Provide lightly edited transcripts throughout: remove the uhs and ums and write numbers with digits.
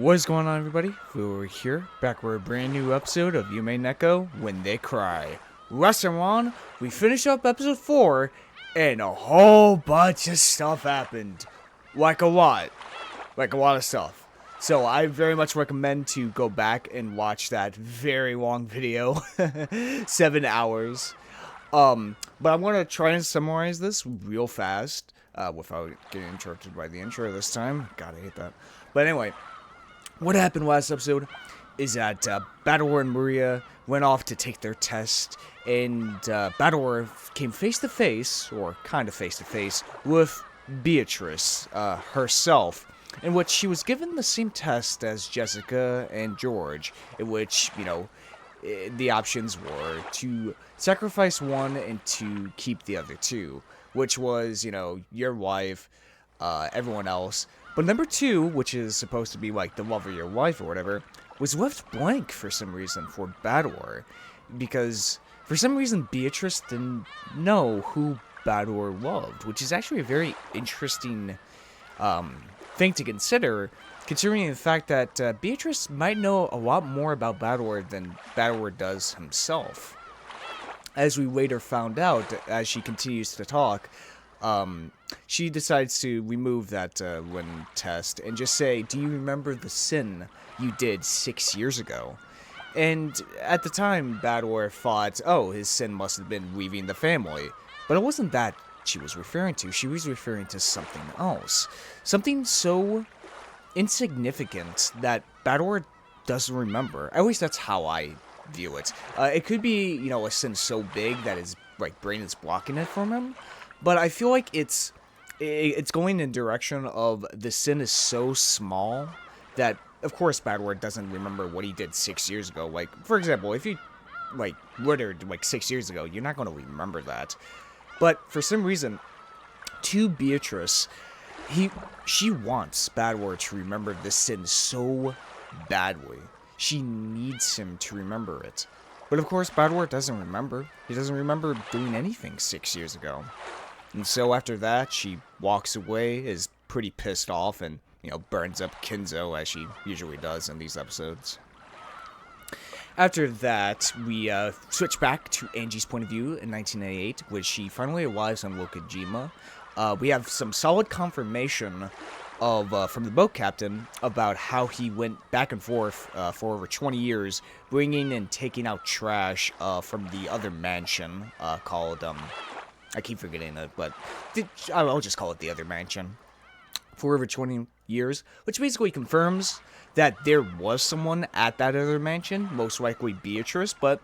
What is going on, everybody? We're here, back with a brand new episode of Umineko When They Cry. Last time on, we finished up episode 4, and a whole bunch of stuff happened. Like a lot of stuff. So I very much recommend to go back and watch that very long video, 7 hours. But I'm going to try and summarize this real fast, without getting interrupted by the intro this time. God, I hate that. But anyway. What happened last episode is that Battlewar and Maria went off to take their test, and Battlewar came face-to-face, or kind of face-to-face, with Beatrice herself, in which she was given the same test as Jessica and George, in which, the options were to sacrifice one and to keep the other two, which was, your wife, everyone else. But number 2, which is supposed to be like the love of your life or whatever, was left blank for some reason for Battlewar. Because for some reason Beatrice didn't know who Battlewar loved, which is actually a very interesting thing to consider, considering the fact that Beatrice might know a lot more about Battlewar than Battlewar does himself. As we later found out, as she continues to talk, she decides to remove that when test and just say, "Do you remember the sin you did 6 years ago?" And at the time, Battlewar thought, oh, his sin must have been leaving the family. But it wasn't that she was referring to. She was referring to something else. Something so insignificant that Battlewar doesn't remember. At least that's how I view it. It could be, a sin so big that his brain is blocking it from him. But I feel like it's going in direction of the sin is so small that, of course, Battlewar doesn't remember what he did 6 years ago. Like, for example, if you, murdered, 6 years ago, you're not going to remember that. But for some reason, to Beatrice, she wants Battlewar to remember this sin so badly. She needs him to remember it. But of course, Battlewar doesn't remember. He doesn't remember doing anything 6 years ago. And so after that, she walks away, is pretty pissed off, and, burns up Kinzo, as she usually does in these episodes. After that, we switch back to Angie's point of view in 1998, which she finally arrives on Wokojima. We have some solid confirmation of from the boat captain about how he went back and forth for over 20 years, bringing and taking out trash from the other mansion called, I keep forgetting it, but I'll just call it the other mansion, for over 20 years, which basically confirms that there was someone at that other mansion, most likely Beatrice, but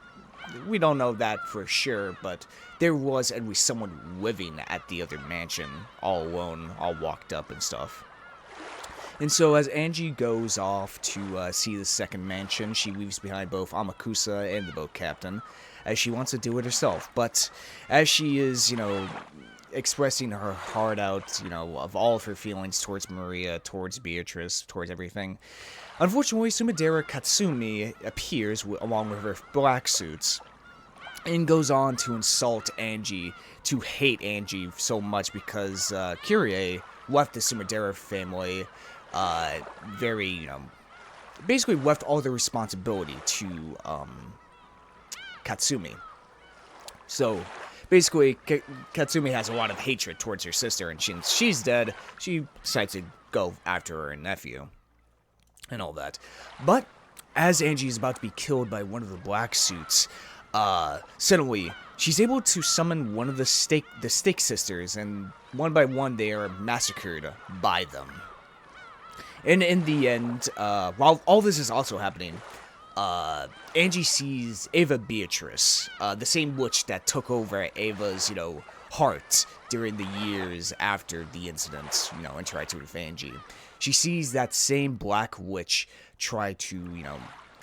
we don't know that for sure, but there was at least someone living at the other mansion, all alone, all walked up and stuff. And so as Angie goes off to see the second mansion, she leaves behind both Amakusa and the boat captain, as she wants to do it herself. But as she is, expressing her heart out, of all of her feelings towards Maria, towards Beatrice, towards everything, unfortunately, Sumidera Katsumi appears along with her black suits, and goes on to insult Angie, to hate Angie so much because Kyrie left the Sumidera family basically left all the responsibility to Katsumi. So basically, Katsumi has a lot of hatred towards her sister, and since she's dead, she decides to go after her nephew and all that. But as Angie is about to be killed by one of the black suits, suddenly she's able to summon one of the Stake Sisters, and one by one they are massacred by them. And in the end, while all this is also happening, Angie sees Ava Beatrice, the same witch that took over Ava's, heart during the years after the incident, and tried to with Angie. She sees that same black witch try to,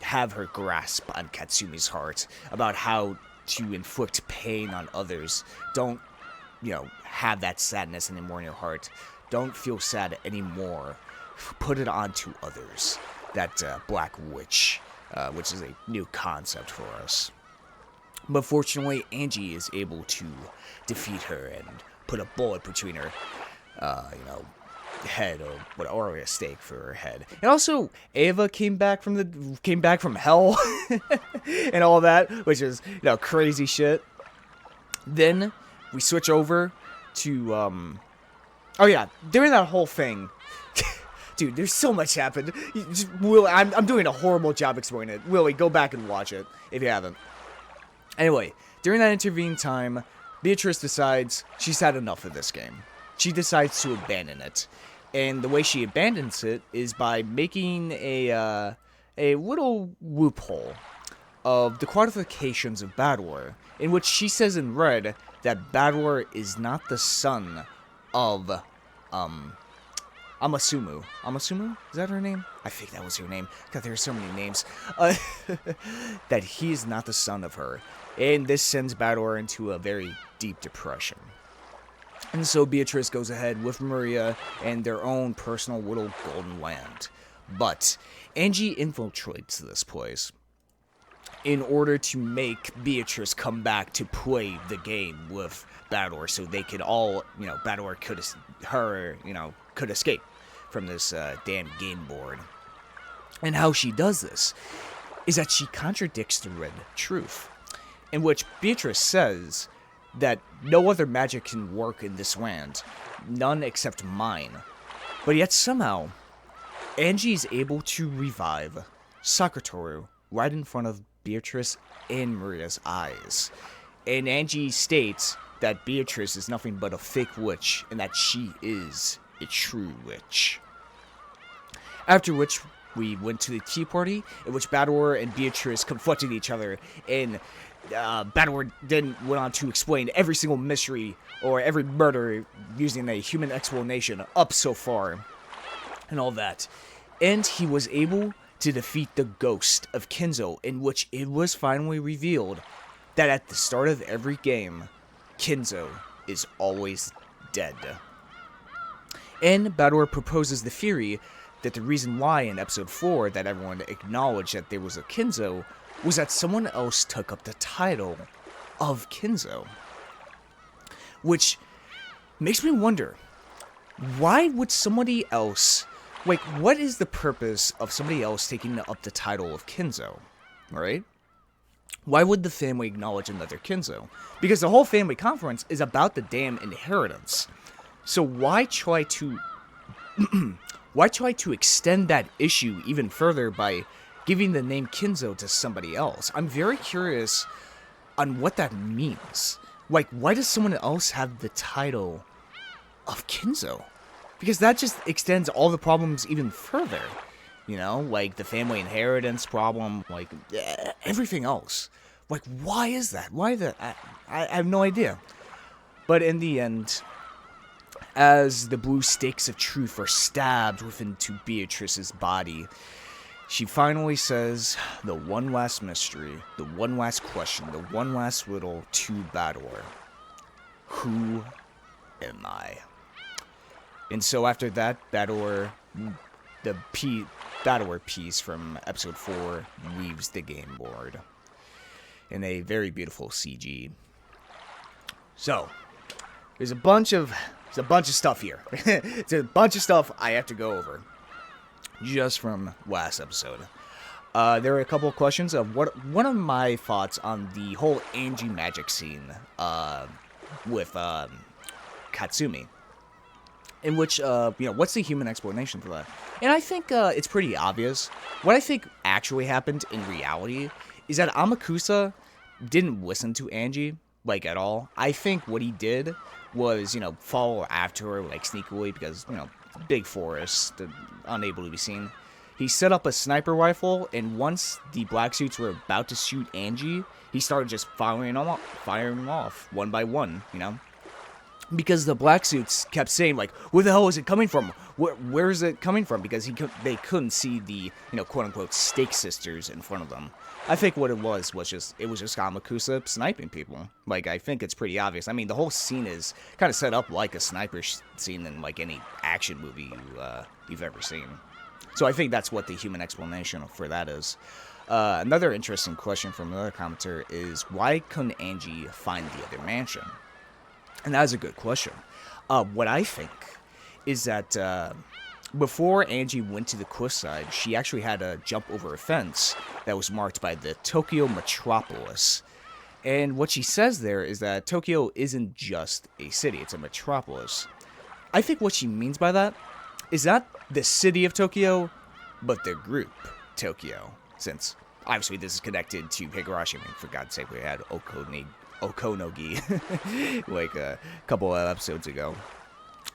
have her grasp on Katsumi's heart, about how to inflict pain on others. Don't, have that sadness anymore in your heart. Don't feel sad anymore. Put it onto others. That black witch, which is a new concept for us. But fortunately, Angie is able to defeat her and put a bullet between her, head or a stake for her head. And also, Ava came back from hell and all that, which is crazy shit. Then we switch over to oh yeah, during that whole thing. Dude, there's so much happened. I'm doing a horrible job explaining it. Willie, go back and watch it if you haven't. Anyway, during that intervening time, Beatrice decides she's had enough of this game. She decides to abandon it. And the way she abandons it is by making a little loophole of the qualifications of Bador, in which she says in red that Bador is not the son of, Amasumu. Amasumu? Is that her name? I think that was her name. God, there are so many names. That he is not the son of her. And this sends Bador into a very deep depression. And so Beatrice goes ahead with Maria and their own personal little golden land. But Angie infiltrates this place in order to make Beatrice come back to play the game with Bador, so they could all, Bador could escape from this damn game board. And how she does this is that she contradicts the red truth, in which Beatrice says that no other magic can work in this land, none except mine. But yet somehow, Angie is able to revive Sakutoru right in front of Beatrice and Maria's eyes. And Angie states that Beatrice is nothing but a fake witch, and that she is a true witch. After which, we went to the tea party, in which Bador and Beatrice confronted each other, and Bador then went on to explain every single mystery or every murder using a human explanation up so far, and all that. And he was able to defeat the ghost of Kinzo, in which it was finally revealed that at the start of every game, Kinzo is always dead. And Bador proposes the theory that the reason why in episode 4 that everyone acknowledged that there was a Kinzo was that someone else took up the title of Kinzo. Which makes me wonder, why would somebody else, what is the purpose of somebody else taking up the title of Kinzo, right? Why would the family acknowledge another Kinzo? Because the whole family conference is about the damn inheritance. So why try to extend that issue even further by giving the name Kinzo to somebody else? I'm very curious on what that means. Why does someone else have the title of Kinzo? Because that just extends all the problems even further. The family inheritance problem, everything else. Why is that? Why that? I have no idea. But in the end, as the blue stakes of truth are stabbed within to Beatrice's body, she finally says the one last mystery, the one last question, the one last riddle to Bador. Who am I? And so after that, Bador piece from episode 4 leaves the game board in a very beautiful CG. So, there's a bunch of stuff here. It's a bunch of stuff I have to go over just from last episode. There are a couple of questions of one of my thoughts on the whole Angie magic scene with Katsumi. In which, what's the human explanation for that? And I think it's pretty obvious. What I think actually happened in reality is that Amakusa didn't listen to Angie, at all. I think what he did was, follow after her, sneakily, because, big forest, unable to be seen. He set up a sniper rifle, and once the black suits were about to shoot Angie, he started just firing them off, one by one, Because the black suits kept saying, where the hell is it coming from? Where is it coming from? Because they couldn't see the, quote-unquote, Stake Sisters in front of them. I think what it was just Amakusa sniping people. I think it's pretty obvious. I mean, the whole scene is kind of set up like a sniper scene in, any action movie you've ever seen. So I think that's what the human explanation for that is. Another interesting question from another commenter is, why couldn't Angie find the other mansion? And that is a good question. What I think is that before Angie went to the cliffside, she actually had to jump over a fence that was marked by the Tokyo Metropolis. And what she says there is that Tokyo isn't just a city, it's a metropolis. I think what she means by that is not the city of Tokyo, but the group Tokyo. Since, obviously, this is connected to Higurashi. I mean, for God's sake, we had Okonogi like a couple of episodes ago.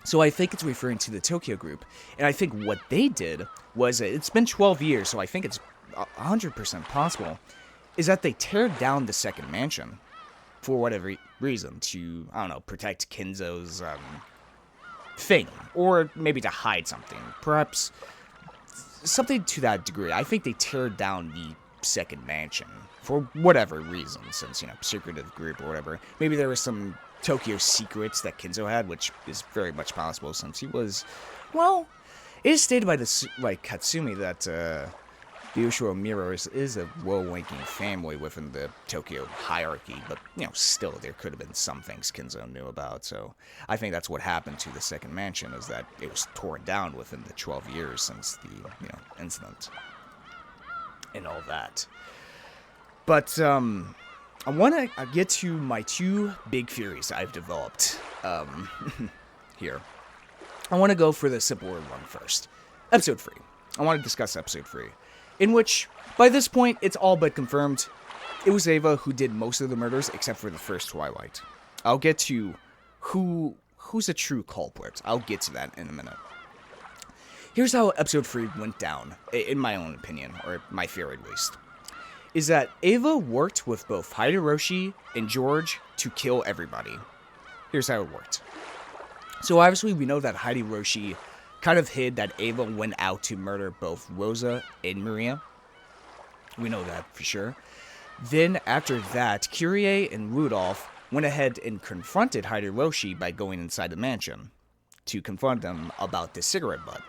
So I think it's referring to the Tokyo group. And I think what they did was, it's been 12 years, so I think it's 100% possible, is that they tear down the second mansion for whatever reason to, I don't know, protect Kinzo's thing, or maybe to hide something, perhaps something to that degree. I think they tear down the second mansion for whatever reason, since, secretive group or whatever. Maybe there was some Tokyo secrets that Kinzo had, which is very much possible since he was, well, it is stated by Katsumi that the Ushiro Mirrors is a well-ranking family within the Tokyo hierarchy, but, still, there could have been some things Kinzo knew about, so I think that's what happened to the second mansion, is that it was torn down within the 12 years since the, incident, and all that. But, I want to get to my two big theories I've developed, here. I want to go for the simpler one first. Episode 3. I want to discuss Episode 3. In which, by this point, it's all but confirmed, it was Eva who did most of the murders, except for the first Twilight. I'll get to who's a true culprit. I'll get to that in a minute. Here's how Episode 3 went down, in my own opinion, or my theory at least. Is that Eva worked with both Hideyoshi and George to kill everybody. Here's how it worked. So obviously we know that Hideyoshi kind of hid that Eva went out to murder both Rosa and Maria. We know that for sure. Then after that, Kyrie and Rudolph went ahead and confronted Hideyoshi by going inside the mansion to confront them about the cigarette butt.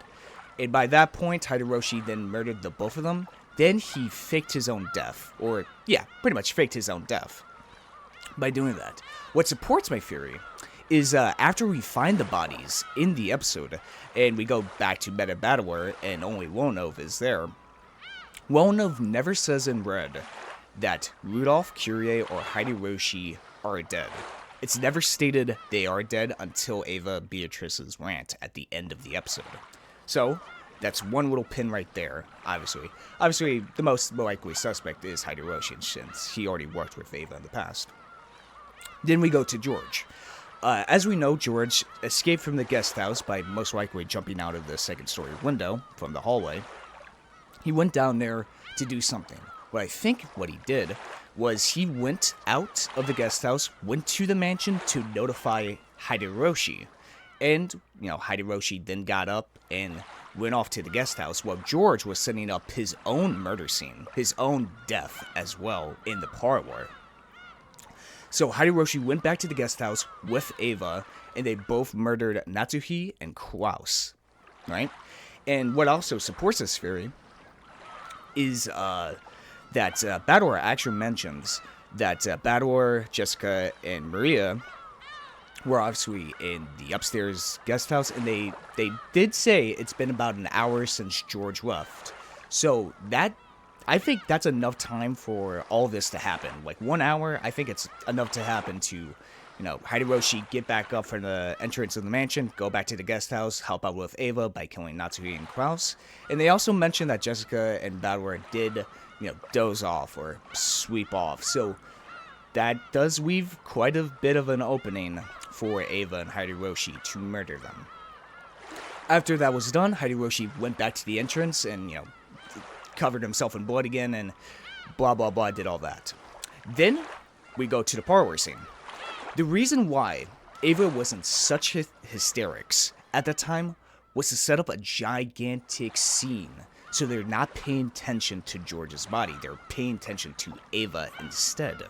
And by that point, Hideyoshi then murdered the both of them. Then he faked his own death, or yeah, pretty much faked his own death by doing that. What supports my theory is after we find the bodies in the episode, and we go back to Meta Battler, and only Wonov is there, Wonov never says in red that Rudolph, Kyrie, or Hideyoshi are dead. It's never stated they are dead until Ava Beatrice's rant at the end of the episode. So, that's one little pin right there, obviously. Obviously, the most likely suspect is Hideyoshi, since he already worked with Ava in the past. Then we go to George. As we know, George escaped from the guest house by most likely jumping out of the second-story window from the hallway. He went down there to do something. What I think what he did was he went out of the guest house, went to the mansion to notify Hideyoshi. And, Hideyoshi then got up and went off to the guest house while George was setting up his own murder scene, his own death as well, in the parlor. So Hideyoshi went back to the guest house with Ava, and they both murdered Natsuhi and Klaus, right? And what also supports this theory is that Bador actually mentions that Bador, Jessica, and Maria were obviously in the upstairs guest house, and they did say it's been about an hour since George left. So I think that's enough time for all this to happen. Like 1 hour, I think it's enough to happen to, Hideyoshi get back up from the entrance of the mansion, go back to the guest house, help out with Ava by killing Natsuhi and Klaus. And they also mentioned that Jessica and Bador did, doze off or sweep off. So that does leave quite a bit of an opening for Ava and Hideyoshi to murder them. After that was done, Hideyoshi went back to the entrance and, covered himself in blood again, and blah, blah, blah, did all that. Then, we go to the parlor scene. The reason why Ava was in such hysterics at the time was to set up a gigantic scene, so they're not paying attention to George's body, they're paying attention to Ava instead.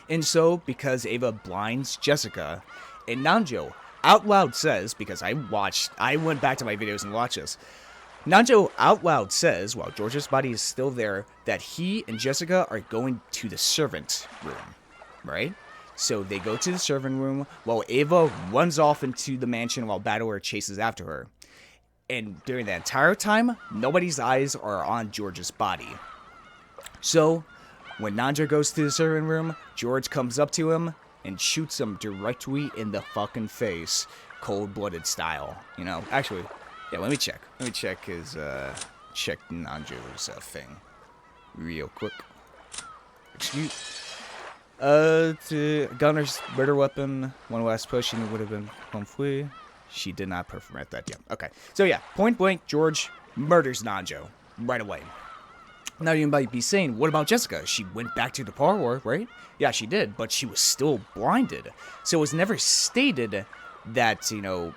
And so, because Ava blinds Jessica, and Nanjo out loud says, because I went back to my videos and watched this, Nanjo out loud says, while George's body is still there, that he and Jessica are going to the servant room, right? So they go to the serving room while Ava runs off into the mansion while Battleware chases after her. And during that entire time, nobody's eyes are on George's body. So, when Nanjo goes to the serving room, George comes up to him and shoots him directly in the fucking face, cold-blooded style. You know, actually, yeah, let me check. Let me check his, check Nanjo's thing real quick. Excuse. To Gunner's murder weapon, one last push and it would have been home free. She did not perform that yet. Okay, so yeah, point blank, George murders Nanjo right away. Now you might be saying, what about Jessica? She went back to the parlor, right? Yeah, she did, but she was still blinded. So it was never stated that, you know,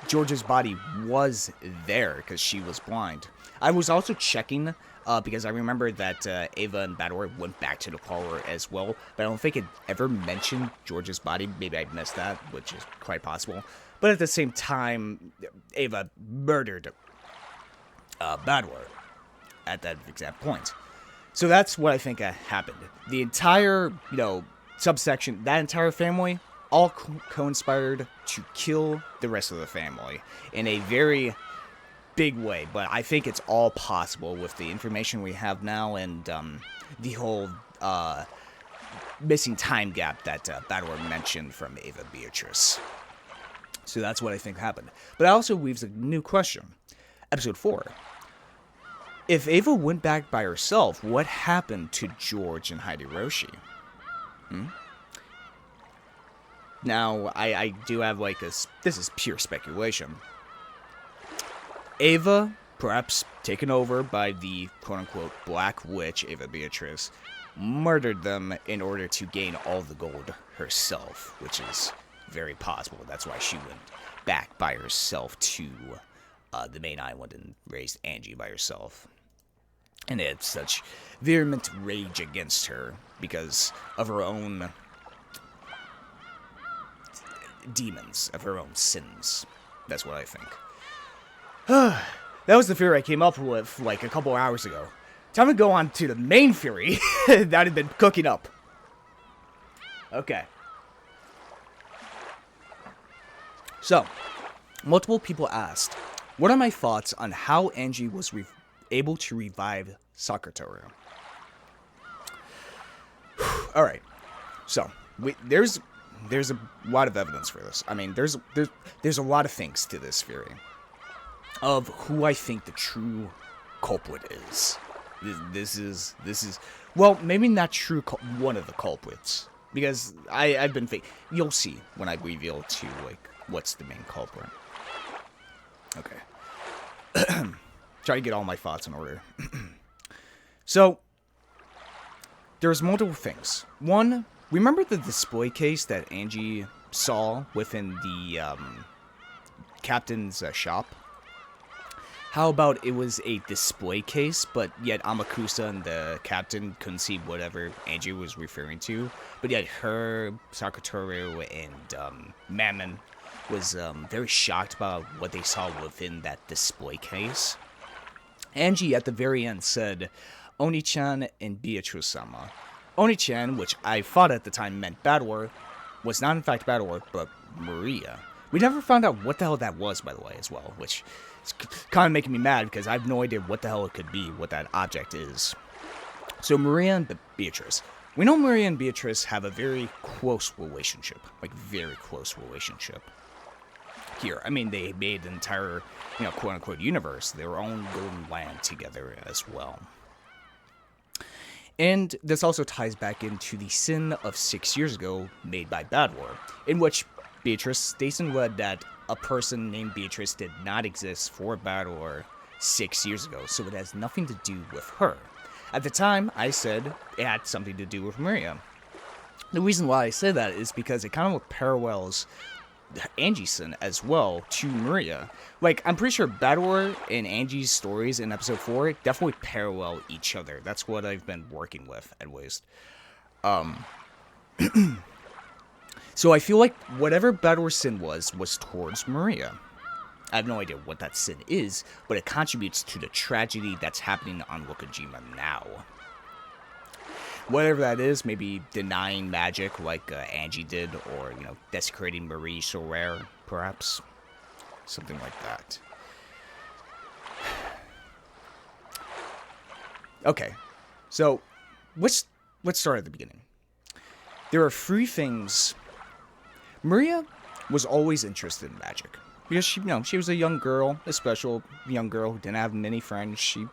George's body was there because she was blind. I was also checking because I remember that Ava and Battleware went back to the parlor as well, but I don't think it ever mentioned George's body. Maybe I missed that, which is quite possible. But at the same time, Ava murdered Battleware at that exact point. So that's what I think happened. The entire, you know, subsection, that entire family, all conspired to kill the rest of the family in a very big way. But I think it's all possible with the information we have now and the whole missing time gap that Battleware mentioned from Ava Beatrice. So that's what I think happened. But it also leaves a new question. Episode 4. If Ava went back by herself, what happened to George and Hideyoshi? Now, I do have like this is pure speculation. Ava, perhaps taken over by the quote-unquote Black Witch, Ava Beatrice, murdered them in order to gain all the gold herself, which is very possible. That's why she went back by herself to the main island and raised Angie by herself. And they had such vehement rage against her because of her own demons, of her own sins. That's what I think. That was the theory I came up with like a couple hours ago. Time to go on to the main theory that had been cooking up. Okay. So, multiple people asked, what are my thoughts on how Angie was able to revive Sakatoru? Alright, so, there's a lot of evidence for this. I mean, there's a lot of things to this theory of who I think the true culprit is. This is well, maybe not true one of the culprits, because I've been you'll see when I reveal to like what's the main culprit. Okay. Try to get all my thoughts in order. So, there's multiple things. One, remember the display case that Angie saw within the captain's shop? How about it was a display case, but yet Amakusa and the captain couldn't see whatever Angie was referring to, but yet her, Sakatoru, and Mammon was very shocked about what they saw within that display case. Angie, at the very end, said, Oni-chan and Beatrice-sama. Oni-chan, which I thought at the time meant Battleware, was not in fact Battleware, but Maria. We never found out what the hell that was, by the way, as well, which is kind of making me mad, because I have no idea what the hell it could be, what that object is. So Maria and Beatrice. We know Maria and Beatrice have a very close relationship, like very close relationship. Here, I mean, they made an entire, you know, quote-unquote universe, their own golden land together as well. And this also ties back into the sin of 6 years ago made by Battleware, in which Beatrice states in Red that a person named Beatrice did not exist for Battleware 6 years ago, so it has nothing to do with her. At the time, I said it had something to do with Maria. The reason why I say that is because it kind of parallels Angie's sin as well to Maria. Like, I'm pretty sure Battleware and Angie's stories in episode 4 definitely parallel each other. That's what I've been working with, at least. So I feel like whatever Battleware's sin was towards Maria. I have no idea what that sin is, but it contributes to the tragedy that's happening on Wakajima now. Whatever that is, maybe denying magic like Angie did, or, desecrating Marie Sorare, perhaps. Something like that. Okay, so let's start at the beginning. There are three things. Maria was always interested in magic because she was a young girl, a special young girl who didn't have many friends. She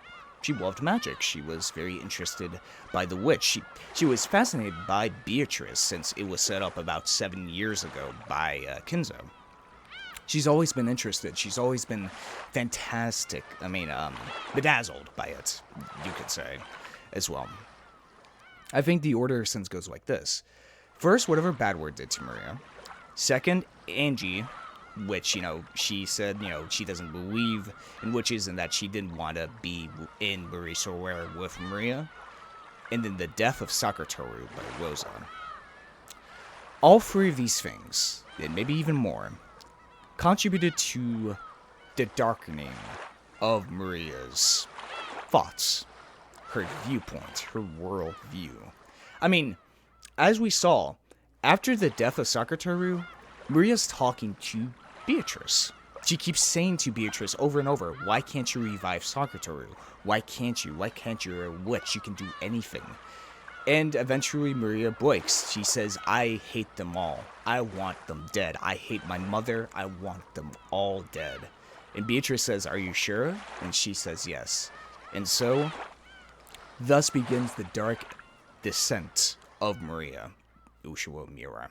loved magic. She was very interested by the witch. She was fascinated by Beatrice since it was set up about 7 years ago by Kinzo. She's always been interested. She's always been fantastic. Bedazzled by it, you could say, as well. I think the order of sins goes like this. First, whatever bad word did to Maria. Second, Angie, which, she said, she doesn't believe in witches and that she didn't want to be in Marie Sorare with Maria. And then the death of Sakuratoru by Rosa. All three of these things, and maybe even more, contributed to the darkening of Maria's thoughts, her viewpoint, her world view. I mean, as we saw, after the death of Sakuratoru, Maria's talking to Beatrice. She keeps saying to Beatrice over and over, why can't you revive Sakuratoru? Why can't you? Why can't you? You're a witch. You can do anything. And eventually Maria breaks. She says, I hate them all. I want them dead. I hate my mother. I want them all dead. And Beatrice says, are you sure? And she says yes. And so, thus begins the dark descent of Maria Ushua Mira.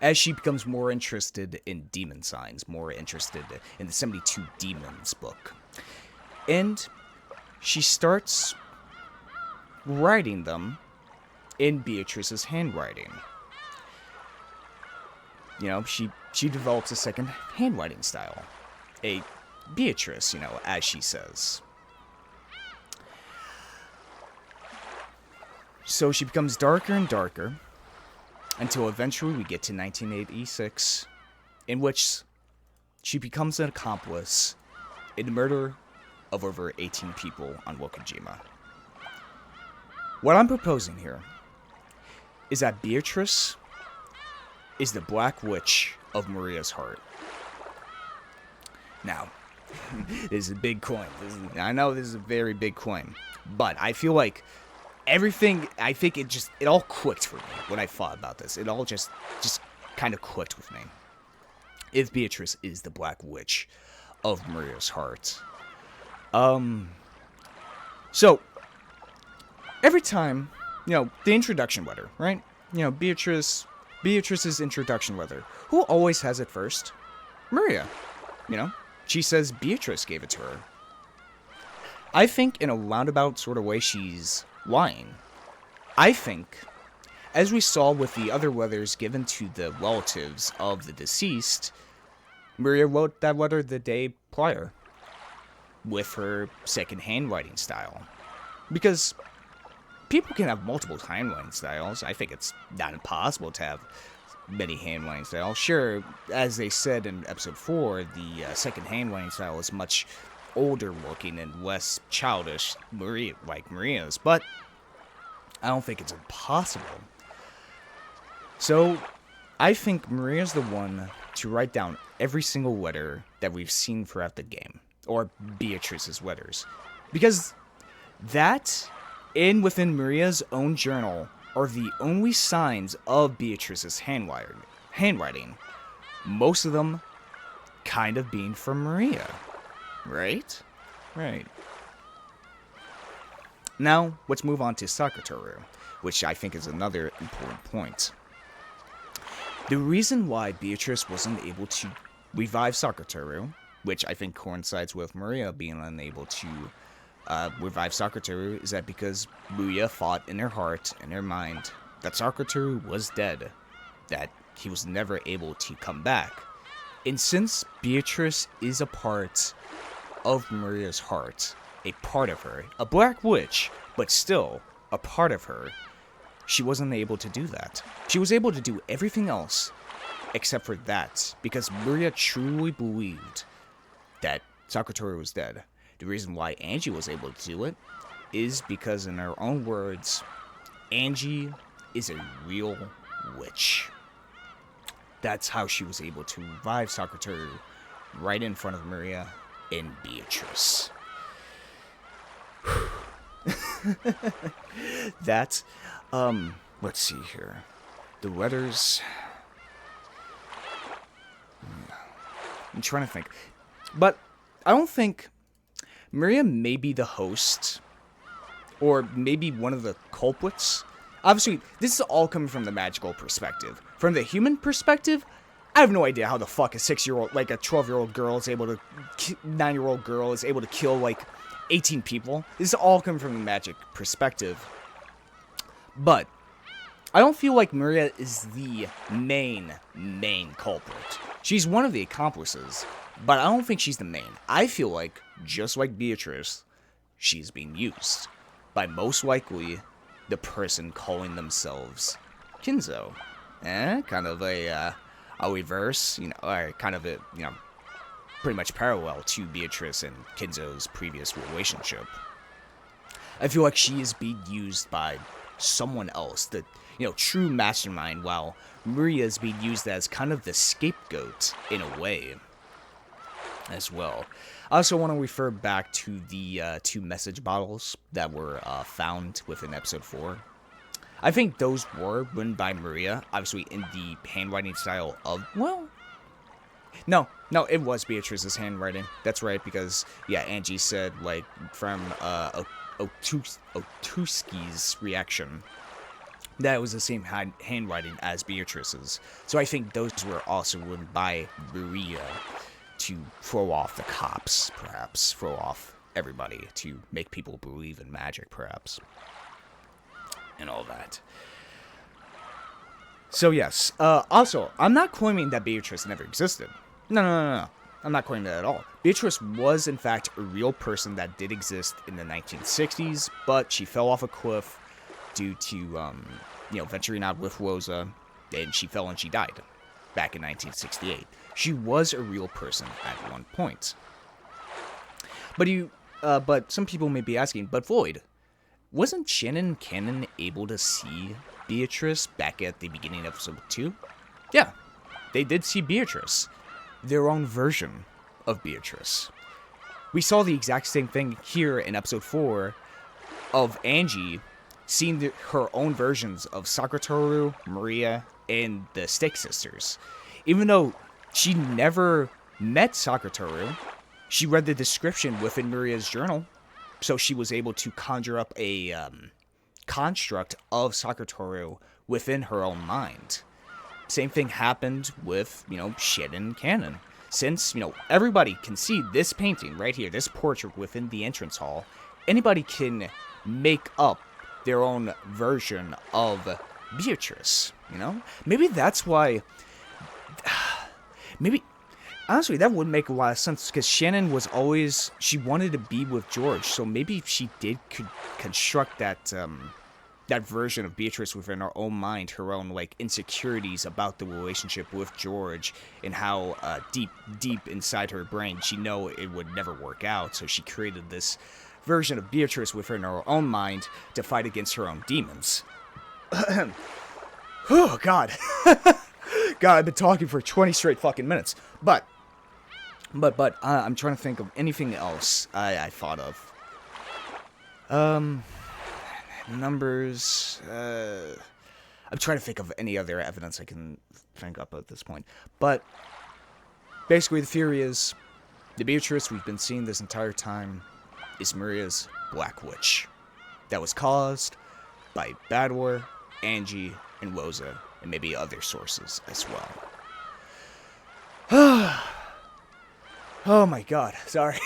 As she becomes more interested in demon signs, more interested in the 72 Demons book. And she starts writing them in Beatrice's handwriting. She develops a second handwriting style. A Beatrice, as she says. So she becomes darker and darker until eventually we get to 1986, in which she becomes an accomplice in the murder of over 18 people on Wokujima. What I'm proposing here is that Beatrice is the Black Witch of Maria's heart. Now, this is a big coin. I know this is a very big coin, but I feel like it all clicked for me when I thought about this. It all just kind of clicked with me. If Beatrice is the Black Witch of Maria's heart. So, every time, the introduction letter, right? Beatrice's introduction letter. Who always has it first? Maria. She says Beatrice gave it to her. I think in a roundabout sort of way she's lying. I think, as we saw with the other letters given to the relatives of the deceased, Maria wrote that letter the day prior with her second handwriting style. Because people can have multiple handwriting styles. I think it's not impossible to have many handwriting styles. Sure, as they said in episode 4, the second handwriting style is much older looking and less childish, like Maria's, but I don't think it's impossible. So, I think Maria's the one to write down every single letter that we've seen throughout the game, or Beatrice's letters, because that, within Maria's own journal, are the only signs of Beatrice's handwriting. Most of them kind of being from Maria. Right? Right. Now, let's move on to Sakuratoru, which I think is another important point. The reason why Beatrice wasn't able to revive Sakuratoru, which I think coincides with Maria being unable to revive Sakuratoru, is that because Maria thought in her heart, in her mind, that Sakuratoru was dead, that he was never able to come back. And since Beatrice is a part of Maria's heart, a part of her, a Black Witch, but still a part of her, she wasn't able to do that. She was able to do everything else except for that, because Maria truly believed that Sakuratoru was dead. The reason why Angie was able to do it is because, in her own words, Angie is a real witch. That's how she was able to revive Sakatoru right in front of Maria and Beatrice. That's, let's see here. The letters. I'm trying to think. But I don't think Maria may be the host, or maybe one of the culprits. Obviously, this is all coming from the magical perspective. From the human perspective, I have no idea how the fuck a 6-year-old, like a 12-year-old girl is able to, 9-year-old girl is able to kill, like, 18 people. This is all coming from the magic perspective. But I don't feel like Maria is the main culprit. She's one of the accomplices, but I don't think she's the main. I feel like, just like Beatrice, she's being used by most likely the person calling themselves Kinzo. Kind of a reverse, or kind of a, pretty much parallel to Beatrice and Kinzo's previous relationship. I feel like she is being used by someone else, the true mastermind, while Maria is being used as kind of the scapegoat in a way as well. I also want to refer back to the 2 message bottles that were found within episode 4. I think those were written by Maria, obviously in the handwriting style of, no, it was Beatrice's handwriting. That's right, because, Angie said, like, from Otuski's reaction, that it was the same handwriting as Beatrice's. So I think those were also written by Maria to throw off the cops, perhaps. Throw off everybody, to make people believe in magic, perhaps. And all that. So yes, also, I'm not claiming that Beatrice never existed. No. I'm not claiming that at all. Beatrice was, in fact, a real person that did exist in the 1960s, but she fell off a cliff due to, venturing out with Rosa, and she fell and she died back in 1968. She was a real person at one point. But some people may be asking, but Void, wasn't Shannon Cannon able to see Beatrice back at the beginning of episode 2? Yeah, they did see Beatrice. Their own version of Beatrice. We saw the exact same thing here in episode 4 of Angie seeing her own versions of Sakatoru, Maria, and the Steak Sisters. Even though she never met Sakatoru, she read the description within Maria's journal, so she was able to conjure up a construct of Sakatoru within her own mind. Same thing happened with, Shannon Cannon. Since, everybody can see this painting right here, this portrait within the entrance hall, anybody can make up their own version of Beatrice, Maybe that's why... Maybe... Honestly, that would make a lot of sense, because Shannon was always... She wanted to be with George, so maybe she did construct that version of Beatrice within her own mind, her own, insecurities about the relationship with George, and how deep inside her brain she know it would never work out, so she created this version of Beatrice within her own mind to fight against her own demons. Oh, God. God, I've been talking for 20 straight fucking minutes. But, I'm trying to think of anything else I thought of. Numbers, I'm trying to think of any other evidence I can think up at this point. But, basically the theory is, the Beatrice we've been seeing this entire time is Maria's Black Witch. That was caused by Badwar, Angie, and Rosa, and maybe other sources as well. Oh my god, sorry.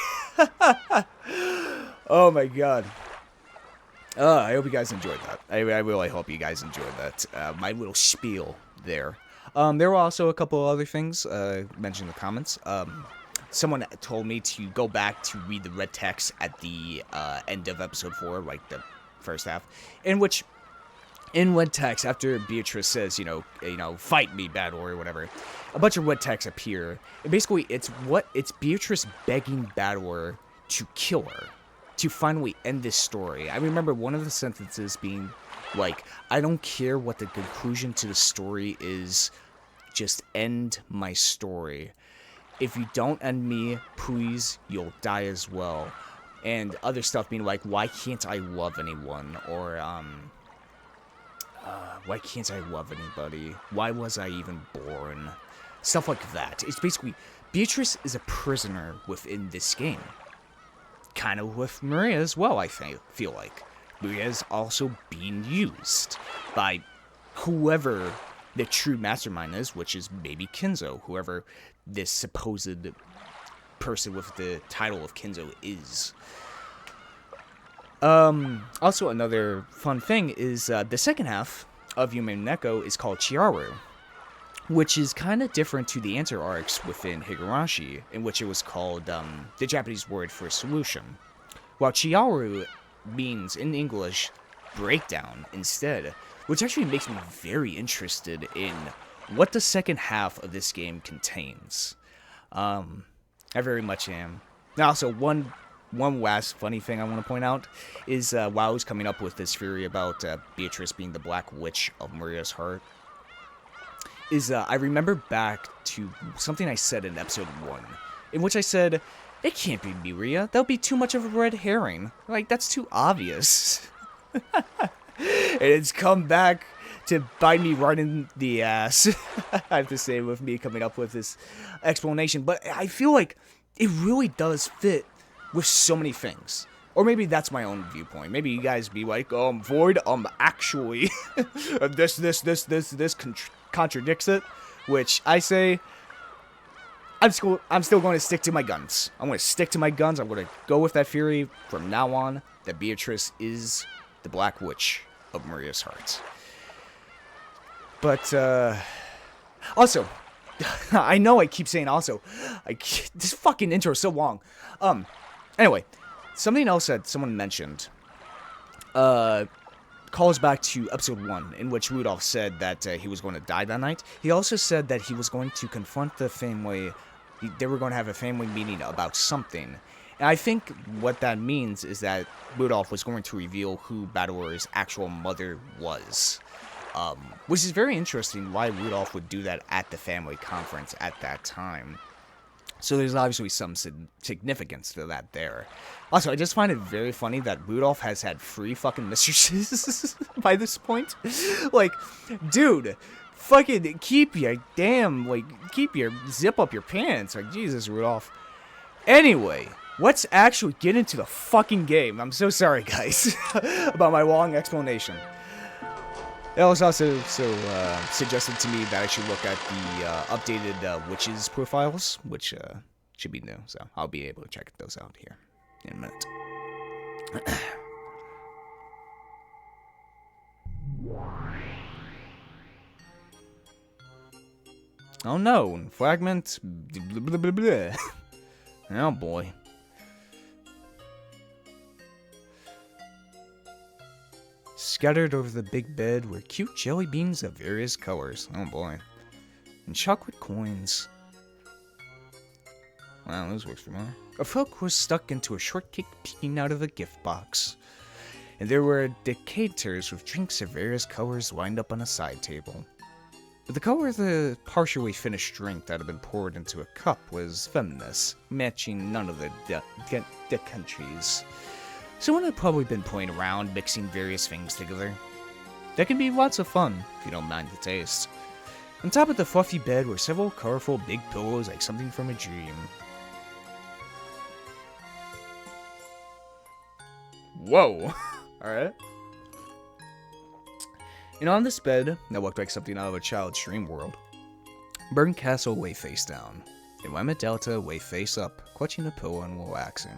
Oh my god. I hope you guys enjoyed that. I really hope you guys enjoyed that. My little spiel there. There were also a couple other things mentioned in the comments. Someone told me to go back to read the red text at the end of episode 4, like the first half, in which, in red text, after Beatrice says, fight me, Badwar, or whatever, a bunch of red texts appear. And basically, it's Beatrice begging Badwar to kill her, to finally end this story. I remember one of the sentences being Like, I don't care what the conclusion to the story is, just end my story. If you don't end me, please, you'll die as well. And other stuff being like, why can't I love anyone? Or, why can't I love anybody? Why was I even born? Stuff like that. It's basically, Beatrice is a prisoner within this game. Kind of with Maria as well, I feel like. Maria is also being used by whoever the true mastermind is, which is maybe Kinzo, whoever this supposed person with the title of Kinzo is. Also, another fun thing is the second half of Umineko is called Chiaru, which is kind of different to the answer arcs within Higurashi, in which it was called the Japanese word for solution, while Chiaru means in English breakdown instead, which actually makes me very interested in what the second half of this game contains. I very much am. Now, also, one last funny thing I want to point out is while I was coming up with this theory about Beatrice being the Black Witch of Maria's heart, is I remember back to something I said in episode 1, in which I said, it can't be Maria, that'll be too much of a red herring. Like, that's too obvious. And it's come back to bite me right in the ass, I have to say, with me coming up with this explanation. But I feel like it really does fit with so many things. Or maybe that's my own viewpoint. Maybe you guys be like, Void, actually, this contradicts it. Which I say, I'm still going to stick to my guns. I'm going to stick to my guns. I'm going to go with that theory from now on, that Beatrice is the Black Witch of Maria's heart. But, also, I know I keep saying also, this fucking intro is so long. Anyway, something else that someone mentioned, calls back to episode 1, in which Rudolph said that he was going to die that night. He also said that he was going to confront the family, they were going to have a family meeting about something. And I think what that means is that Rudolph was going to reveal who Battlewars' actual mother was. Which is very interesting why Rudolph would do that at the family conference at that time. So there's obviously some significance to that there. Also, I just find it very funny that Rudolph has had 3 fucking mistresses by this point. Like, dude, fucking keep your zip up your pants. Like, Jesus, Rudolph. Anyway, let's actually get into the fucking game. I'm so sorry, guys, about my long explanation. It was also suggested to me that I should look at the updated witches profiles, which should be new, so I'll be able to check those out here in a minute. Oh no, fragment. Blah, blah, blah, blah. Oh boy. Scattered over the big bed were cute jelly beans of various colors. Oh boy. And chocolate coins. Wow, those works for me. A fork was stuck into a shortcake peeking out of a gift box. And there were decanters with drinks of various colors lined up on a side table. But the color of the partially finished drink that had been poured into a cup was feminist, matching none of the decantries. Someone had probably been playing around, mixing various things together. That can be lots of fun, if you don't mind the taste. On top of the fluffy bed were several colorful big pillows like something from a dream. Whoa! Alright. And on this bed, that looked like something out of a child's dream world, Burn Castle lay face down, and Lemma Delta lay face up, clutching a pillow and relaxing.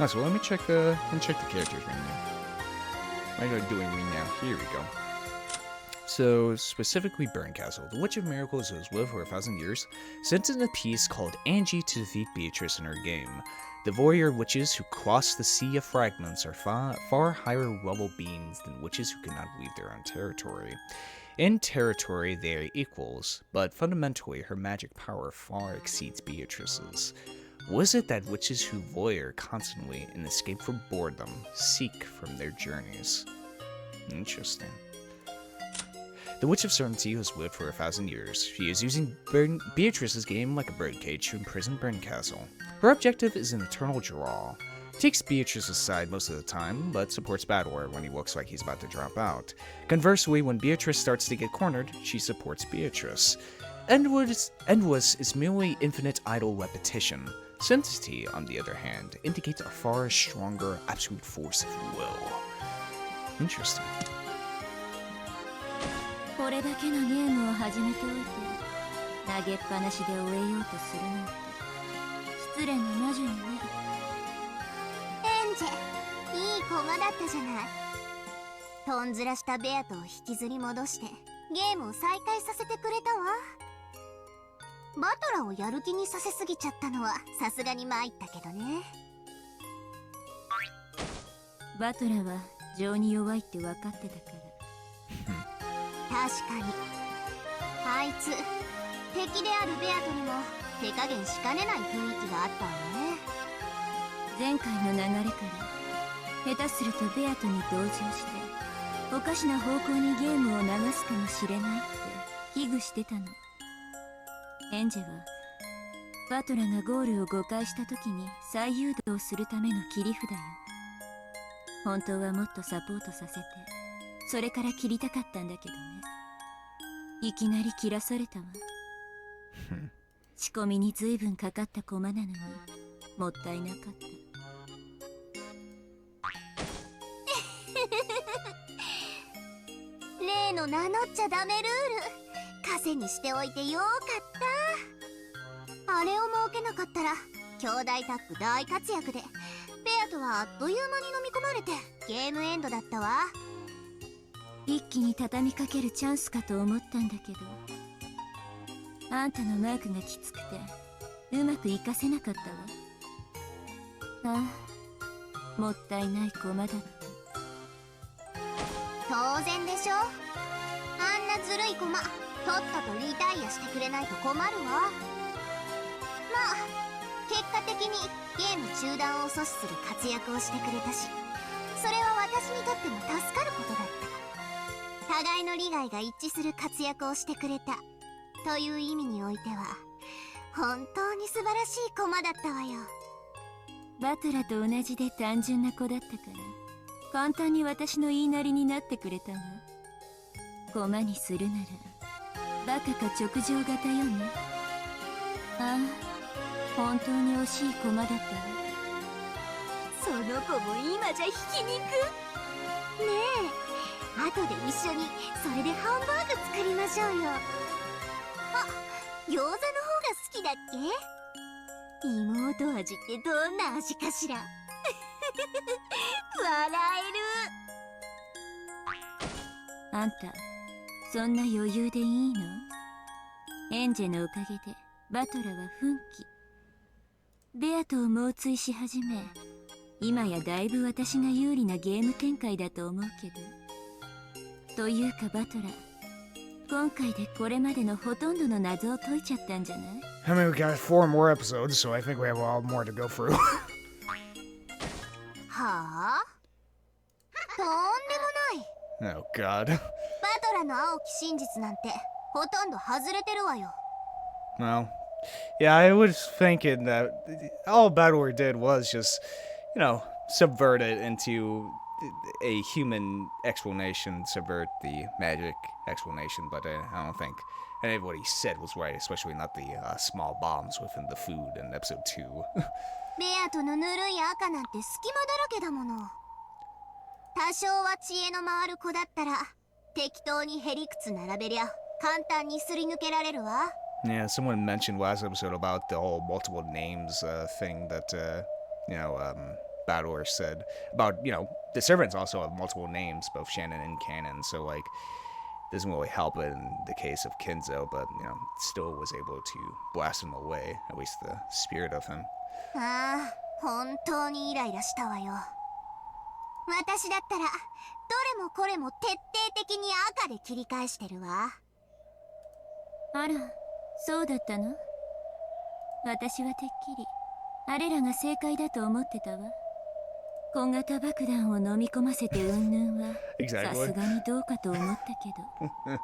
Oh, so let me check the characters right now. What am I doing right now? Here we go. So, specifically Burn Castle. The Witch of Miracles was lived for 1,000 years, sent in a piece called Angie to defeat Beatrice in her game. The warrior witches who cross the sea of fragments are far higher level beings than witches who cannot leave their own territory. In territory, they are equals, but fundamentally, her magic power far exceeds Beatrice's. What is it that witches who voyeur constantly and escape from boredom seek from their journeys? Interesting. The Witch of Certainty has lived for 1,000 years. She is using Beatrice's game like a birdcage to imprison Castle. Her objective is an eternal draw. Takes Beatrice's side most of the time, but supports Battler when he looks like he's about to drop out. Conversely, when Beatrice starts to get cornered, she supports Beatrice. Endless is merely infinite idle repetition. Certainty, on the other hand, indicates a far stronger absolute force of will. Interesting. これだけのゲームを始めておいて投げっぱなしで終えようとするなんて失礼な魔女よね。エンジェ、いい駒だったじゃない。とんずらしたベアとを引きずり戻してゲームを再開させてくれたわ。バトラをやる気にさせすぎちゃったのはさすがに参ったけどね。バトラは情に弱いって分かってたから。確かにあいつ敵であるベアトにも手加減しかねない雰囲気があったわね。前回の流れから下手するとベアトに同情しておかしな方向にゲームを流すかもしれないって危惧してたの。エンジェはバトラがゴールを誤解した時に再誘導するための切り札よ。本当はもっとサポートさせてそれから切りたかったんだけどね。いきなり切らされたわ。仕込みに随分かかった駒なのにもったいなかった。例の名乗っちゃダメルール枷にしておいてよかった。あれを設けなかったら兄弟タッグ大活躍でベアとはあっという間に飲み込まれてゲームエンドだったわ。一気に畳みかけるチャンスかと思ったんだけどあんたのマークがきつくてうまく活かせなかったわ。ああ、もったいない駒だった。当然でしょ。あんなずるい駒とっととリタイアしてくれないと困るわ。まあ結果的にゲーム中断を阻止する活躍をしてくれたしそれは私にとっても助かることだった。互いの利害が一致する活躍をしてくれたという意味においては本当に素晴らしい駒だったわよ。バトラと同じで単純な子だったから簡単に私の言いなりになってくれたわ。駒にするならバカか直情型よね。ああ、本当に惜しい駒だったわ。その子も今じゃひき肉ねえ。後で一緒にそれでハンバーグ作りましょうよ。あ、餃子の方が好きだっけ？妹味ってどんな味かしら？笑える。あんたそんな余裕でいいの？エンジェのおかげでバトラは奮起。ベアとを猛追し始め今やだいぶ私が有利なゲーム展開だと思うけど。というかバトラ今回でこれまでのほとんどの謎を解いちゃったんじゃない？ I mean, we got 4 more episodes, so I think we have a lot more to go through. はあ？とんでもない。Oh god. バトラの青き真実なんてほとんど外れてるわよ。Well, yeah, I was thinking that all Battler did was just, subvert it into a human explanation, subvert the magic explanation, but I don't think any of what he said was right, especially not the small bombs within the food in episode 2. ベアとのぬるい赤なんて隙間だらけだもの。多少は知恵の回る子だったら適当にへりくつ並べりゃ簡単にすり抜けられるわ。Yeah, someone mentioned last episode about the whole multiple names thing that, Battler said. About, the servants also have multiple names, both Shannon and Canon, so, doesn't really help in the case of Kinzo, but, still was able to blast him away, at least the spirit of him. ああ、本当にイライラしたわよ。私だったらどれもこれも徹底的に赤で切り返してるわ。あら、そうだったの？私はてっきりあれらが正解だと思ってたわ。小型爆弾を飲み込ませて云々はさすがにどうかと思ったけど。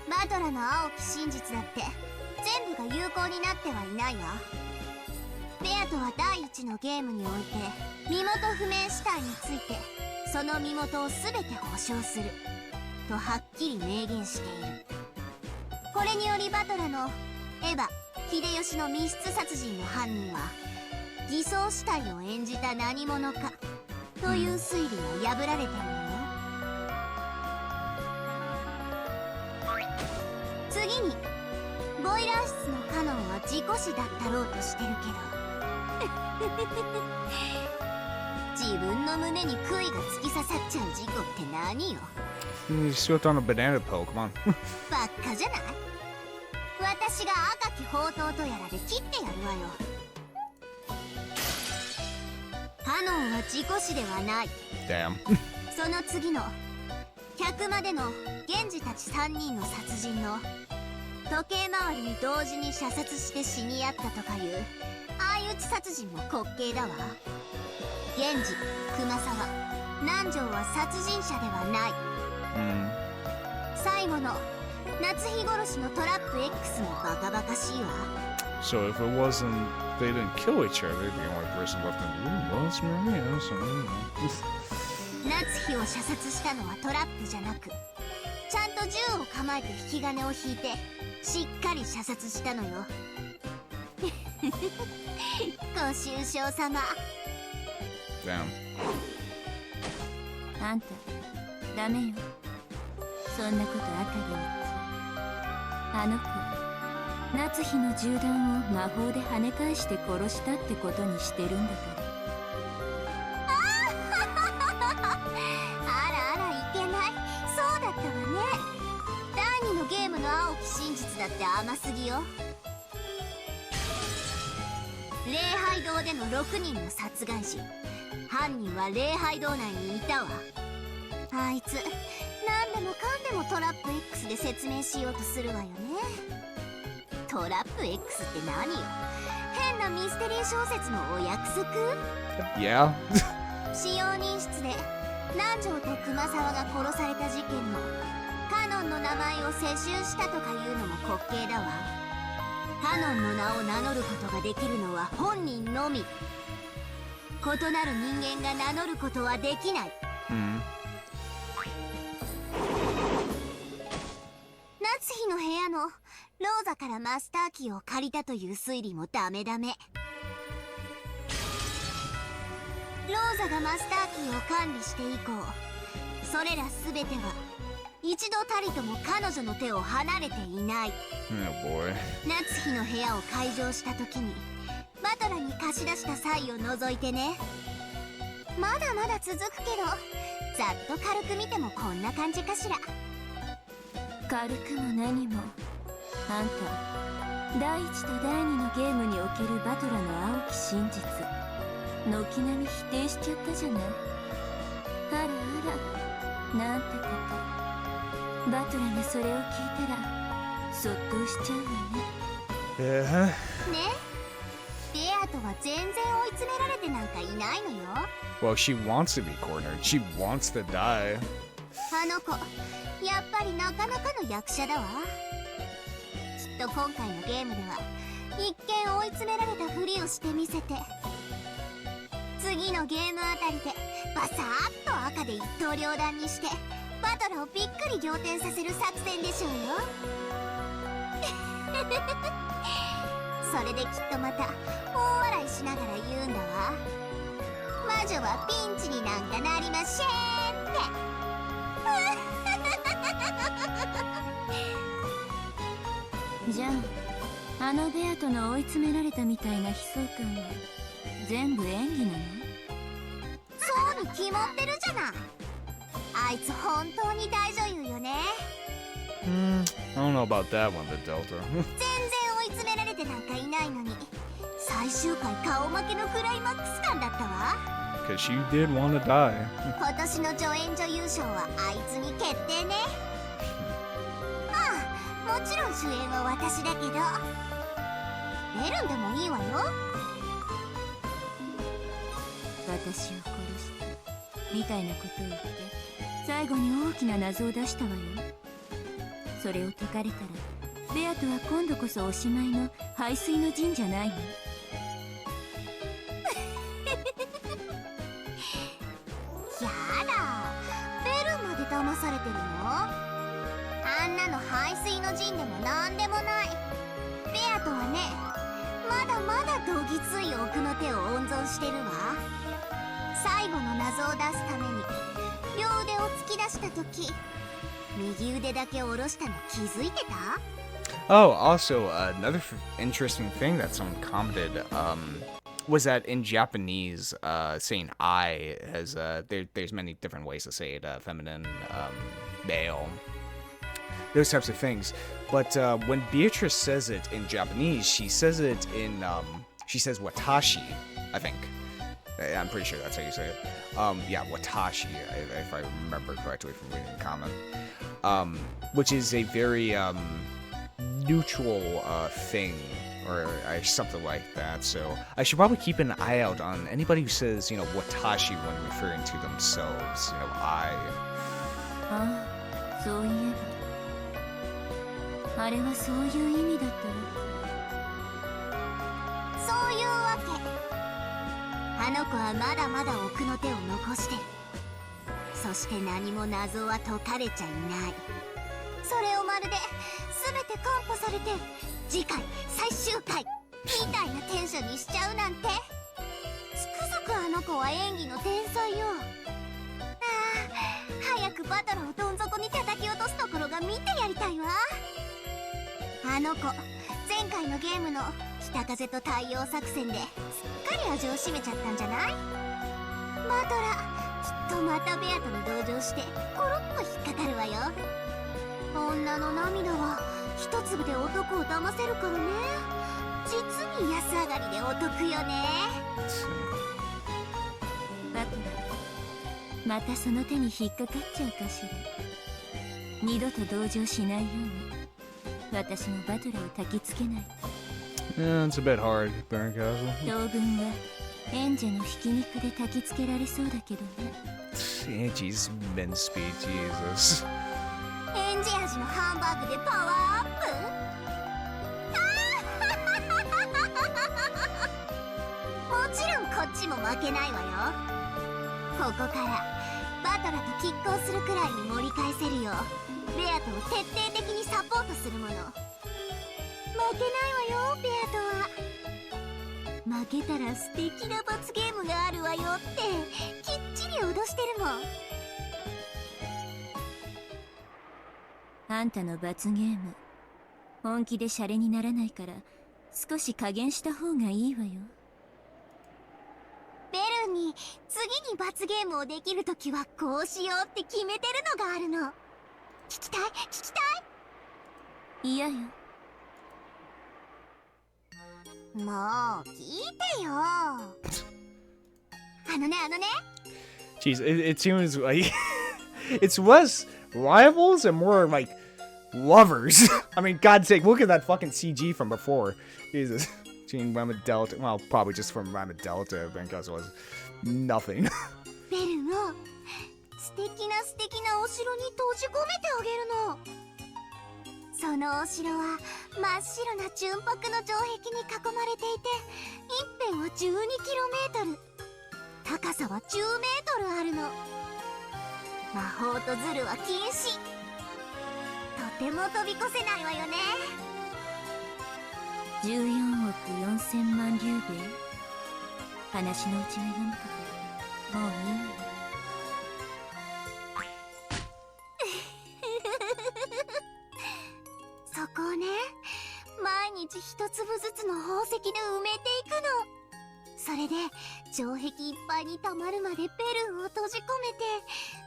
バトラの青き真実だって全部が有効になってはいないわ。ベアとは第一のゲームにおいて身元不明死体についてその身元を全て保証するとはっきり明言している。これによりバトラのエヴァ秀吉の密室殺人の犯人は偽装死体を演じた何者かという推理が破られてるのよ。次にボイラー室のカノンは事故死だったろうとしてるけど自分の胸に杭が突き刺さっちゃう事故って何よ。You slipped on a banana peel, come on. ばっかじゃない。私が赤き宝刀とやらで切ってやるわよ。カノンは事故死ではない。Damn. その次の客間での源氏たち3人の殺人の時計回りに同時に射殺して死に合ったとかいう相打ち殺人も滑稽だわ。源氏、熊沢、南條は殺人者ではない。最後の夏日殺しのトラップ X もバカバカしいわ。 So if it wasn't, they didn't kill each other, the only person left in the room was Maria, so you know. 夏日を射殺したのはトラップじゃなくちゃんと銃を構えて引き金を引いてしっかり射殺したのよ。ご愁傷様。 Damn. あんたダメよ、そんなこと赤で言って。あの子夏日の銃弾を魔法で跳ね返して殺したってことにしてるんだから。あらあらいけない。そうだったわね。第2のゲームの青き真実だって甘すぎよ。礼拝堂での6人の殺害時犯人は礼拝堂内にいたわ。あいつ何でもかんでもトラップ X で説明しようとするわよね。トラップ X って何よ。変なミステリー小説のお約束。 Yeah. 使用人室で南條と熊沢が殺された事件のカノンの名前を世襲したとかいうのも滑稽だわ。カノンの名を名乗ることができるのは本人のみ。異なる人間が名乗ることはできない。夏日の部屋のローザからマスターキーを借りたという推理もダメダメ。ローザがマスターキーを管理して以降それら全ては一度たりとも彼女の手を離れていない。 Oh boy. 夏日の部屋を開錠した時にバトラに貸し出した際を除いてね。まだまだ続くけどざっと軽く見てもこんな感じかしら。軽くも何もあんた第1と第2のゲームにおけるバトラの青き真実軒並み否定しちゃったじゃない。あらあらなんてこと。バトラがそれを聞いたらそっとしちゃうわね。ね、ベアとは全然追い詰められてなんかいないのよ。 Well, she wants to be cornered. She wants to die. あの子やっぱりなかなかの役者だわ。きっと今回のゲームでは一見追い詰められたふりをしてみせて次のゲームあたりでバサーッと赤で一刀両断にしてバトラをびっくり仰天させる作戦でしょうよ。それできっとまた大笑いしながら言うんだわ。魔女はピンチになんかなりませんって。じゃああのベアとの追い詰められたみたいな悲壮感は全部演技なの？そうに決まってるじゃない。あいつ本当に大女優よね。I don't know about that one, the Delta. 全然追い詰められてなんかいないのに、最終回顔負けのクライマックス感だったわ。 Because you did want to die. 今年の助演女優賞はあいつに決定ね。ああ、もちろん主演は私だけど、ベルンでもいいわよ。私を殺したみたいなことを言って最後に大きな謎を出したわよ。それを解かれたらベアとは今度こそおしまいの排水の陣じゃないの。やだ、ベルンまで騙されてるの？あんなの排水の陣でもなんでもない。ベアとはね、まだまだどぎつい奥の手を温存してるわ。最後の謎を出すために両腕を突き出した時、右腕だけ下ろしたの気づいてた？ Oh, also, another interesting thing that someone commented was that in Japanese, saying I has, there's many different ways to say it, feminine, male, those types of things. But when Beatrice says it in Japanese, she says it in, she says watashi, I think. I'm pretty sure that's how you say it. Yeah, watashi, if I remember correctly from reading the comment. Which is a very, neutral thing or something like that, so I should probably keep an eye out on anybody who says, watashi when referring to themselves, I. ああ、そういえばあれはそういう意味だったわ。そういうわけ。あの子はまだまだ奥の手を残してる。そして何も謎は解かれちゃいない。それをまるで全て完歩されて次回最終回みたいなテンションにしちゃうなんて。つくづくあの子は演技の天才よ。ああ、早くバトルをどん底に叩き落とすところが見てやりたいわ。あの子、前回のゲームの北風と太陽作戦ですっかり味を占めちゃったんじゃない？バトラ、きっとまたベアとに同情してコロッと引っかかるわよ。女の涙は一粒で男を騙せるからね。実に安上がりでお得よね。バトラ、またその手に引っかかっちゃうかしら。二度と同情しないように私もバトラを焚きつけない。 Yeah, it's a bit hard, Baron Castle. 当分は演者のひき肉で焚きつけられそうだけどね。Angie's men speed, Jesus. エンジ味のハンバーグでパワーアップ？もちろんこっちも負けないわよ。ここからバトラと拮抗するくらいに盛り返せるようベアトを徹底的にサポートするもの。負けないわよ、ベアトは。負けたら素敵な罰ゲームがあるわよってきっちり脅してるもん。あんたの罰ゲーム本気でシャレにならないから少し加減した方がいいわよ。ベルに次に罰ゲームをできるときはこうしようって決めてるのがあるの。聞きたい聞きたい。嫌よ。もう聞いてよ。あのね Jeez, it seems like it's less rivals and more like lovers. I mean, God's sake, look at that fucking CG from before. Jesus. Between Rama Delta, well, probably just from Rama Delta, Benkaz was nothing. ベルを素敵なお城に閉じ込めてあげるの。そのお城は真っ白な純白の城壁に囲まれていて、一辺は 12km、 高さは 10m あるの。魔法とズルは禁止。とても飛び越せないわよね。14億4000万竜兵。話のうちが読むからもういいわよ。そこをね、毎日一粒ずつの宝石で埋めていくの。それで城壁いっぱいに溜まるまでベルンを閉じ込めて、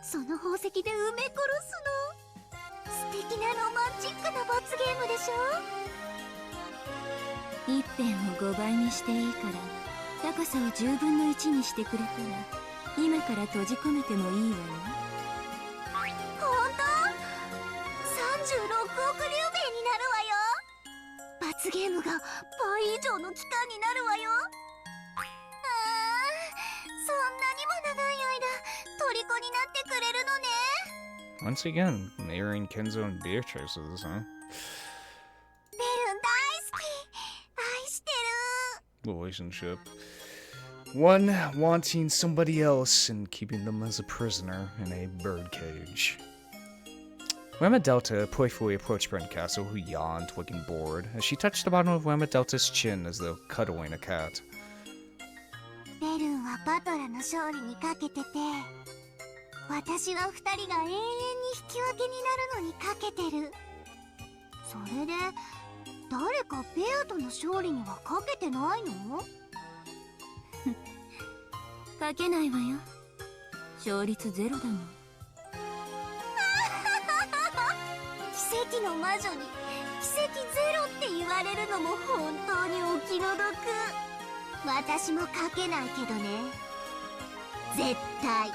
その宝石で埋め殺すの。素敵なロマンチックな罰ゲームでしょ。一辺を5倍にしていいから高さを10分の1にしてくれたら今から閉じ込めてもいいわよ。ほんと？36億竜兵になるわよ。罰ゲームが倍以上の期間になるわよ。そんなにも長い間虜になってくれるのね。 Once again, marrying Kinzo and Beatrice, huh? ベルン大好き。愛してる。 Relationship. One wanting somebody else and keeping them as a prisoner in a birdcage. Whamma Delta playfully approached Brent Castle, who yawned, looking bored, as she touched the bottom of Whamma Delta's chin as though cuddling a cat. ベルンはバトラの勝利にかけてて、私は二人が永遠に引き分けになるのにかけてる。それで誰かベアとの勝利にはかけてないの？かけないわよ。勝率ゼロだもん。奇跡の魔女に奇跡ゼロって言われるのも本当にお気の毒。私もかけないけどね。絶対。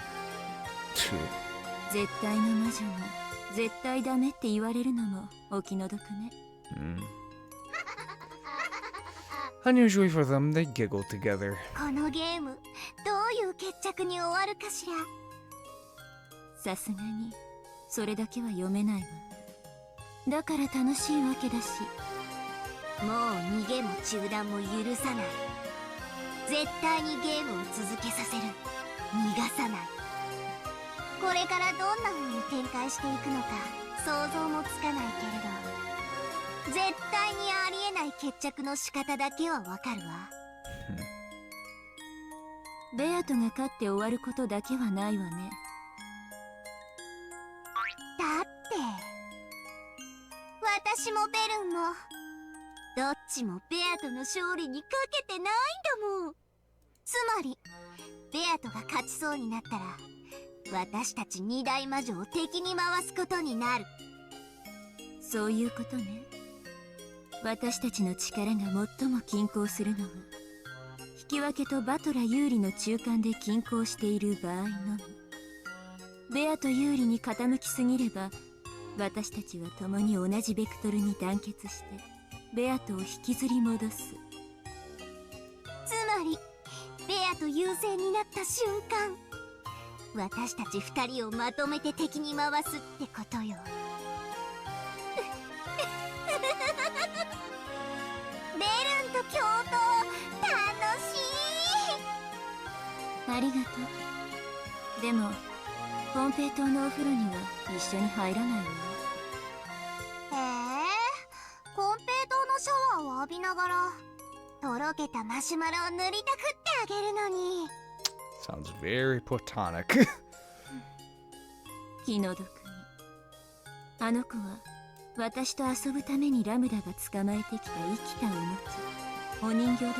絶対の魔女に絶対ダメって言われるのもお気の毒ね。Unusually for them, they giggled together. このゲームどういう決着に終わるかしら。さすがにそれだけは読めないわ。だから楽しいわけだし。もう逃げも中断も許さない。絶対にゲームを続けさせる。逃がさない。これからどんな風に展開していくのか想像もつかないけれど、絶対にありえない決着の仕方だけはわかるわ。ベアトが勝って終わることだけはないわね。だって私もベルンもどっちもベアトの勝利にかけてないんだもん。つまりベアトが勝ちそうになったら私たち二大魔女を敵に回すことになる。そういうことね。私たちの力が最も均衡するのは引き分けとバトラ有利の中間で均衡している場合のみ。ベアと有利に傾きすぎれば私たちは共に同じベクトルに団結してベアとを引きずり戻す。つまりベアと優勢になった瞬間、私たち二人をまとめて敵に回すってことよ。ベルンと共闘楽しい。ありがとう。でもコンペイ島のお風呂には一緒に入らないわよ。コンペイ島のシャワーを浴びながらとろけたマシュマロを塗りたくってあげるのに。 Sounds very platonic. 気の毒にあの子は私と遊ぶためにラムダが捕まえてきた生きたおもちゃ、お人形だわ。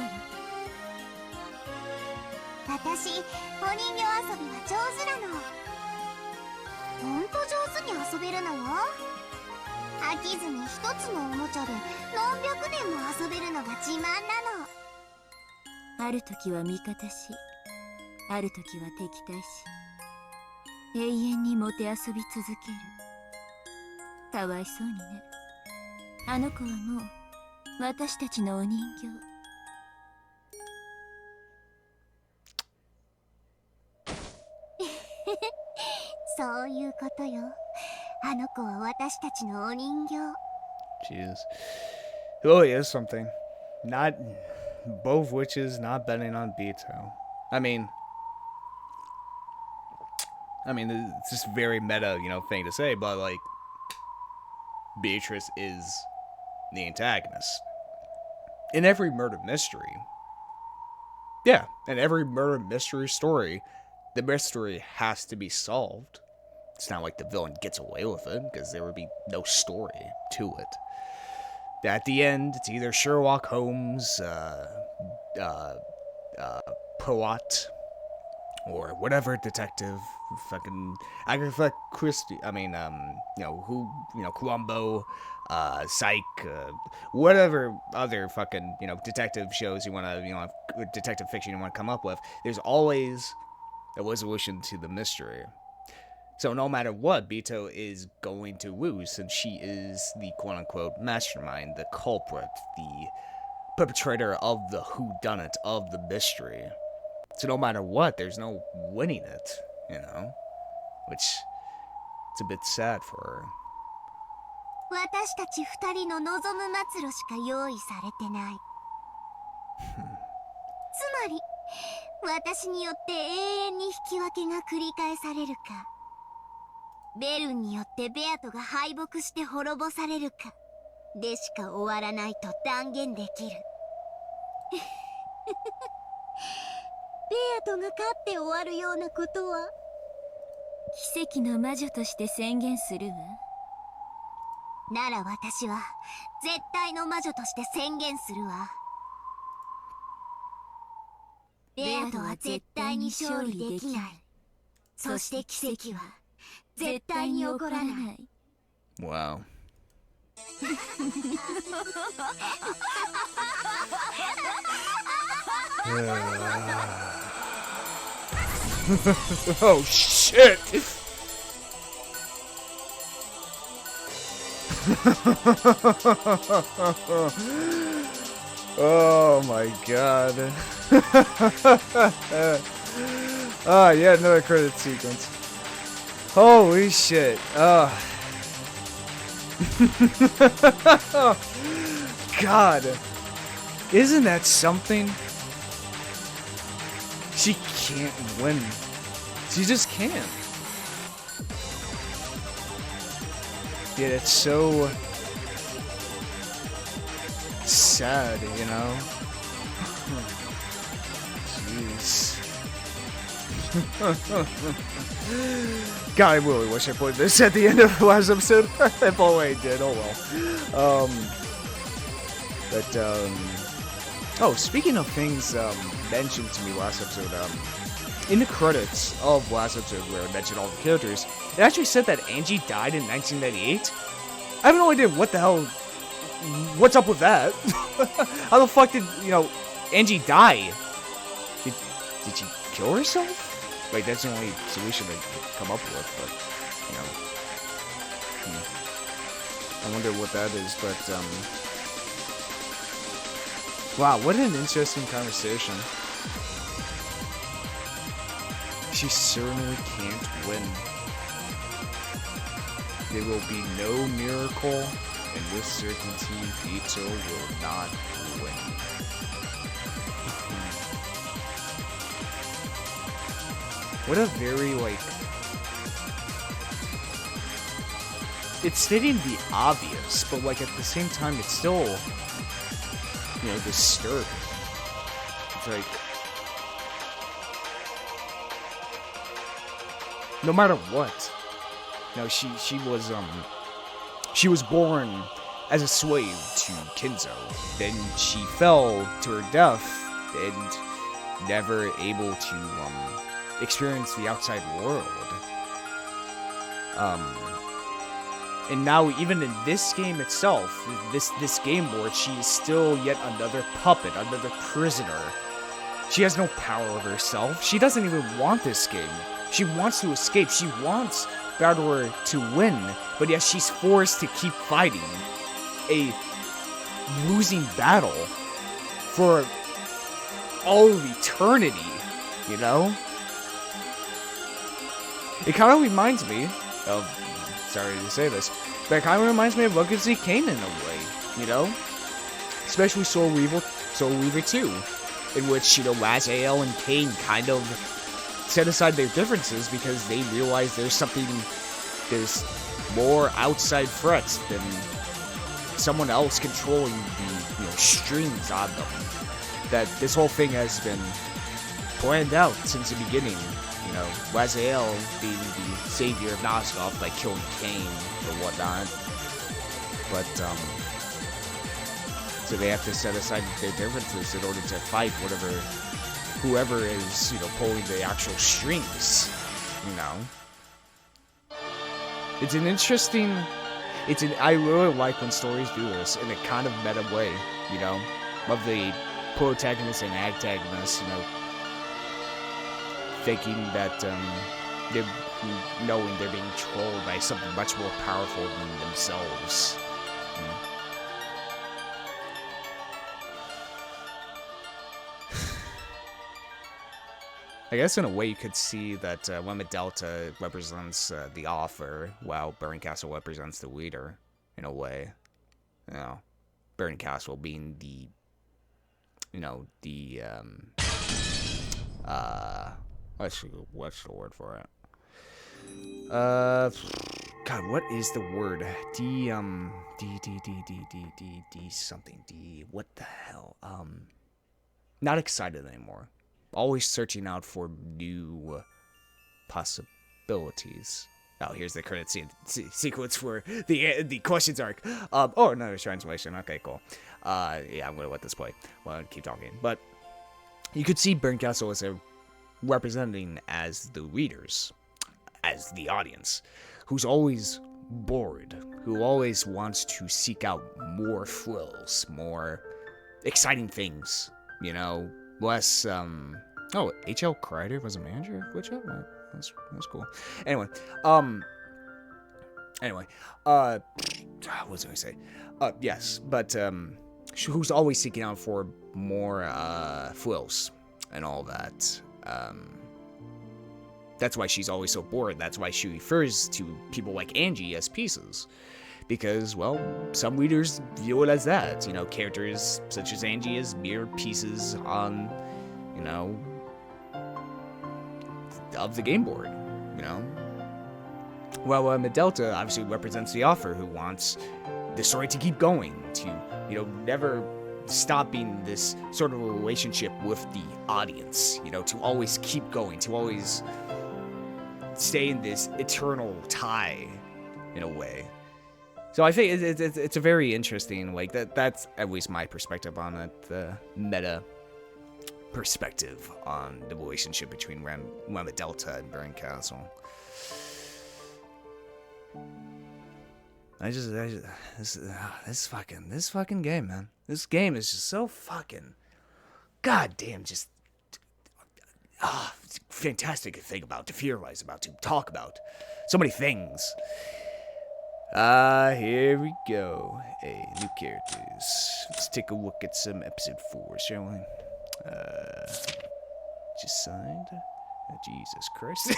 私お人形遊びは上手なの。ほんと上手に遊べるのよ。飽きずに一つのおもちゃで何百年も遊べるのが自慢なの。ある時は味方し、ある時は敵対し、永遠にもてあそび続ける。かわいそうにね。あの子はもう私たちのお人形。そういうことよ。あの子は私たちのお人形。 Jeez. It really is something. Not both witches not betting on Beato. I mean, it's just very meta, thing to say, but like, Beatrice is the antagonist in every murder mystery. Yeah, in every murder mystery story, the mystery has to be solved. It's not like the villain gets away with it, because there would be no story to it. At the end, it's either Sherlock Holmes, Poirot, or whatever detective, fucking Agatha Christie, Columbo, Psych, whatever other fucking, detective shows you want to, detective fiction you want to come up with, there's always a resolution to the mystery. So no matter what, Bito is going to lose, since she is the quote-unquote mastermind, the culprit, the perpetrator of the whodunit, of the mystery. So no matter what, there's no winning it, which it's a bit sad for her. 私たち二人の望む末路しか用意されてない。つまり、私によって永遠に引き分けが繰り返されるか、ベルンによってベアトが敗北して滅ぼされるかでしか終わらないと断言できる。ベアトが勝って終わるようなことは、奇跡の魔女として宣言するわ。なら私は絶対の魔女として宣言するわ。ベアトは絶対に勝利できない。そして奇跡は絶対に起こらない。Wow. Oh shit! Oh my god. Ah, yeah, another credit sequence. Holy shit. God. Isn't that something? She can't win. She just can't. Yeah, it's so sad, Jeez. God, I really wish I put this at the end of the last episode. If only I did, oh well. Oh, speaking of things mentioned to me last episode, in the credits of last episode where I mentioned all the characters, it actually said that Angie died in 1998. I have no idea what the hell, what's up with that? How the fuck did, Angie die? Did she kill herself? Like, that's the only solution I could come up with, but, I wonder what that is, but, wow, what an interesting conversation. She certainly can't win. There will be no miracle, and with certainty, Bito will not win. What a very, it's stating the obvious, but, at the same time, it's still, disturbing. It's no matter what. She was born as a slave to Kinzo. Then she fell to her death and never able to, experience the outside world. And now, even in this game itself, this game board, she is still yet another puppet, another prisoner. She has no power over herself. She doesn't even want this game. She wants to escape. She wants Baldor to win, but yet she's forced to keep fighting a losing battle for all of eternity, It kind of reminds me of, sorry to say this, but it kind of reminds me of Legacy Kane in a way, Especially Soul Weaver 2, in which, Raziel and Kane kind of set aside their differences because they realize there's more outside threats than someone else controlling the, strings on them. That this whole thing has been planned out since the beginning. Raziel being the savior of Nosgoth by killing Kane or whatnot. But, so they have to set aside their differences in order to fight whatever whoever is, pulling the actual strings, It's an interesting, I really like when stories do this in a kind of meta way, of the protagonist and antagonist, thinking that, they're knowing they're being trolled by something much more powerful than themselves. I guess in a way you could see that Lemma Delta represents the author, while Burning Castle represents the reader, in a way. Burning Castle being the, what's the word for it? God, what is the word? What the hell? Not excited anymore. Always searching out for new possibilities. Oh, here's the credit sequence for the questions arc. Oh, another translation. Okay, cool. Yeah, I'm gonna let this play. Well, keep talking. But you could see Burn Castle as representing as the readers, as the audience, who's always bored, who always wants to seek out more thrills, more exciting things, less, oh, H.L. Kreider was a manager of Witch Up? That's cool. Anyway, what was I gonna say? Yes, but, who's always seeking out for more, thrills and all that. That's why she's always so bored. That's why she refers to people like Angie as pieces. Because, well, some readers view it as that. Characters such as Angie as mere pieces on, of the game board, Well, Medelta obviously represents the author who wants the story to keep going, to, never stop being this sort of a relationship with the audience, to always keep going, to always stay in this eternal tie, in a way. So I think it's a very interesting, that's at least my perspective on it, the meta perspective on the relationship between Lemma Delta and Burning Castle. This fucking game, man. This game is just so fucking, goddamn, just, fantastic to think about, to theorize about, to talk about. So many things. Here we go. Hey, new characters. Let's take a look at some episode 4, shall we? Just signed. Oh, Jesus Christ.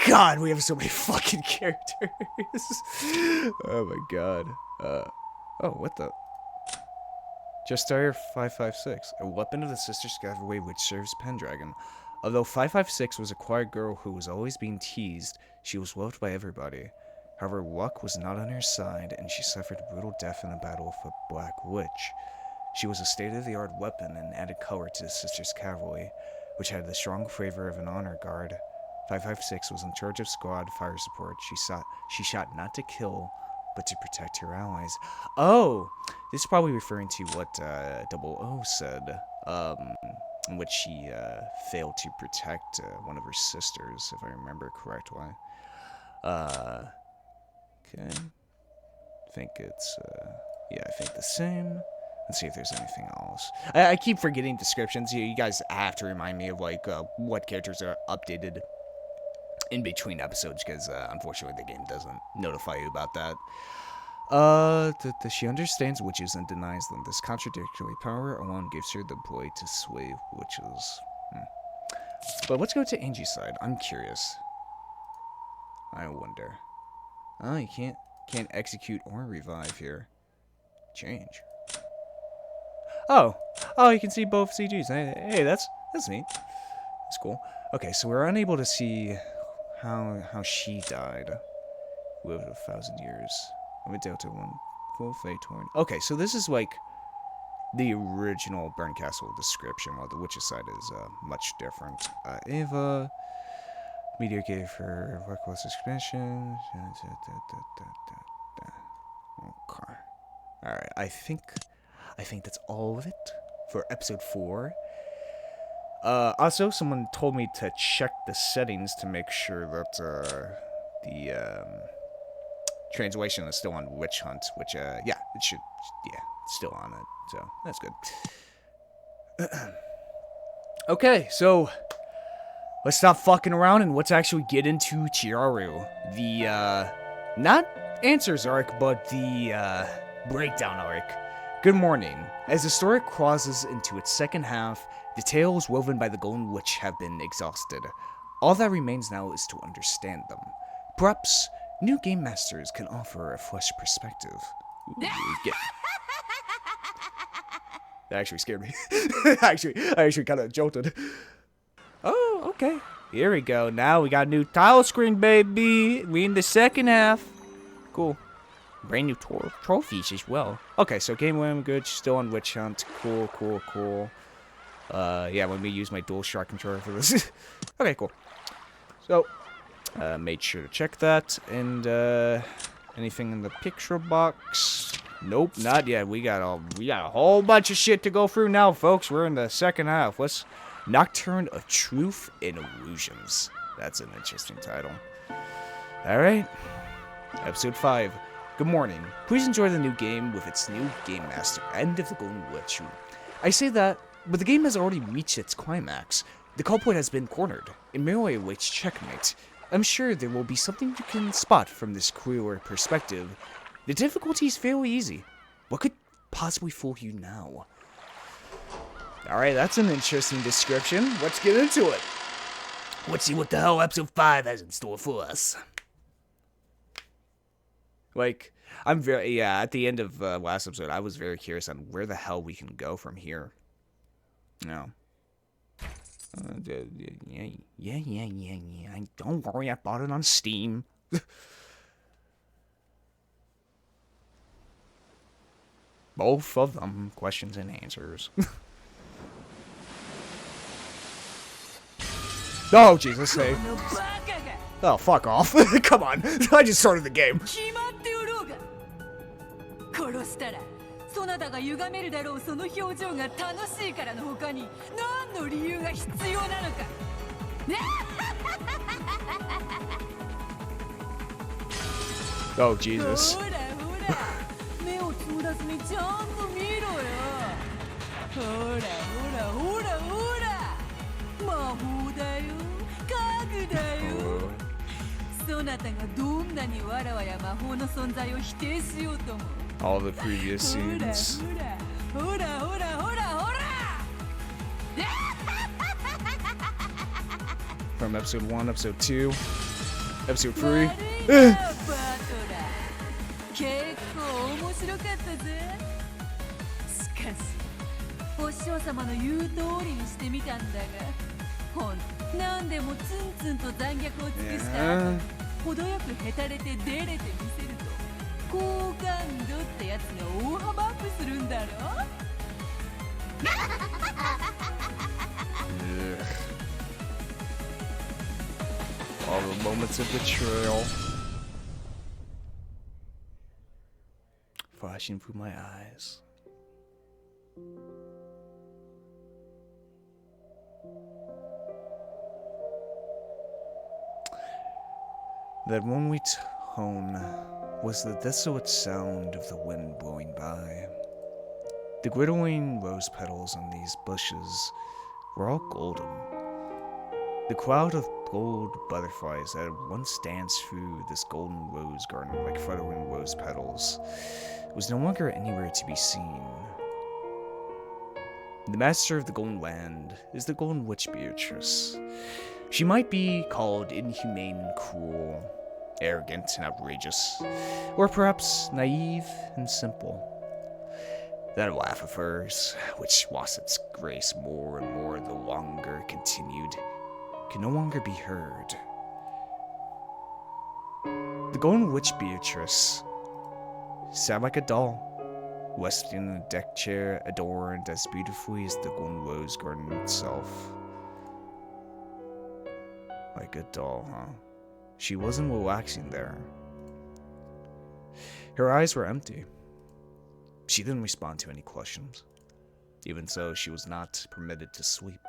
God, we have so many fucking characters. Oh my god. Oh, what the? Justire 556, a weapon of the Sister Scavaway which serves Pendragon. Although 556 was a quiet girl who was always being teased, she was loved by everybody. However, luck was not on her side, and she suffered a brutal death in a battle with a black witch. She was a state-of-the-art weapon and added color to the Sisters' cavalry, which had the strong flavor of an honor guard. 556 was in charge of squad fire support. She shot not to kill, but to protect her allies. Oh, this is probably referring to what 00 said, in which she failed to protect one of her sisters, if I remember correctly. Okay. I think it's, yeah, I think the same. Let's see if there's anything else. I keep forgetting descriptions. You guys have to remind me of, what characters are updated in between episodes, because, unfortunately, the game doesn't notify you about that. She understands witches and denies them. This contradictory power alone gives her the ability to sway witches. But let's go to Angie's side. I'm curious. I wonder. Oh, you can't execute or revive here. Change. Oh, you can see both CGs. Hey, that's neat. That's cool. Okay, so we're unable to see how she died. Lived 1,000 years. I'm a Delta 1. Full Fate Torn. Okay, so this is the original Burn Castle description, while the Witch's side is much different. Ava. Meteor gave her reckless expansion. Okay. Alright, I think that's all of it for episode 4. Also, someone told me to check the settings to make sure that the translation is still on Witch Hunt, which yeah, it should, yeah, it's still on it, so that's good. Okay, so let's stop fucking around and let's actually get into Chiaru. The, not answers arc, but the, breakdown arc. Good morning. As the story crosses into its second half, the tales woven by the Golden Witch have been exhausted. All that remains now is to understand them. Perhaps new game masters can offer a fresh perspective. Ooh, that actually scared me. I actually kind of jolted. Oh, okay. Here we go. Now we got a new tile screen, baby. We in the second half. Cool. Brand new trophies as well. Okay, so game win, good. Still on Witch Hunt. Cool, cool, cool. Yeah, let me use my DualShock controller for this. Okay, cool. So, made sure to check that. And, anything in the picture box? Nope, not yet. We got a whole bunch of shit to go through now, folks. We're in the second half. Let's Nocturne of Truth and Illusions. That's an interesting title. Alright. Episode 5. Good morning. Please enjoy the new game with its new game master, End of the Golden Witch. I say that, but the game has already reached its climax. The culprit has been cornered, and merely awaits checkmate. I'm sure there will be something you can spot from this clearer perspective. The difficulty is fairly easy. What could possibly fool you now? Alright, that's an interesting description. Let's get into it. Let's see what the hell episode 5 has in store for us. Like, I'm very, yeah, at the end of last episode, I was very curious on where the hell we can go from here. No. Yeah. Don't worry, I bought it on Steam. Both of them, questions and answers. Oh, Jesus, save. Oh, fuck off. Come on. I just started the game. 殺したらそなたが歪めるだろうその表情が楽しいからの他に何の理由が必要なのかOh, Jesus. ほらほら目をつむらずにちゃんと見ろよほらほらほらほら魔法だよ家具だよそなたがどんなにわらわや魔法の存在を否定しようとも All the previous scenes. From episode 1, episode 2, episode 3. 結構面白かったぜしかしお師匠様の言う通りにしてみたんだがほん何でもツンツンと残虐を尽くした後程よくへたれて出れてみせると好感度ってやつが大幅アップするんだろAll the moments of betrayal flashing through my eyes. That one-way tone was the desolate sound of the wind blowing by. The glittering rose petals on these bushes were all golden. The cloud of gold butterflies that had once danced through this golden rose garden like fluttering rose petals was no longer anywhere to be seen. The master of the Golden Land is the Golden Witch Beatrice. She might be called inhumane and cruel, arrogant and outrageous, or perhaps naive and simple. That laugh of hers, which lost its grace more and more the longer it continued, could no longer be heard. The Golden Witch Beatrice sat like a doll, resting in a deck chair adorned as beautifully as the Golden Rose Garden itself. Like a doll, huh? She wasn't relaxing there. Her eyes were empty. She didn't respond to any questions. Even so, she was not permitted to sleep.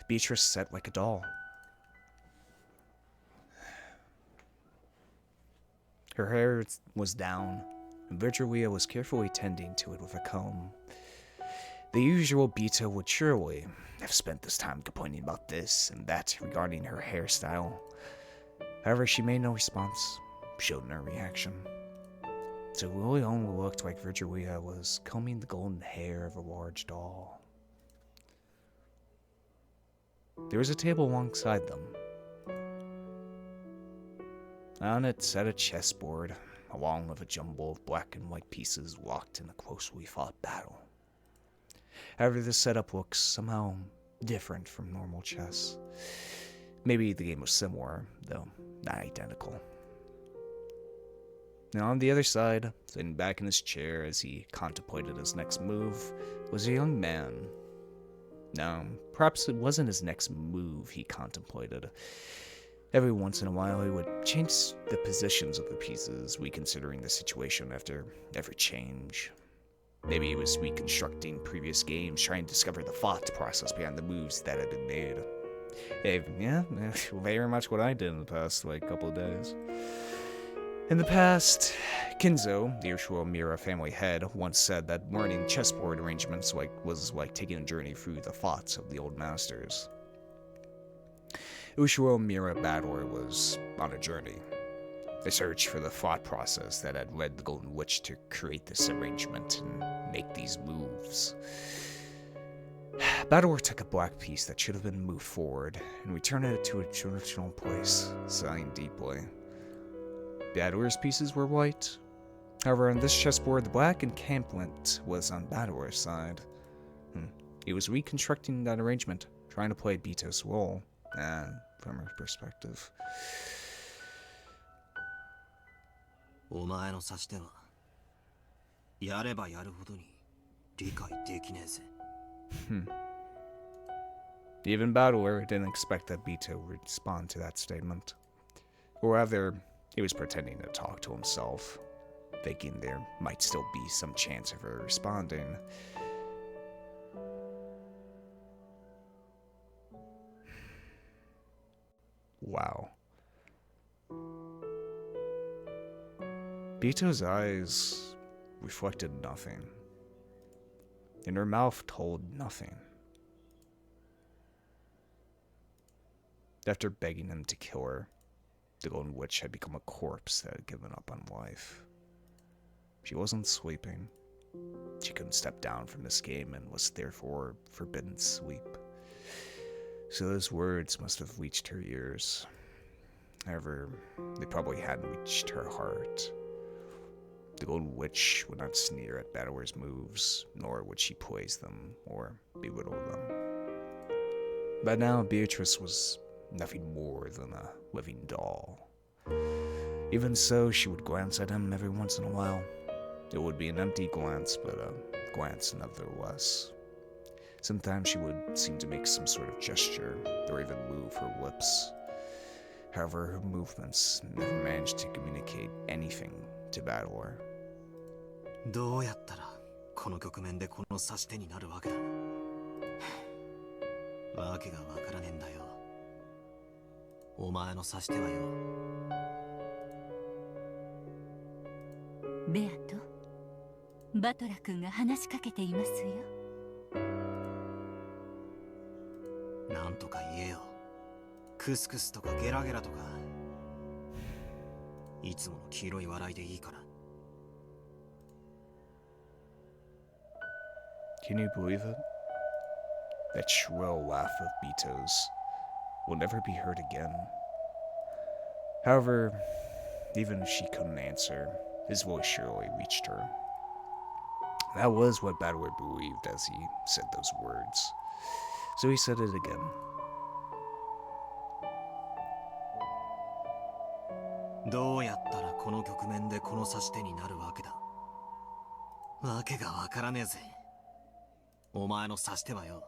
Beatrice sat like a doll. Her hair was down, and Virgilia was carefully tending to it with a comb. The usual Bito would surely have spent this time complaining about this and that regarding her hairstyle. However, she made no response, showed no reaction. So it really only looked like Virgilia was combing the golden hair of a large doll. There was a table alongside them. On it sat a chessboard, along with a jumble of black and white pieces locked in a closely fought battle. However, this setup looks somehow different from normal chess. Maybe the game was similar, though not identical. Now on the other side, sitting back in his chair as he contemplated his next move, was a young man. No, perhaps it wasn't his next move he contemplated. Every once in a while, he would change the positions of the pieces, reconsidering the situation after every change. Maybe he was reconstructing previous games, trying to discover the thought process behind the moves that had been made. Hey, yeah, very much what I did in the past, couple of days. In the past, Kinzo, the usual Mira family head, once said that learning chessboard arrangements was like taking a journey through the thoughts of the old masters. Ushio Mira Battler was on a journey, a search for the thought process that had led the Golden Witch to create this arrangement and make these moves. Battler took a black piece that should have been moved forward and returned it to its original place, sighing deeply. Battler's pieces were white. However, on this chessboard, the black encampment was on Battler's side. He was reconstructing that arrangement, trying to play Bito's role. From her perspective. お前の指し手はやればやるほどに理解できねえぜ。Even Battler didn't expect that Bito would respond to that statement. Or rather, he was pretending to talk to himself, thinking there might still be some chance of her responding. Wow. Bito's eyes reflected nothing, and her mouth told nothing. After begging him to kill her, the Golden Witch had become a corpse that had given up on life. She wasn't sleeping. She couldn't step down from this game and was therefore forbidden sleep. So those words must have reached her ears. However, they probably hadn't reached her heart. The Golden Witch would not sneer at Battler's moves, nor would she praise them or belittle them. But now Beatrice was nothing more than a living doll. Even so, she would glance at him every once in a while. It would be an empty glance, but a glance nevertheless. Sometimes she would seem to make some sort of gesture, or even move her lips. However, her movements never managed to communicate anything to Battler. どうやったらこの局面でこの指し手になるわけだ。わけがわからねえんだよ。お前の指し手はよ。ベアとバトラ君が話しかけていますよ。なんとか言えよ。クスクスとかゲラゲラとか。いつもの黄色い笑いでいいから。Can you believe it? That shrill laugh of Bito's will never be heard again. However, even if she couldn't answer, his voice surely reached her. That was what Battler believed as he said those words. So he said it again. どうやったらこの局面でこの指し手になるわけだ。わけがわからねえぜ。お前の指し手はよ。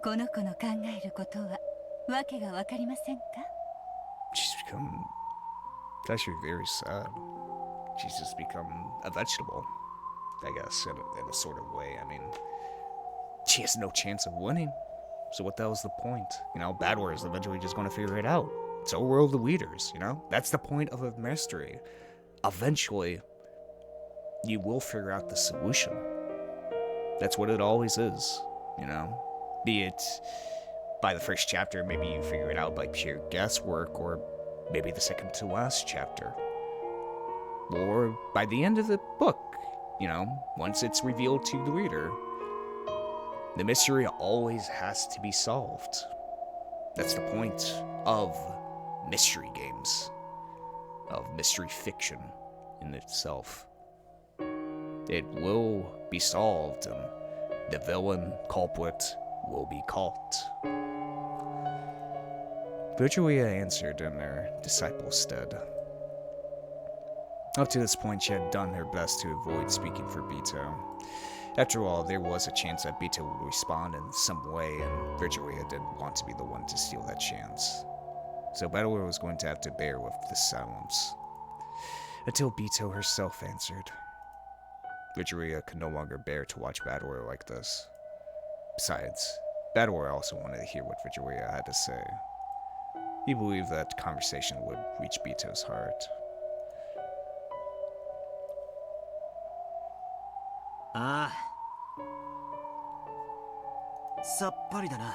この子の考えることはわけがわかりませんか？ She's become... It's actually very sad. she's just become a vegetable, I guess, in a sort of way. I mean, she has no chance of winning. So what the hell's the point? You know, Bad War is eventually just going to figure it out. So will the leaders, you know? That's the point of a mystery. Eventually, you will figure out the solution. That's what it always is, you know? Be it by the first chapter, maybe you figure it out by pure guesswork, or maybe the second to last chapter. Or by the end of the book, you know, once it's revealed to the reader. The mystery always has to be solved. That's the point of mystery games, of mystery fiction in itself. It will be solved, and the villain, culprit, will be caught. Virtuia answered in her disciple's stead. Up to this point, she had done her best to avoid speaking for Bito. After all, there was a chance that Bito would respond in some way, and Virtuia didn't want to be the one to steal that chance. So Battleware was going to have to bear with the silence. Until Bito herself answered. Virtuia could no longer bear to watch Battleware like this. Besides, Battleware also wanted to hear what Virtuia had to say. He believed that conversation would reach Bito's heart. Ah. さっぱりだな。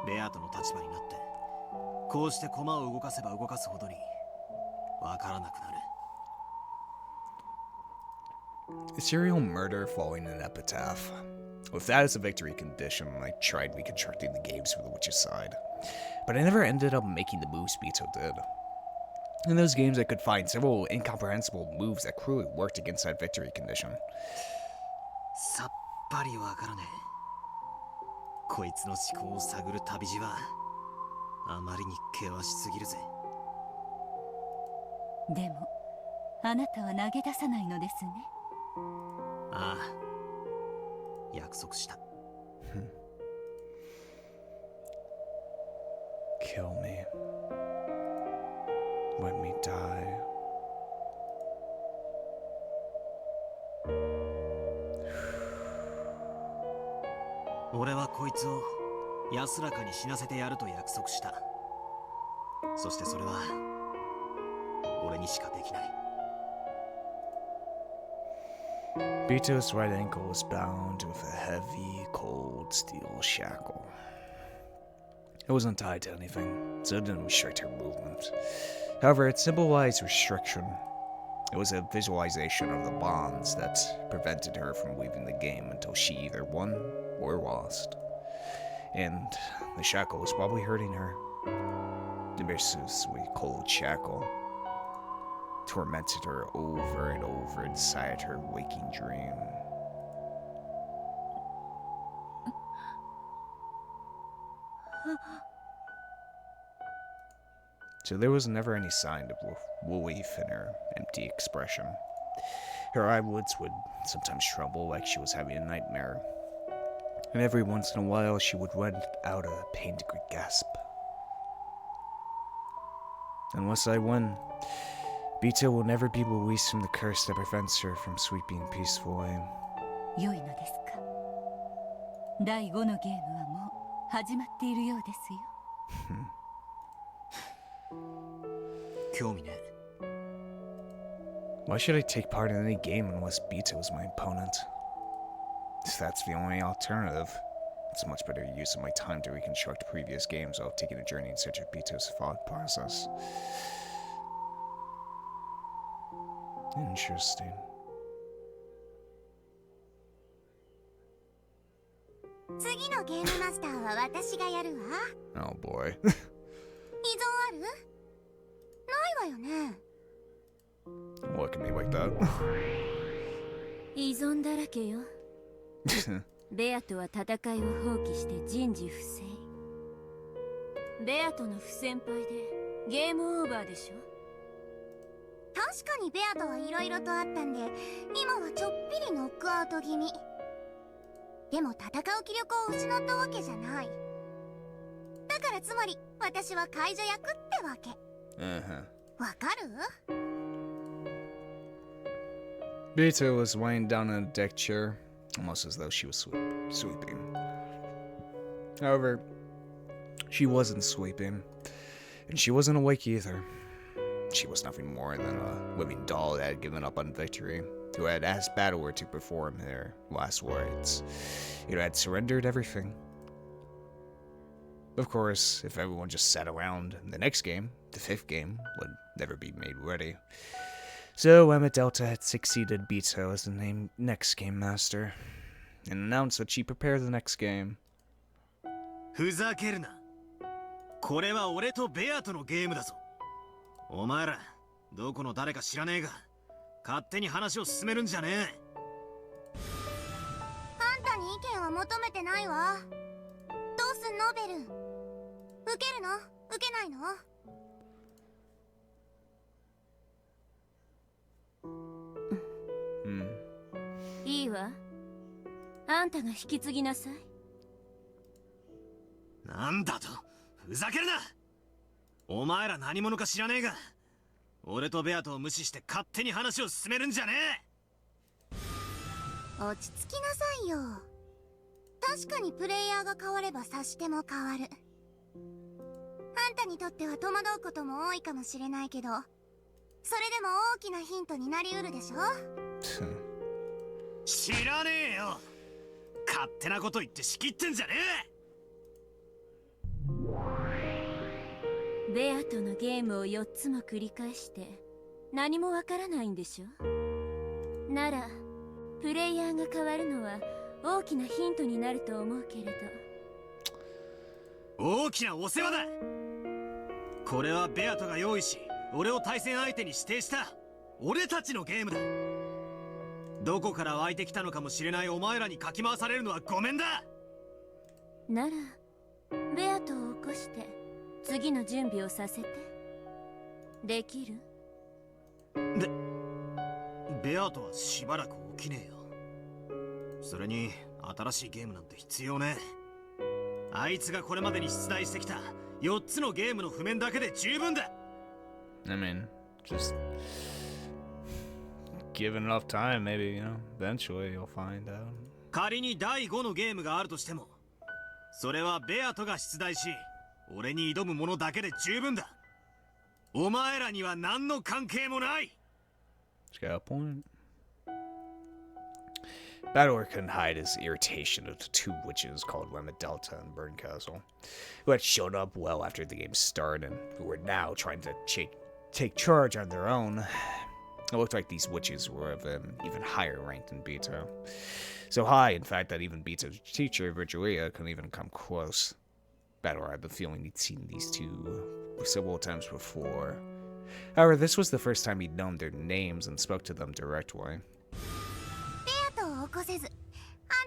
ベアとの立場になって、こうして駒を動かせば動かすほどにわからなくなる。A serial murder following an epitaph. With that as a victory condition, I tried reconstructing the games for the Witcher's side, but I never ended up making the moves Bito did. In those games, I could find several incomprehensible moves that cruelly worked against that victory condition. さっぱりわからねえ。こいつの思考を探る旅路はあまりに険しすぎるぜ。でもあなたは投げ出さないのですね。ああ、約束した。Kill me. Let me die.俺はこいつを安らかに死なせてやると約束した。そしてそれは俺にしかできない。Bito's right ankle was bound with a heavy, cold steel shackle. It wasn't tied to anything, so it didn't restrict her movement. However, it symbolized restriction. It was a visualization of the bonds that prevented her from leaving the game until she either won or lost. And the shackle was probably hurting her. The mercilessly cold shackle tormented her over and over inside her waking dream. So there was never any sign of relief in her empty expression. Her eyelids would sometimes tremble like she was having a nightmare, and every once in a while she would let out a pained gasp. Unless I win, Bito will never be released from the curse that prevents her from sleeping peacefully. 良いのですか。第5のゲームはもう始まっているようですよ。興味ね。Why should I take part in any game unless Bito is my opponent? If that's the only alternative, it's a much better use of my time to reconstruct previous games while taking a journey in search of Bito's thought process. Interesting. 次のゲームマスターは私がやるわ。Oh boy. 依存ある？ないわよね。Look at me like that. 依存だらけよ。ベアとは戦いを放棄して人事不正。ベアとの不先輩でゲームオーバーでしょ。確かにベアとはいろいろとあったんで、今はちょっぴりノックアウト気味。でも戦う気力を失ったわけじゃない。だからつまり私は解除役ってわけ。わかる？ Beatrice was lying down in a deck chair, almost as though she was sweeping. However, she wasn't sweeping, and she wasn't awake either. She was nothing more than a living doll that had given up on victory, who had asked Battler to perform their last words, who had surrendered everything. Of course, if everyone just sat around, the next game, the 5th game, would never be made ready. So Emma Delta had succeeded Beato as the next game master, and announced that she prepared the next game. ふざけるな。これは俺とベアとのゲームだぞ。お前ら、どこの誰か知らねえが、勝手に話を進めるんじゃねえ。あんたに意見は求めてないわ。どうすんのベル。受けるの？受けないの？いいわ。あんたが引き継ぎなさい。なんだと？ふざけるな！お前ら何者か知らねえが、俺とベアとを無視して勝手に話を進めるんじゃねえ。落ち着きなさいよ。確かにプレイヤーが変われば察しても変わる。あんたにとっては戸惑うことも多いかもしれないけど、それでも大きなヒントになりうるでしょ。知らねえよ。勝手なこと言って仕切ってんじゃねえ。ベアとのゲームを4つも繰り返して何もわからないんでしょ。ならプレイヤーが変わるのは大きなヒントになると思うけれど。大きなお世話だ。これはベアトが用意し、俺を対戦相手に指定した俺たちのゲームだ。どこから湧いてきたのかもしれないお前らにかき回されるのはごめんだ。ならベアトを起こして次の準備をさせて。できる？ベアトはしばらく起きねえよ。それに新しいゲームなんて必要ねえ。あいつがこれまでに出題してきた4つのゲームの譜面だけで十分だ。I mean, just given enough time, maybe, you know, eventually you'll find out. 仮に第5のゲームがあるとしても、それはベアトが出題し、俺に挑むものだけで十分だ。お前らには何の関係もない。He's got a point. Battler couldn't hide his irritation at the 2 witches called Lemma Delta and Burn Castle, who had showed up well after the game started and who were now trying to take charge on their own. It looked like these witches were of an even higher rank than Beto. So high, in fact, that even Beto's teacher, Virgilia, couldn't even come close. Battler had the feeling he'd seen these 2 several times before. However, this was the first time he'd known their names and spoke to them directly. ベアトを起こせず、あ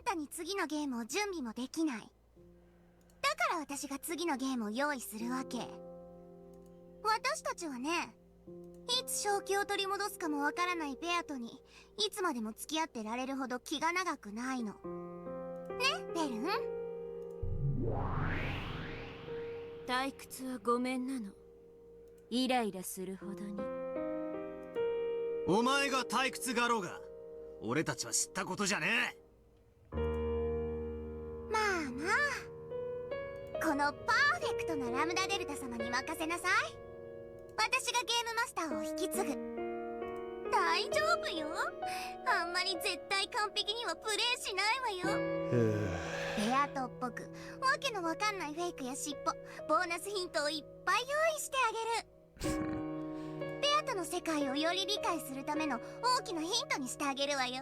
んたに次のゲームを準備もできない。だから私が次のゲームを用意するわけ。私たちはね、いつ正気を取り戻すかもわからないベアトにいつまでも付き合ってられるほど気が長くないの。ね、ベルン？退屈はごめんなの。イライラするほどに。お前が退屈がろうが、俺たちは知ったことじゃねえ。まあまあ、このパーフェクトなラムダデルタ様に任せなさい。私がゲームマスターを引き継ぐ。大丈夫よ。あんまり絶対完璧にはプレイしないわよ。ベアトっぽくわけのわかんないフェイクや尻尾、ボーナスヒントをいっぱい用意してあげる。ベアトの世界をより理解するための大きなヒントにしてあげるわよ。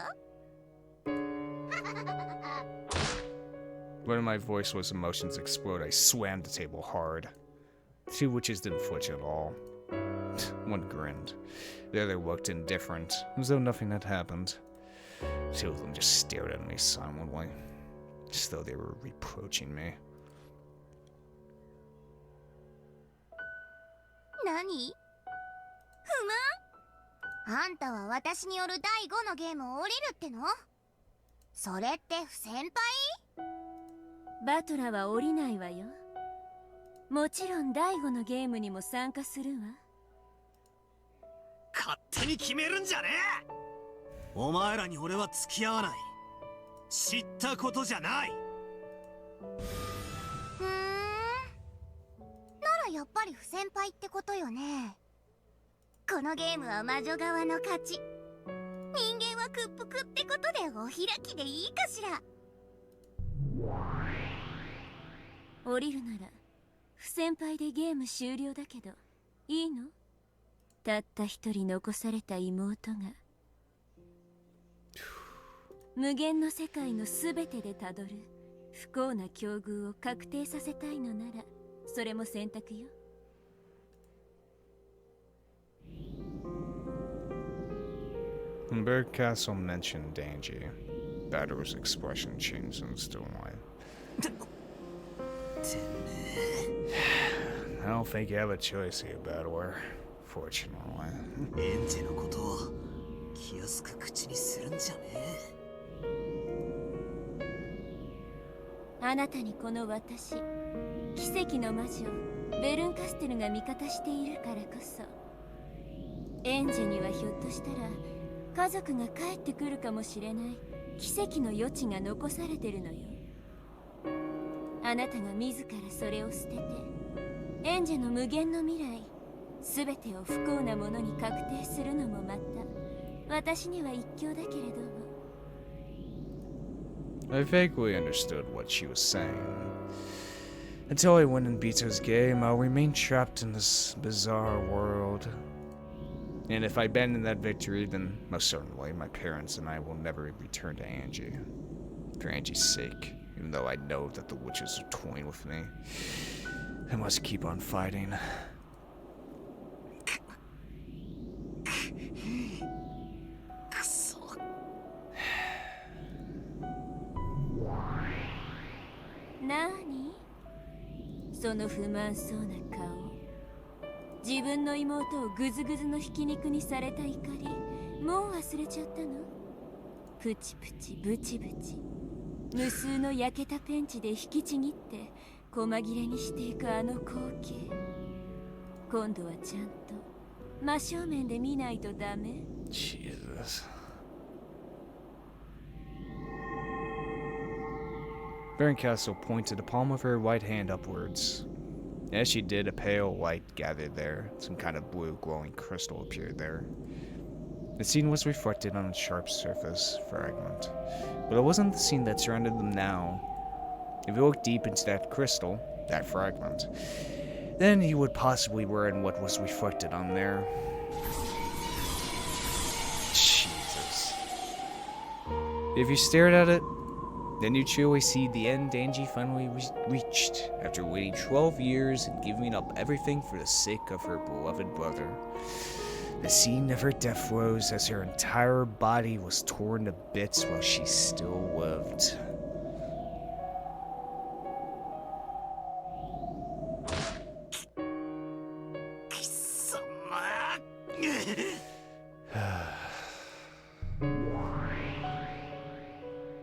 When my voice was emotions explode, I slammed the table hard. The 2 witches didn't flinch at all. One grinned. The other looked indifferent, as though nothing had happened. 2 of them just stared at me silently, as though they were reproaching me. 何？不満？あんたは私による第5のゲームを降りるっての？それって不先輩？バトラは降りないわよ。もちろん第5のゲームにも参加するわ。勝手に決めるんじゃねお前らに俺は付き合わない。知ったことじゃない。ならやっぱり不先輩ってことよね。このゲームは魔女側の勝ち。人間は屈服ってことでお開きでいいかしら。降りるなら不先輩でゲーム終了だけどいいの？たった一人残された妹が無限の世界の全てでたどる不幸な境遇を確定させたいのならそれも選択よ。When Bird Castle mentioned Danji, Batter's expression changed in still life. I don't think you have a choice here, Battler. Fortunately. エンジのことを気安く口にするんじゃねえ。あなたにこの私、奇跡の魔女ベルンカステルが味方しているからこそ、エンジにはひょっとしたら家族が帰ってくるかもしれない奇跡の余地が残されてるのよ。あなたが自らそれを捨ててエンジェの無限の未来全てを不幸なものに確定するのもまた私には一興だけれども。 I vaguely understood what she was saying. Until I win and beat his game, I'll remain trapped in this bizarre world. And if I abandon that victory, then most certainly my parents and I will never return to Angie. For Angie's sake, even though I know that the witches are toying with me, I must keep on fighting. くそ。なーに？その不満そうな顔。自分の妹をグズグズのひき肉にされた怒り、もう忘れちゃったの？プチプチブチブチ無数の焼けたペンチで引きちぎって細切れにしていくあの光景、今度はちゃんと真正面で見ないとダメ。 Jesus. Barncastle pointed the palm of her white hand upwards. As she did, a pale light gathered there. Some kind of blue glowing crystal appeared there. The scene was reflected on a sharp surface fragment, but it wasn't the scene that surrounded them now. If you look deep into that crystal, that fragment, then you would possibly learn what was reflected on there. Jesus. If you stared at it, then you truly see the end Angie finally reached after waiting 12 years and giving up everything for the sake of her beloved brother. The scene of her death rose as her entire body was torn to bits while she still lived.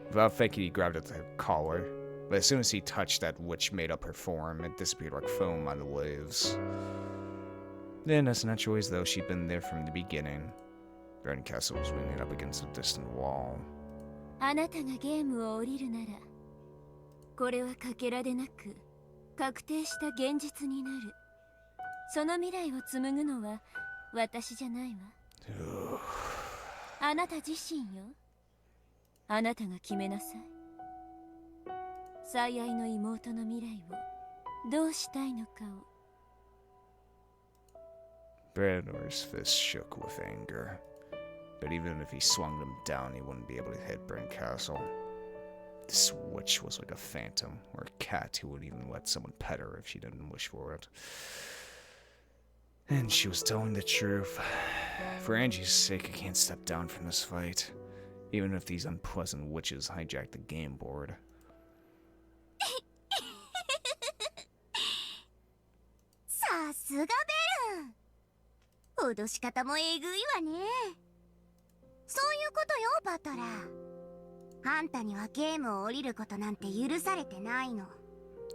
Without thinking, he grabbed at her collar, but as soon as he touched that which made up her form, it disappeared like foam on the waves. Then, as naturally as though she'd been there from the beginning, Barncastle was leaning up against a distant wall. あなたがゲームを降りるなら、これはかけらでなく確定した現実になる。その未来を紡ぐのは私じゃないわ。あなた自身よ。あなたが決めなさい。最愛の妹の未来をどうしたいのかを。Brando's fist shook with anger, but even if he swung them down, he wouldn't be able to hit Barncastle. This witch was like a phantom, or a cat who wouldn't even let someone pet her if she didn't wish for it. And she was telling the truth. For Angie's sake, I can't step down from this fight, even if these unpleasant witches hijack the game board. さすがベルン。脅し方もえぐいわね。そういうことよ、バトラー。あんたにはゲームを降りることなんて許されてないの。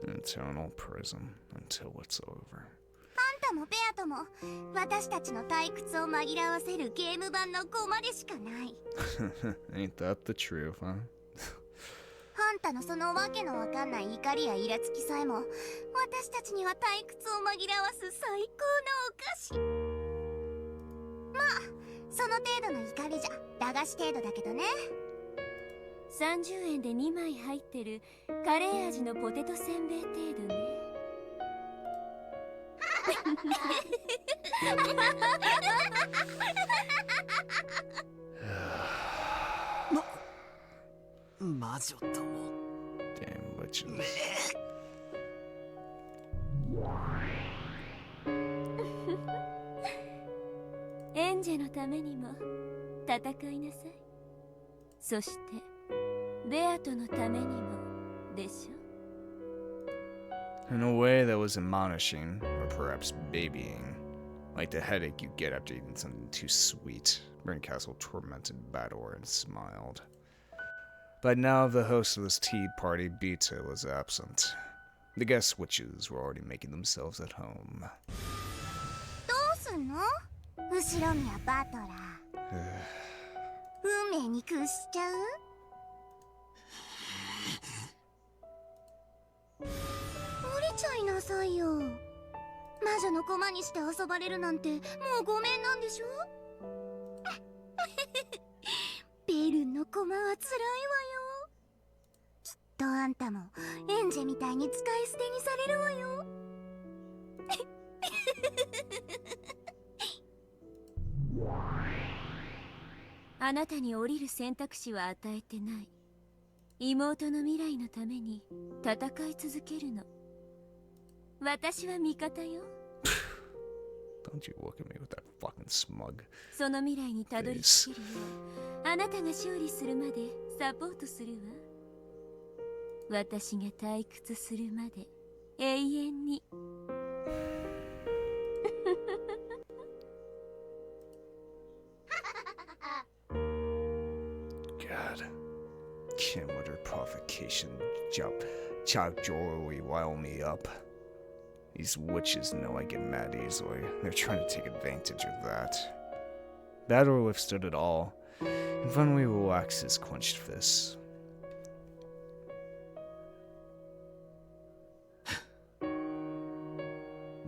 Eternal prison until it's over. あんたたもベアとも私たちの退屈を紛らわせるゲーム版の駒でしかない。Ain't that the truth, huh? ハンタのそのわけのわかんない怒りやイラつきさえも私たちには退屈を紛らわす最高のお菓子。まあその程度の怒りじゃ駄菓子程度だけどね。30円で2枚入ってるカレー味のポテトせんべい程度ね。魔女とも Damn witches. エンジェのためにも戦いなさい。そしてベアトのためにもでしょ。In a way that was admonishing, or perhaps babying, like the headache you get after eating something too sweet. Castle tormented Bador and smiled. But now the host of this tea party, Beta, was absent. The guest witches were already making themselves at home. どうすんの？後ろ宮バトラー。運命に屈しちゃう？降りちゃいなさいよ。魔女の駒にして遊ばれるなんてもうごめんなんでしょ？ベルンの駒は辛いわよ。きっとあんたもエンジェみたいに使い捨てにされるわよ。あなたに降りる選択肢は与えてない。妹の未来のために戦い続けるの。私は味方よ。Don't you look at me with that fucking smug. その未来にたどり着けるよう、あなたが勝利するまでサポートするわ。私が退屈するまで永遠に。God. Kim with her provocation. Chop jewelry rile me up. These witches know I get mad easily. They're trying to take advantage of that. Bador withstood it all, and finally relaxed his clenched fists.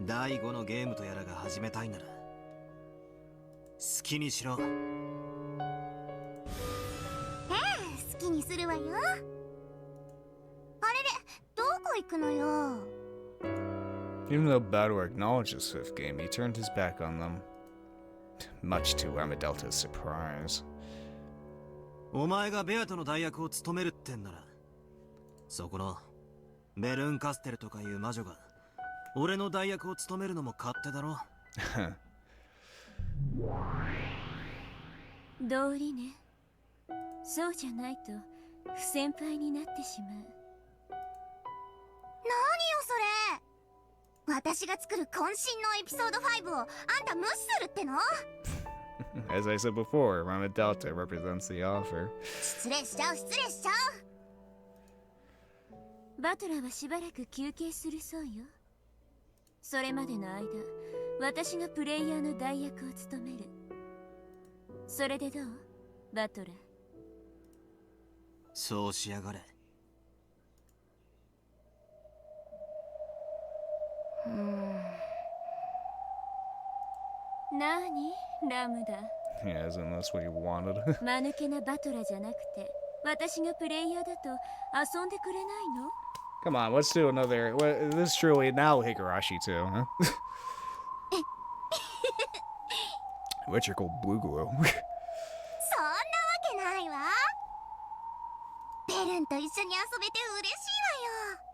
第5のゲームとやらが始めたいなら好きにしろ。好きにするわよ。あれれ、どこ行くのよ。Even though Bador acknowledged his fifth game, he turned his back on them. Much to Amadelta's surprise. お前がベアとの代役を務めるってんなら、そこのベルンカステルとかいう魔女が俺の代役を務めるのも勝手だろ。道理ね。そうじゃないと不先輩になってしまう。何よそれ。私が作る渾身のエピソード5をあんた無視するっての？ As I said before, Amadelta represents the author. 失礼しちゃう、失礼しちゃう。バトラはしばらく休憩するそうよ。それまでの間、私がプレイヤーの代役を務める。それでどう？バトラ。そうしやがれ。なにラムダ。Yeah, isn't this what you wanted? 間抜けなバトラじゃなくて、私がプレイヤーだと遊んでくれないの？ Come on, let's do another. This is truly now Higurashi too, huh? Electrical Boogaloo. そんなわけないわ。ベルンと一緒に遊べて嬉しいわよ。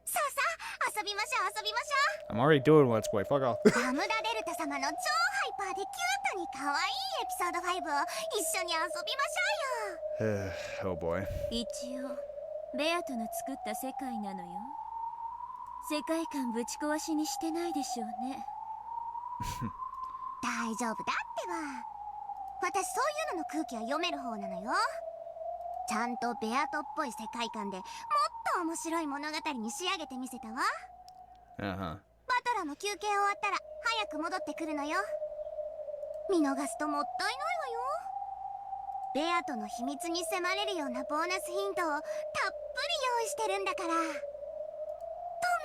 さあさあ、遊びましょう遊びましょ I'm already doing Let's Play. Fuck off. う。ラムダデルタ様の超ハイパーでキュートに可愛いエピソード5を一緒に遊びましょうよ。Oh boy. 一応、ベアトの作った世界なのよ。世界観ぶち壊しにしてないでしょうね。大丈夫だってば。私そういうのの空気は読める方なのよ。ちゃんとベアトっぽい世界観でもっと面白い物語に仕上げてみせたわ。Uh-huh. バトラも休憩終わったら早く戻ってくるのよ。見逃すともったいないわよ。ベアとの秘密に迫れるようなボーナスヒントをたっぷり用意してるんだから。と見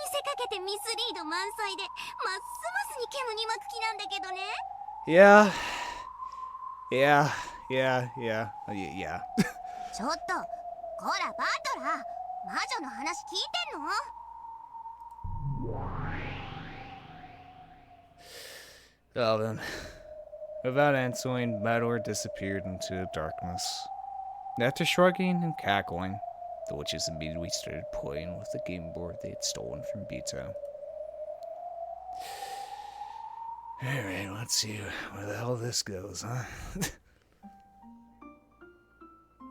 せかけてミスリード満載でますますに煙に巻く気なんだけどね。Yeah. Yeah. Yeah. Yeah. Yeah. ちょっとこらバトラ、魔女の話聞いてんの？ Well then, without answering, Mador disappeared into darkness. After shrugging and cackling, the witches immediately started playing with the game board they had stolen from Bito. Alright, let's see where the hell this goes, huh?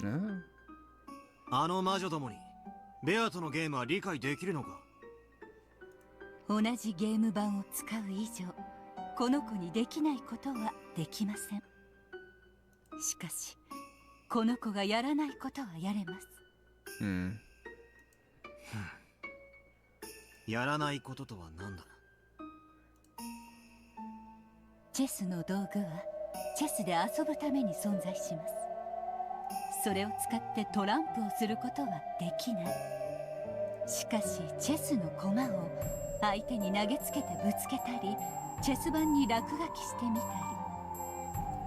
No? あの魔女どもにベアとのゲームは理解できるのか？同じゲーム版を使う以上、この子にできないことはできません。しかしこの子がやらないことはやれます。やらないこととは何だ？チェスの道具はチェスで遊ぶために存在します。それを使ってトランプをすることはできない。しかしチェスの駒を相手に投げつけてぶつけたり、チェス盤に落書きしてみたり、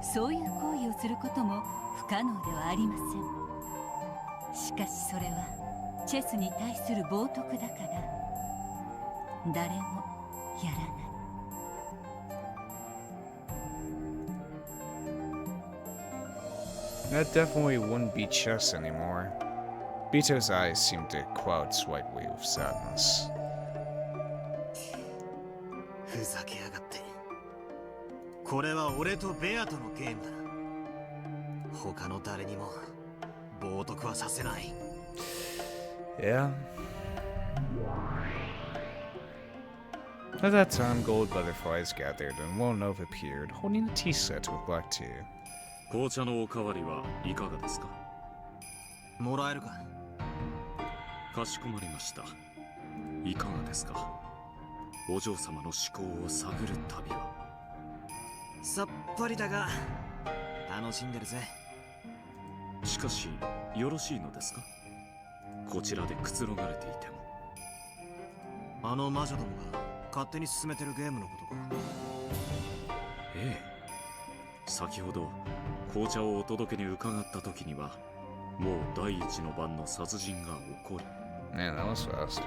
そういう行為をすることも不可能ではありません。しかしそれはチェスに対する冒涜だから誰もやらない。That definitely wouldn't be chess anymore. Bito's eyes seemed to cloud slightly with sadness. ふざけやがって。これは俺とベアとのゲームだ。他の誰にも冒涜はさせない。Yeah. At that time, gold butterflies gathered, and Wonov appeared, holding a tea set with black tea. 紅茶のおかわりはいかがですか？もらえるか？かしこまりました。いかがですか？お嬢様の思考を探る旅は。さっぱりだが楽しんでるぜ。しかしよろしいのですか？こちらでくつろがれていても。あの魔女どもが勝手に進めてるゲームのことか？ええ。先ほど紅茶をお届けに伺った時にはもう第一の番の殺人が起こり、Man, that was fast.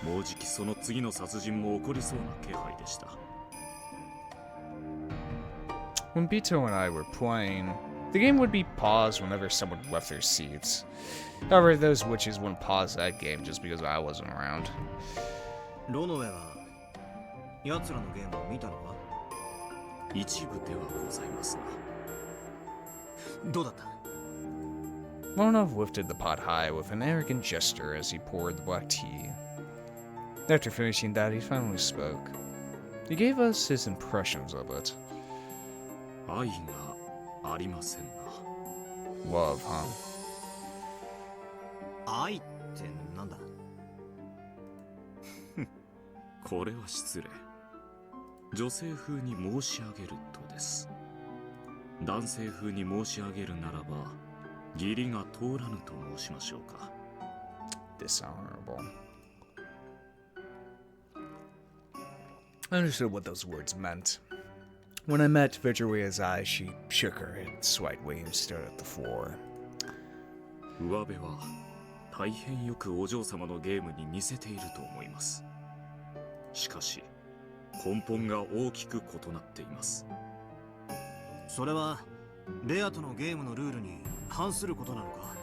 もうじきその次の殺人も起こりそうな気配でした。When Bito and I were playing, the game would be paused whenever someone left their seats. However, those witches wouldn't pause that game just because I wasn't around. ロノウェは奴らのゲームを見たのか？一部ではございますが。どうだった？ Wonov lifted the pot high with an arrogant gesture as he poured the black tea. After finishing that, he finally spoke. He gave us his impressions of it. 愛がありませんな。 Love, huh? 愛ってなんだ？これは失礼。女性風に申し上げるとです。男性風に申し上げるならば義理が通らぬと申しましょうか。 Dishonorable. I understood what those words meant. When I met Vitruvia's eyes, she shook her head slightly and stared at the floor. 上辺は大変よくお嬢様のゲームに似せていると思います。しかし根本が大きく異なっています。それはベアとのゲームのルールに反することなのか？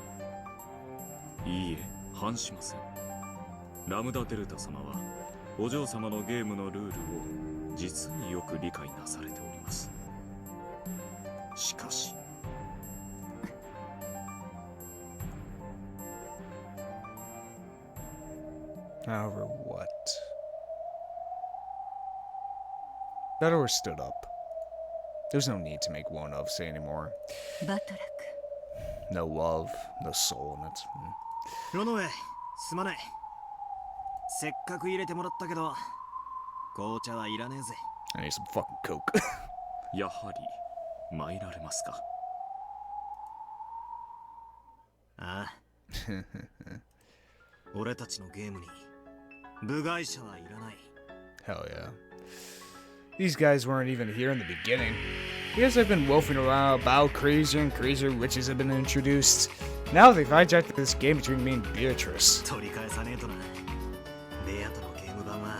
いいえ、反しません。ラムダデルタ様はお嬢様のゲームのルールを実によく理解なされております。しかしHowever, what? Bedor stood up. There's no need to make Wonov say anymore. バトラク、 No love, no soul in it. ロノウェ、すまない。せっかく入れてもらったけど紅茶はいらねえぜ。 I need some fucking coke. やはり参られますか。ああ。俺たちのゲームに部外者はいらない。 Hell yeah. These guys weren't even here in the beginning. You guys have been wolfing around about crazier and crazier witches have been introduced. Now they've hijacked this game between me and Beatrice. 取り返さねえとな。ベアとのゲーム版は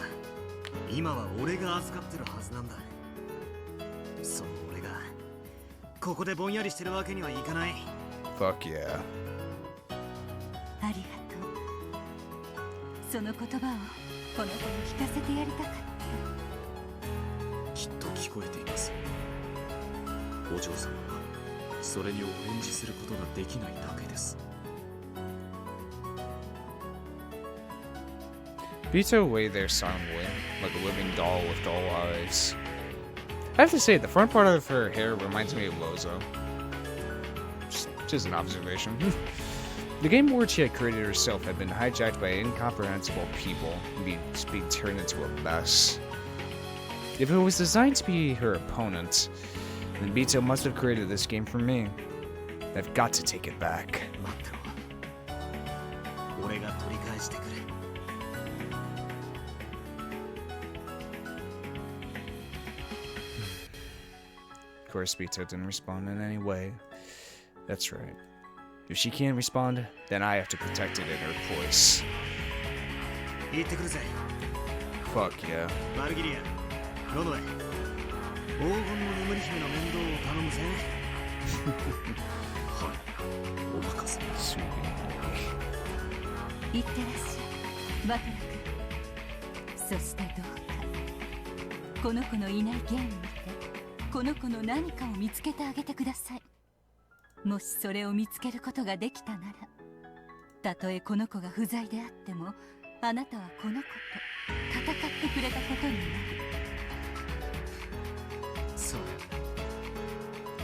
今は俺が扱ってるはずなんだ。その俺がここでぼんやりしてるわけにはいかない。 Fuck yeah. ありがとう。その言葉をこの子に聞かせてやりたかった。きっと聞こえています。お嬢様はそれにお返事することができないだけです。 Vito lay there silently, like a living doll with doll eyes. I have to say, the front part of her hair reminds me of Lozo. Just an observation. The game world she had created herself had been hijacked by incomprehensible people and being turned into a mess. If it was designed to be her opponent, then Vito must have created this game for me. I've got to take it back. 待ってろ。俺が取り返してくれ。 Of course, Vito didn't respond in any way. That's right. If she can't respond, then I have to protect it in her place. 行ってくるぜ。 Fuck yeah. マルギリア、ロノエ、黄金の眠り姫の面倒を頼むぜ。はい、お任せ。 Sweet boy. いってらっしゃい、バトラ君。そしてどうかこの子のいないゲームにてこの子の何かを見つけてあげてください。もしそれを見つけることができたなら、たとえこの子が不在であっても、あなたはこの子と戦ってくれたことになる。そう。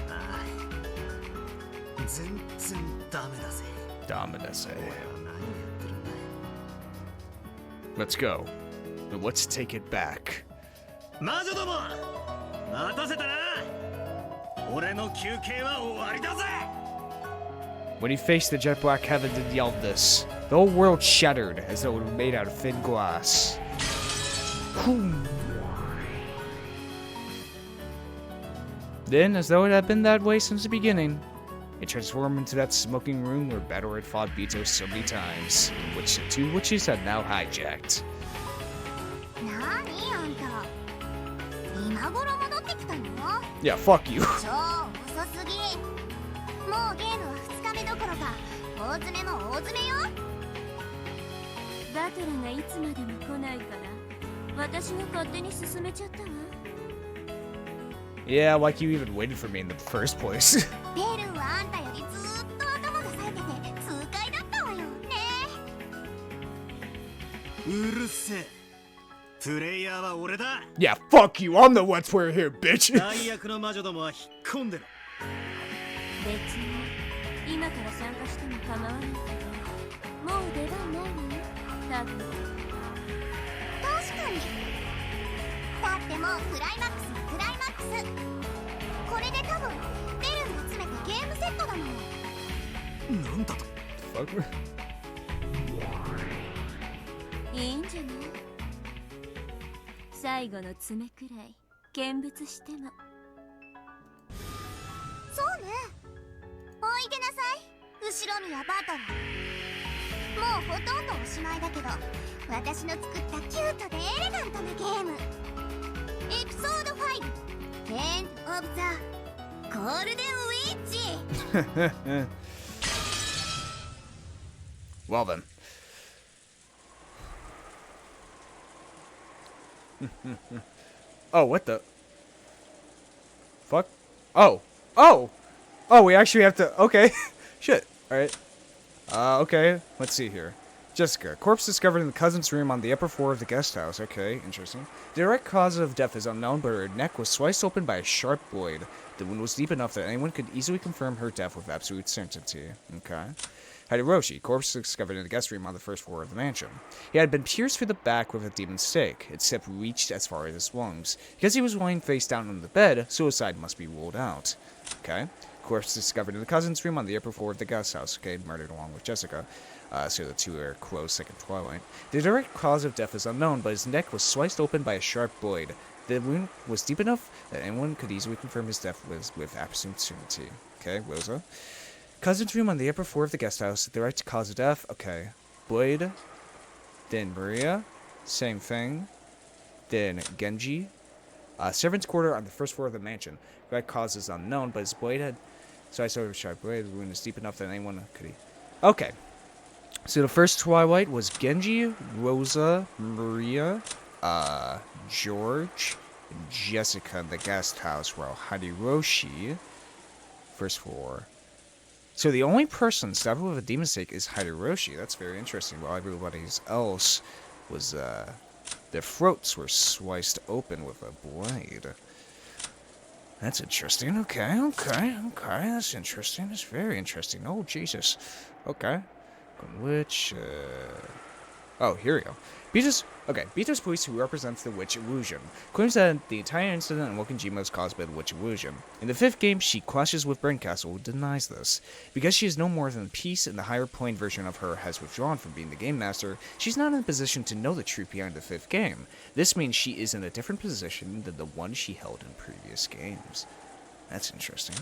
ああ。全然ダメだぜ。ダメだぜ。俺は何をやってるんだ。 Let's go. Let's take it back. 魔女ども、待たせたな。俺の休憩は終わりだぜ。 When he faced the jet black heavens and yelled this, the whole world shattered as though it were made out of thin glass. Then, as though it had been that way since the beginning, it transformed into that smoking room where Battle had fought Beato so many times, in which the two witches had now hijacked. なにあんた、今頃戻ってきたの？ Yeah, fuck you. 超遅すぎ。もうゲームは2日目どころか大詰めも大詰めよ。バトラがいつまでも来ないから私が勝手に進めちゃったわ。 Yeah, like you even waited for me in the first place. ベルはあんたよりずーっと頭が冴えてて痛快だったわよね。うるせえ。プレイヤーは俺だ。 Yeah, fuck you. I'm the let's player here, bitch. 大役の魔女どもは引っ込んでろ。別に今から参加しても構わないけど、もう出番ないわよ、多分。確かに。だってもうクライマックスのクライマックス。これで多分ベルが詰めたゲームセットだもん。なんだと。 Fuck. いいんじゃない？最後の爪くらい見物しても。そうね。おいでなさい、後ろにはバトラ。もうほとんどおしまいだけど、私の作ったキュートでエレガントなゲーム、エピソード5 End of the Golden Witch。 Well then. Oh, what the? Fuck? Oh. Oh! Oh, we actually have to... Okay. Shit. Alright. Okay. Let's see here. Jessica. Corpse discovered in the cousin's room on the upper floor of the guest house. Okay, interesting. The direct cause of death is unknown, but her neck was sliced open by a sharp blade. The wound was deep enough that anyone could easily confirm her death with absolute certainty. Okay. Hideroshi, corpse discovered in the guest room on the first floor of the mansion. He had been pierced through the back with a demon's stake. Its tip reached as far as his lungs. Because he was lying face down on the bed, suicide must be ruled out. Okay. Corpse discovered in the cousin's room on the upper floor of the guest house. Okay, murdered along with Jessica. So the two are close, second twilight. The direct cause of death is unknown, but his neck was sliced open by a sharp blade. The wound was deep enough that anyone could easily confirm his death with absolute certainty. Okay, Rosa. Cousin's room on the upper floor of the guest house. The direct cause of death. Okay. Blade. Then Maria. Same thing. Then Genji. Servant's quarter on the first floor of the mansion. Direct cause is unknown, but his blade had... So I saw a sharp blade. The wound is deep enough that anyone could... Okay. So the first twilight was Genji, Rosa, Maria, George, and Jessica in the guest house, while Hideroshi... First floor... So the only person stabbed with a demon stake is Hideroshi. That's very interesting. While everybody else was, their throats were sliced open with a blade. That's interesting. Okay. That's interesting. That's very interesting. Oh, Jesus. Okay. Which, Oh, here we go. Beatrice Police, who represents the witch illusion, claims that the entire incident in Wokenjima was caused by the witch illusion. In the 5th game, she clashes with Braincastle, who denies this. Because she is no more than a piece and the higher plane version of her has withdrawn from being the game master, she's not in a position to know the truth behind the 5th game. This means she is in a different position than the one she held in previous games. That's interesting.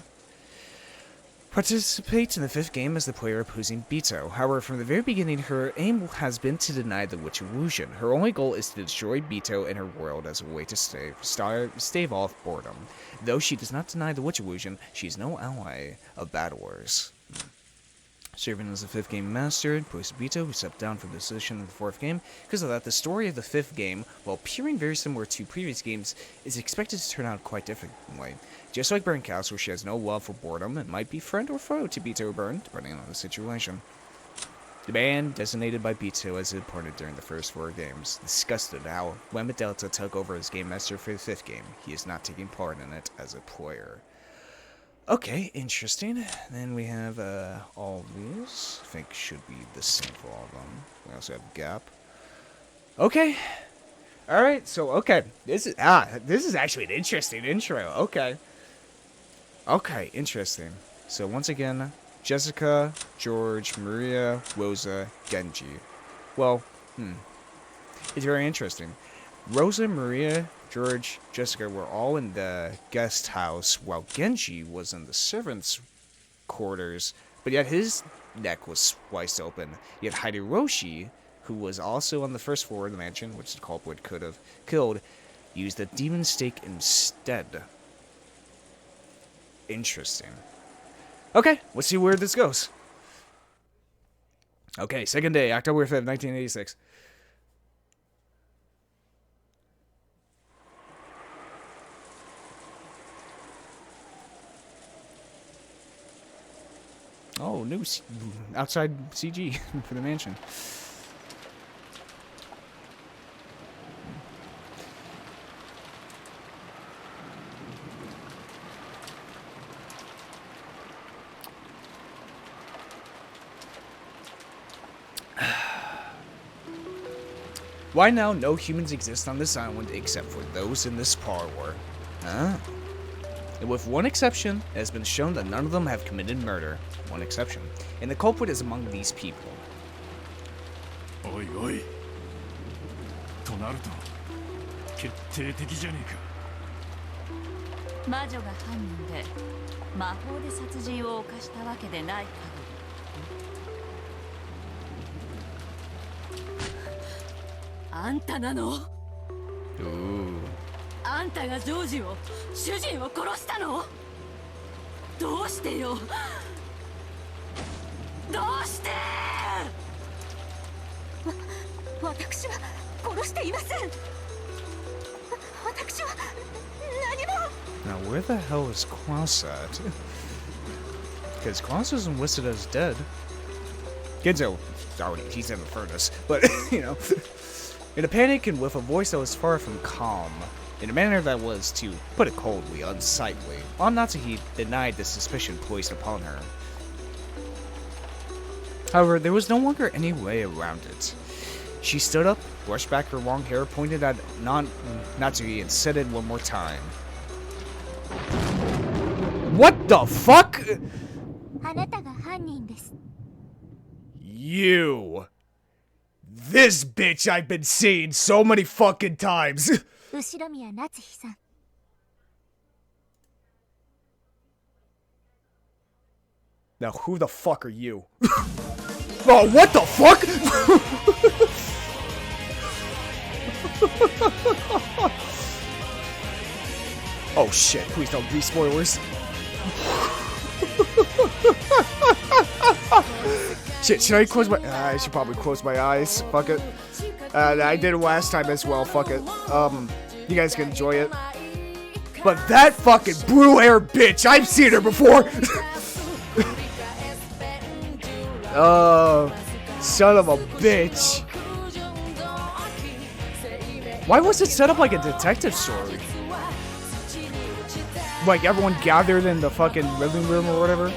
Participates in the 5th game as the player opposing Bito. However, from the very beginning, her aim has been to deny the witch illusion. Her only goal is to destroy Bito and her world as a way to stave off boredom. Though she does not deny the witch illusion, she is no ally of battlers. Serving as the 5th game master, Police Bito, who stepped down from the position in the 4th game. Because of that, the story of the 5th game, while appearing very similar to previous games, is expected to turn out quite differently. Just like Braincastle, she has no love for boredom and might be friend or foe to Bito Burn, depending on the situation. The band, designated by Bito as important during the first 4 games, disgusted how when Delta took over as game master for the 5th game, he is not taking part in it as a player. Okay, interesting. Then we have all these. I think should be the same for all of them. We also have Gap. Okay. Alright, so okay. This is actually an interesting intro. Okay. Okay, interesting. So once again, Jessica, George, Maria, Rosa, Genji. Well, it's very interesting. Rosa, Maria, George, Jessica were all in the guest house, while Genji was in the servants' quarters, but yet his neck was sliced open. Yet Hideroshi, who was also on the first floor of the mansion, which the culprit could have killed, used a demon stake instead. Interesting. Okay, let's see where this goes. Okay, second day, October 5th, 1986. Oh, new outside CG for the mansion. Why now no humans exist on this island except for those in this parlor? Huh? And with one exception, it has been shown that none of them have committed murder. One exception. And the culprit is among these people. Oi, oi. となると、決定的じゃねえか。魔女が犯人で魔法で殺人を犯したわけでない限り。あんたなの？あんたがジョージを、主人を殺したの？どうしてよ？どうして？私は殺していません。私は何も。 Now where the hell is Klaus at? Because Klaus isn't listed as dead. Kinzo, he's in the furnace, but you know. In a panic and with a voice that was far from calm, in a manner that was, to put it coldly, unsightly, Natsuhi denied the suspicion placed upon her. However, there was no longer any way around it. She stood up, brushed back her long hair, pointed at Natsuhi, and said it one more time. What the fuck? あなたが犯人です。 You. This bitch I've been seeing so many fucking times. 後ろ宮夏日さん。 Now who the fuck are you? Oh, what the fuck? Oh shit, please don't be spoilers. Shit, should I close my... I should probably close my eyes. Fuck it. I did it last time as well. Fuck it. You guys can enjoy it. But that fucking blue hair bitch, I've seen her before. Oh, son of a bitch. Why was it set up like a detective story? Like everyone gathered in the fucking living room or whatever?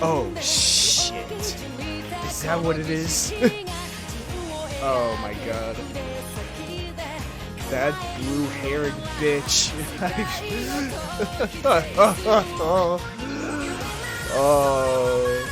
Oh, shit. Is that what it is? Oh my god. That blue-haired bitch. Oh.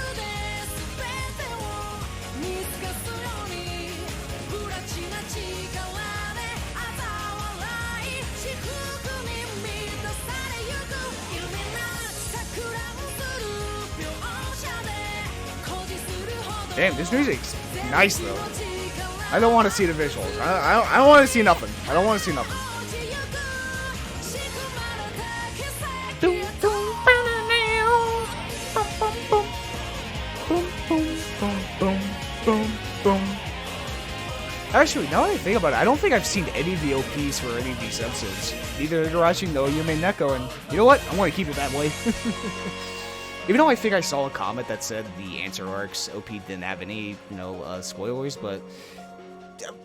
Damn, this music's nice though. I don't want to see the visuals. I don't want to see nothing. I don't want to see nothing. Actually, now that I think about it, I don't think I've seen any of the OPs for any of these episodes. Neither Igarashi nor Umineko, and you know what? I'm going to keep it that way. Even though I think I saw a comment that said the Answer Arcs OP didn't have any, spoilers, but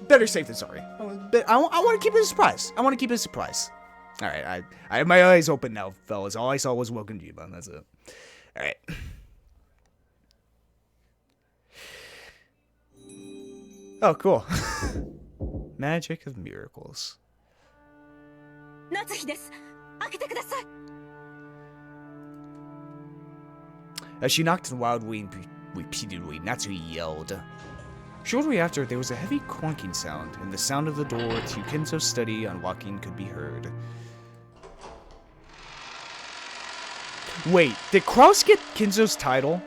better safe than sorry. I want to keep it a surprise. I want to keep it a surprise. All right, I have my eyes open now, fellas. All I saw was Welcome to You, man. That's it. All right. Oh, cool. Magic of miracles. Natsuhi desu. Akete kudasai. As she knocked wildly and repeatedly, Natsuhi yelled. Shortly after, there was a heavy clunking sound, and the sound of the door to Kinzo's study unlocking could be heard. Wait, did Kraus get Kinzo's title?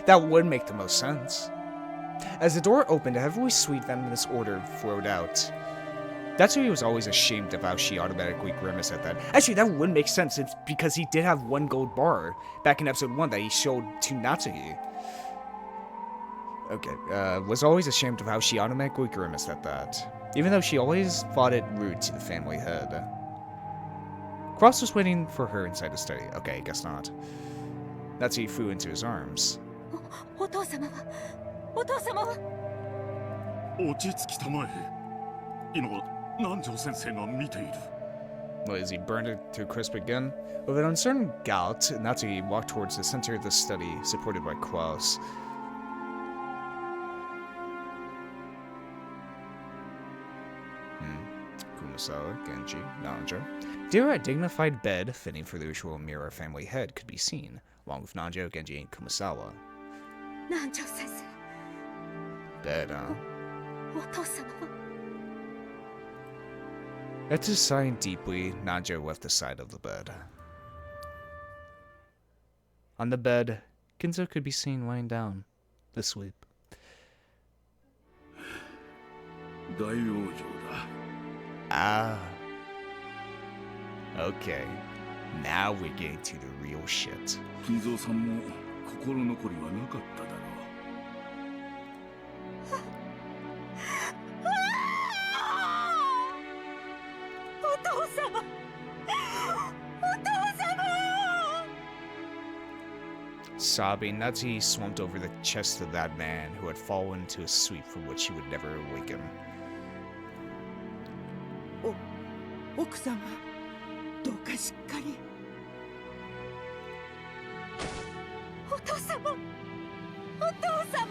That would make the most sense. As the door opened, a heavily sweet, venomous odor flowed out. Natsuhi was always ashamed of how she automatically grimaced at that. Actually, that would make sense because he did have one gold bar back in episode 1 that he showed to Natsuhi. Okay, was always ashamed of how she automatically grimaced at that, even though she always thought it rude to the family head. Cross was waiting for her inside the study. Okay, guess not. Natsuhi flew into his arms. 落ち着きたまえ。今、南條先生が見ている。 Well, as he burned it to a crisp again, with an uncertain gallop, Natsuhi walked towards the center of the study, supported by Klaus. Kumasawa, Genji, Nanjo. There, a dignified bed, fitting for the usual Mira family head, could be seen, along with Nanjo, Genji, and Kumasawa. Nanjo sensei. Bed, huh? お父様は After sighing deeply, Nanjo left the side of the bed. On the bed, Kinzo could be seen lying down, asleep. 大往生だ。 Ah. Okay. Now we're getting to the real shit. 金蔵さんも心残りはなかっただろう。 Sobbing, Natsuhi slumped over the chest of that man who had fallen into a sleep from which he would never awaken. 奥様どうかしっかりお父様お父様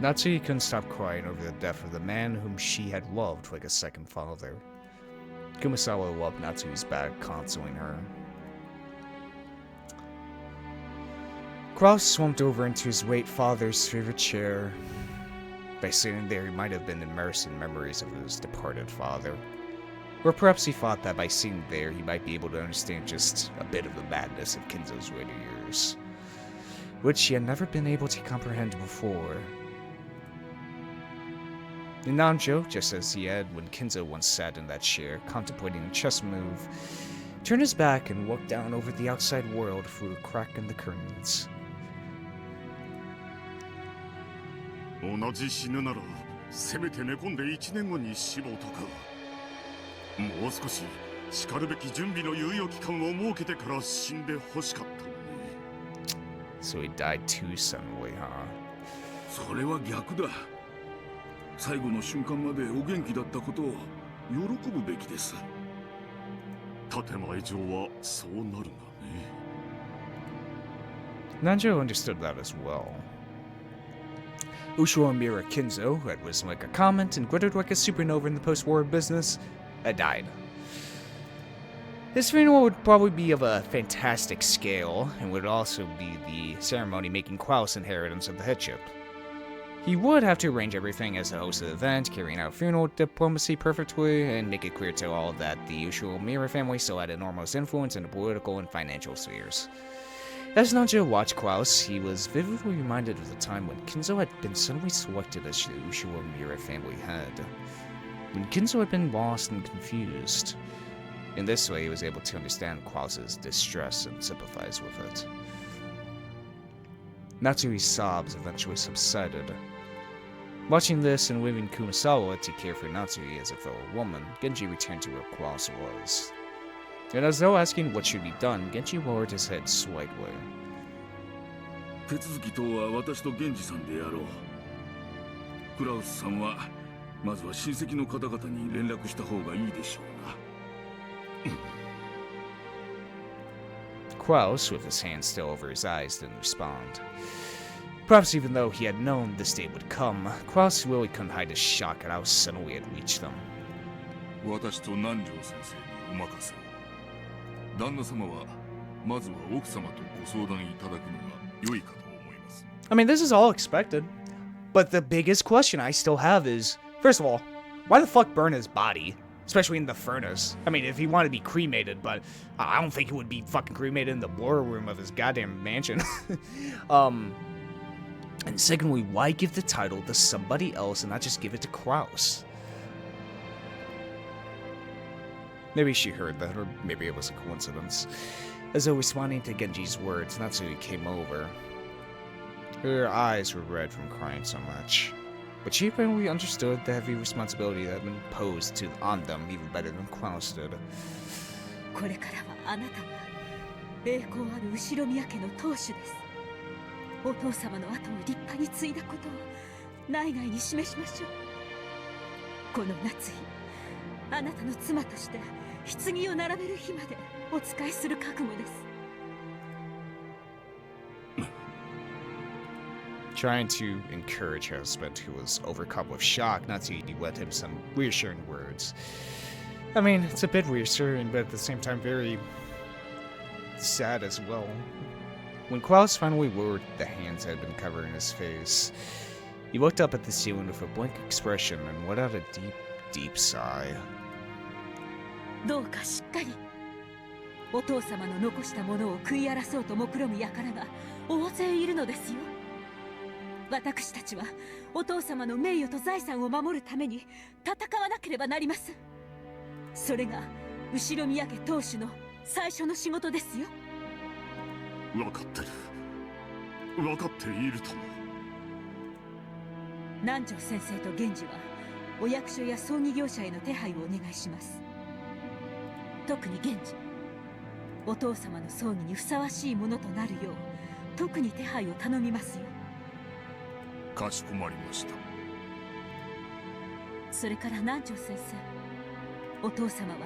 Natsuhi couldn't stop crying over the death of the man whom she had loved like a second father. Kumasawa loved Natsuhi's back, consoling her. Kraus slumped over into his late father's favorite chair. By sitting there, he might have been immersed in memories of his departed father. Or perhaps he thought that by sitting there, he might be able to understand just a bit of the madness of Kinzo's later years, which he had never been able to comprehend before. In Nanjo, just as he had when Kinzo once sat in that chair, contemplating a chess move, turned his back and looked down over the outside world through a crack in the curtains. 同じ死ぬならせめて寝込んで1年後に死亡とか。もう少ししかるべき準備の猶予期間を設けてから死んで欲しかったのに。So he died too suddenly, huh? それは逆だ。最後の瞬間までお元気だったことを喜ぶべきです。建前上はそうなるがね。Nanjo understood that as well. Ushua Mira Kinzo, who had risen like a comet and glittered like a supernova in the post-war business, had died. His funeral would probably be of a fantastic scale, and would also be the ceremony making Klaus' inheritance of the headship. He would have to arrange everything as the host of the event, carrying out funeral diplomacy perfectly, and make it clear to all that the Ushua Mira family still had enormous influence in the political and financial spheres. As Nanjo watched Klaus, he was vividly reminded of the time when Kinzo had been suddenly selected as the Ushua Mira family head. When Kinzo had been lost and confused. In this way, he was able to understand Klaus's distress and sympathize with it. Natsuhi's sobs eventually subsided. Watching this and leaving Kumasawa to care for Natsuhi as if it were a woman, Genji returned to where Klaus was. And as though asking what should be done, Genji lowered his head slightly. 手続き等は私と源氏さんでやろう。クラウスさんはまずは親戚の方々に連絡した方がいいでしょうな。Klaus, with his hand still over his eyes, didn't respond. Perhaps even though he had known this day would come, Klaus really couldn't hide his shock at how suddenly it reached them. 私と南條先生にお任せを。旦那様はまずは奥様とご相談いただくのが良いかと思います。I mean, this is all expected. But the biggest question I still have is, first of all, why the fuck burn his body? Especially in the furnace. I mean, if he wanted to be cremated, but I don't think he would be fucking cremated in the war room of his goddamn mansion. And secondly, why give the title to somebody else and not just give it to Klaus? Maybe she heard that, or maybe it was a coincidence. As though responding to Genji's words, Natsuhi came over. Her eyes were red from crying so much. But she apparently understood the heavy responsibility that had been posed on them even better than Klaus did. これからはあなたが栄光ある後宮家の当主です。お父様の後を立派に継いだことを内外に示しましょう。この夏日、あなたの妻として棺を並べる日までお仕えする覚悟です。Trying to encourage her husband, who was overcome with shock, Natsuhi led him some reassuring words. I mean, it's a bit reassuring, but at the same time very sad as well. When Klaus finally lowered the hands that had been covering his face, he looked up at the ceiling with a blank expression and let out a deep, deep sigh. どうかしっかりお父様の残したものを食い荒らそうと目論む輩が大勢いるのですよ。私たちはお父様の名誉と財産を守るために戦わなければなります。それが後宮家当主の最初の仕事ですよ。分かってる。分かっているとも。南條先生と源氏はお役所や葬儀業者への手配をお願いします。特に源氏、お父様の葬儀にふさわしいものとなるよう特に手配を頼みますよ。かしこまりました。それから南條先生、お父様は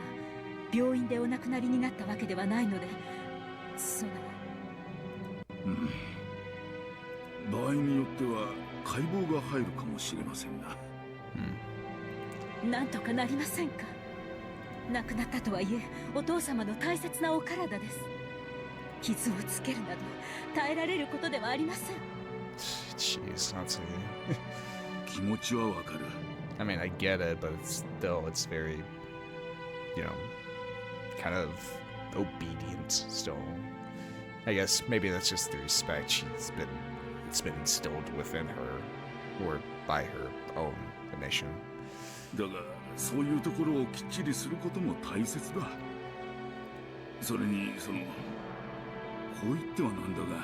病院でお亡くなりになったわけではないので、その場合によっては解剖が入るかもしれませんな。なんとかなりませんか。亡くなったとはいえお父様の大切なお体です。傷をつけるなど耐えられることではありません。 Jeez, Natsuhi. 気持ちはわかる。 I mean, I get it, but it's very, you know, kind of obedient still. I guess maybe that's just the respect it's been instilled within her, or by her own admission. だがそういうところをきっちりすることも大切だ。それにこう言ってはなんだが、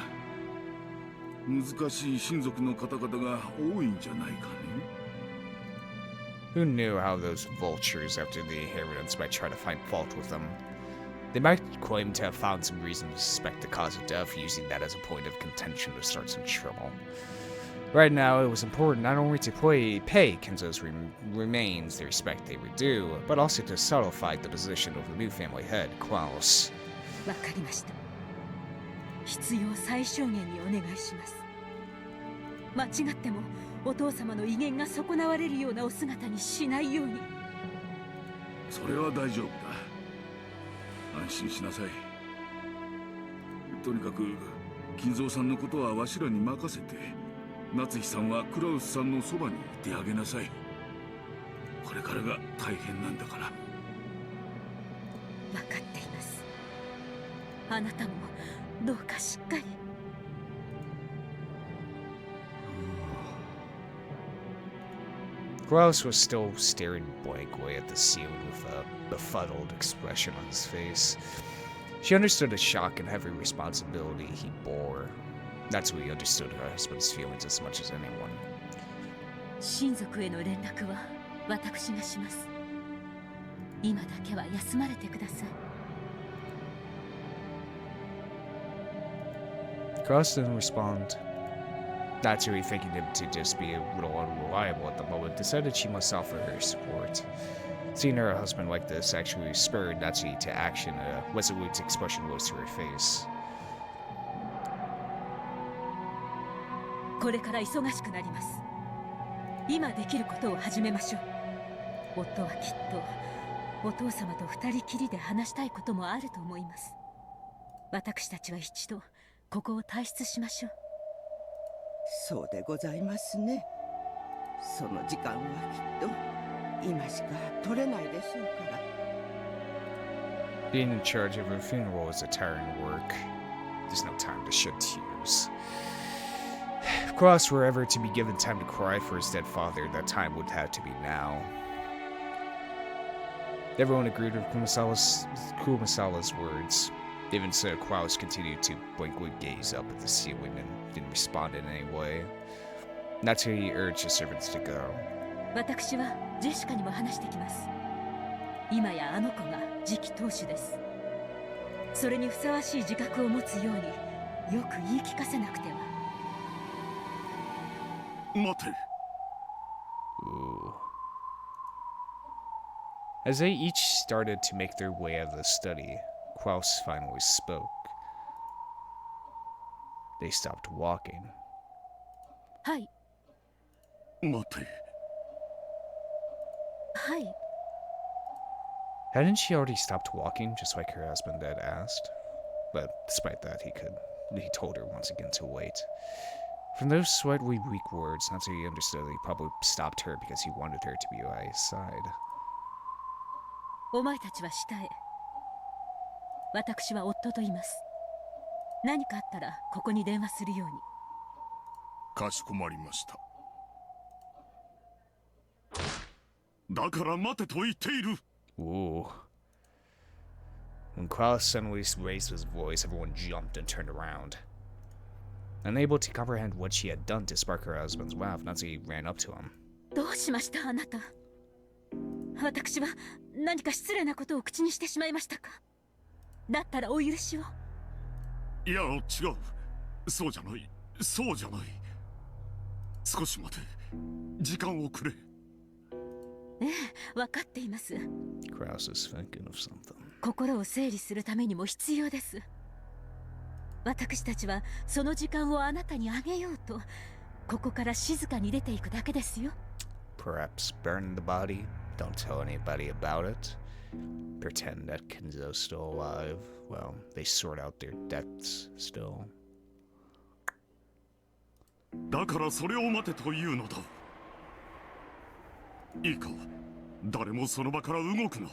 難しい親族の方々が多いんじゃないかね。 Who knew how those vultures after the inheritance might try to find fault with them? They might claim to have found some reason to suspect the cause of death, using that as a point of contention to start some trouble. Right now, it was important not only to pay Kinzo's remains the respect they were due, but also to solidify the position of the new family head, Klaus. わかりました。必要最小限にお願いします。間違ってもお父様の威厳が損なわれるようなお姿にしないように。それは大丈夫だ。安心しなさい。とにかく金蔵さんのことはわしらに任せて、夏日さんはクラウスさんのそばにいてあげなさい。これからが大変なんだから。分かっています。あなたもどうかしっかり。Klaus was still staring blankly at the ceiling with a befuddled expression on his face. She understood the shock and heavy responsibility he bore. Natsuhi understood her husband's feelings as much as anyone. 親族への連絡は私がします。今だけは休まれてください。Klaus didn't respond. Natsuhi, thinking him to just be a little unreliable at the moment, decided she must offer her support. Seeing her husband like this actually spurred Natsuhi to action. A resolute expression rose to her face. これから忙しくなります。今できることを始めましょう。夫はきっとお父様と二人きりで話したいこともあると思います。私たちは一度ここを退出しましょう。そうでございますね。その時間はきっと今しか取れないでしょうから。Being in charge of a funeral is a tiring work. There's no time to shed tears. If Klaus were ever to be given time to cry for his dead father, that time would have to be now. Everyone agreed with Kumasala's words. Even so, Klaus continued to blankly gaze up at the ceiling and didn't respond in any way. Natsuhi urged the servants to go. 私はジェシカにも話してきます。今やあの子が次期当主です。それにふさわしい自覚を持つようによく言い聞かせなくては。待て。 Ooh. As they each started to make their way out of the study, Klaus finally spoke. They stopped walking. はい。待て。はい。 Hadn't she already stopped walking, just like her husband had asked? But despite that, he told her once again to wait. From those slightly weak words, Natsuhi understood that he probably stopped her because he wanted her to be by his side. お前たちは下へ。私は夫と言います。何かあったらここに電話するように。かしこまりました。だから待てと言っている。 Ooh. When Klaus suddenly raised his voice, everyone jumped and turned around. Unable to comprehend what she had done to spark her husband's wrath, Natsuhi ran up to him. どうしましたあなた。私は何か失礼なことを口にしてしまいましたか。だったらお許しを。いや、違う。そうじゃない。そうじゃない。少し待て。時間をくれ。ええ、分かっています。Klaus is thinking of something. 心を整理するためにも必要です。私たちはその時間をあなたにあげようと、ここから静かに出ていくだけですよ。Perhaps burn the body, don't tell anybody about it. Pretend that Kinzo's still alive while they sort out their deaths still. だからそれを待てというのだ。いいか、誰もその場から動くな。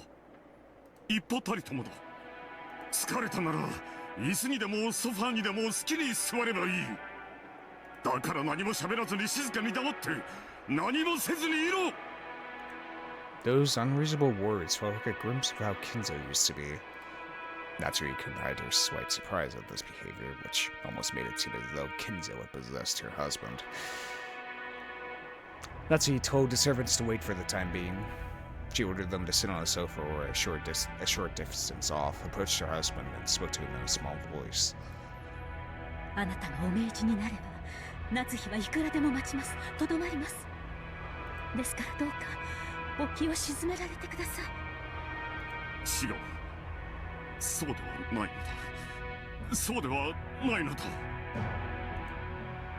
一歩たりともだ。疲れたなら椅子にでもソファーにでも好きに座ればいい。だから何も喋らずに静かに黙って何もせずにいろ。 Those unreasonable words felt like a glimpse of how Kinzo used to be. Natsuhi couldn't hide her slight surprise at this behavior, which almost made it seem as though Kinzo had possessed her husband. Natsuhi told the servants to wait for the time being. She ordered them to sit on a sofa or a short distance off, approached her husband, and spoke to him in a small voice. あなたがお命じになれば、夏日はいくらでも待ちます。とどまります。ですからどうか、お気を鎮められてください。違う。そうではないのだ。そうではないのだ。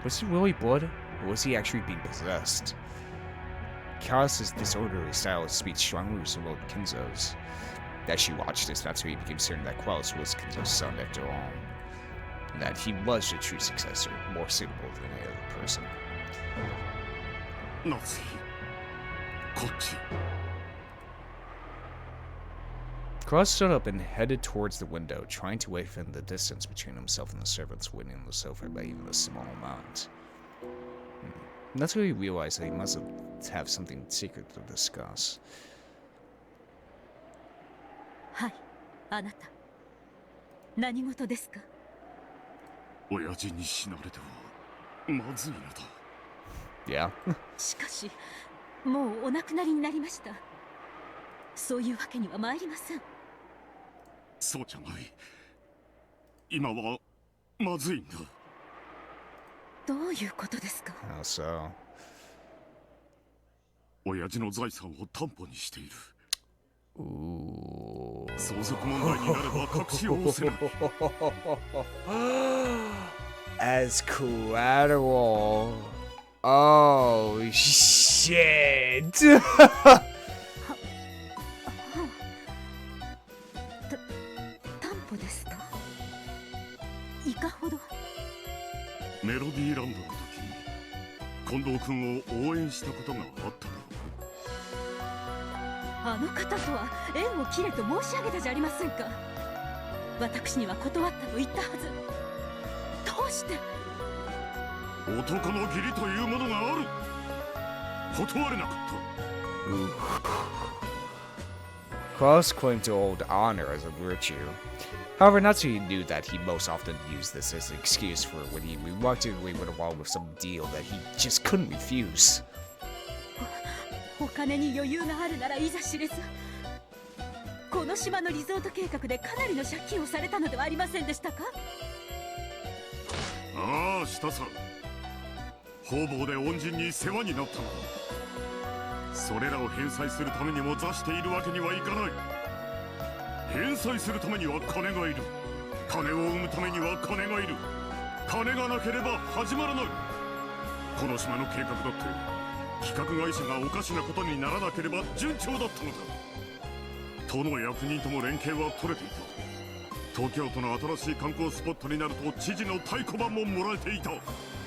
Was it really blood, or was he actually being possessed? Chaos's disorderly style of speech strongly resembled Kinzo's. As she watched this, Natsuhi became certain that Chaos was Kinzo's son after all, and that he was the true successor, more suitable than any other person. Natsuhi, こっち。 Cross stood up and headed towards the window, trying to widen the distance between himself and the servants waiting on the sofa by even a small amount. Natsuhi realized that he must have something secret to discuss. はい、あなた。何事ですか？親父に死なれてはまずいのだ。Yeah. しかし、もうお亡くなりになりました。そういうわけには参りません。そうじゃない。今はまずいんだ。どういうことですか？ How so? 親父の財産を担保にしている。 Ooh. 相続問題になれば隠しようせない。As collateral. Oh shit. 担保ですか？いかほど？メロディーランドの時近藤君を応援したことがあっただろう。あの方とは縁を切れと申し上げたじゃありませんか。私には断ったと言ったはず。どうして？男の義理というものがある。断れなかった。 Cross claimed to hold honor as a virtue. However, Natsuhi knew that he most often used this as an excuse for when he reluctantly went along with some deal that he just couldn't refuse. お金に余裕があるならいざ知れず。この島のリゾート計画でかなりの借金をされたのではありませんでしたか？ああ、したさ。方々で恩人に世話になったのだ。それらを返済するためにも座しているわけにはいかない。返済するためには金がいる。金を生むためには金がいる。金がなければ始まらない。この島の計画だって企画会社がおかしなことにならなければ順調だったのだ。都の役人とも連携は取れていた。東京都の新しい観光スポットになると知事の太鼓判ももらえていた。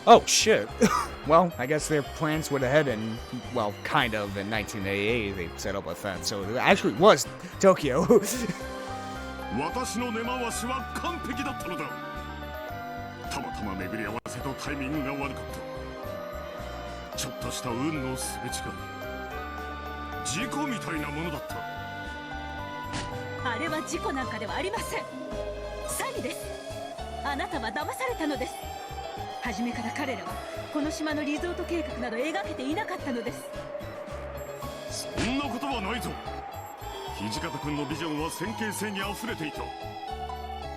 Oh shit. Well, I guess their plans went ahead and, well, kind of, in 1988 they set up a fence, so it actually was Tokyo. 私の根回しは完璧だったのだ。たまたま巡り合わせとタイミングが悪かった。ちょっとした運のすれ違い。事故みたいなものだった。あれは事故なんかではありません。詐欺です。あなたは騙されたのです。初めから彼らはこの島のリゾート計画など描けていなかったのです。そんなことはないぞ。土方君のビジョンは先見性にあふれていた。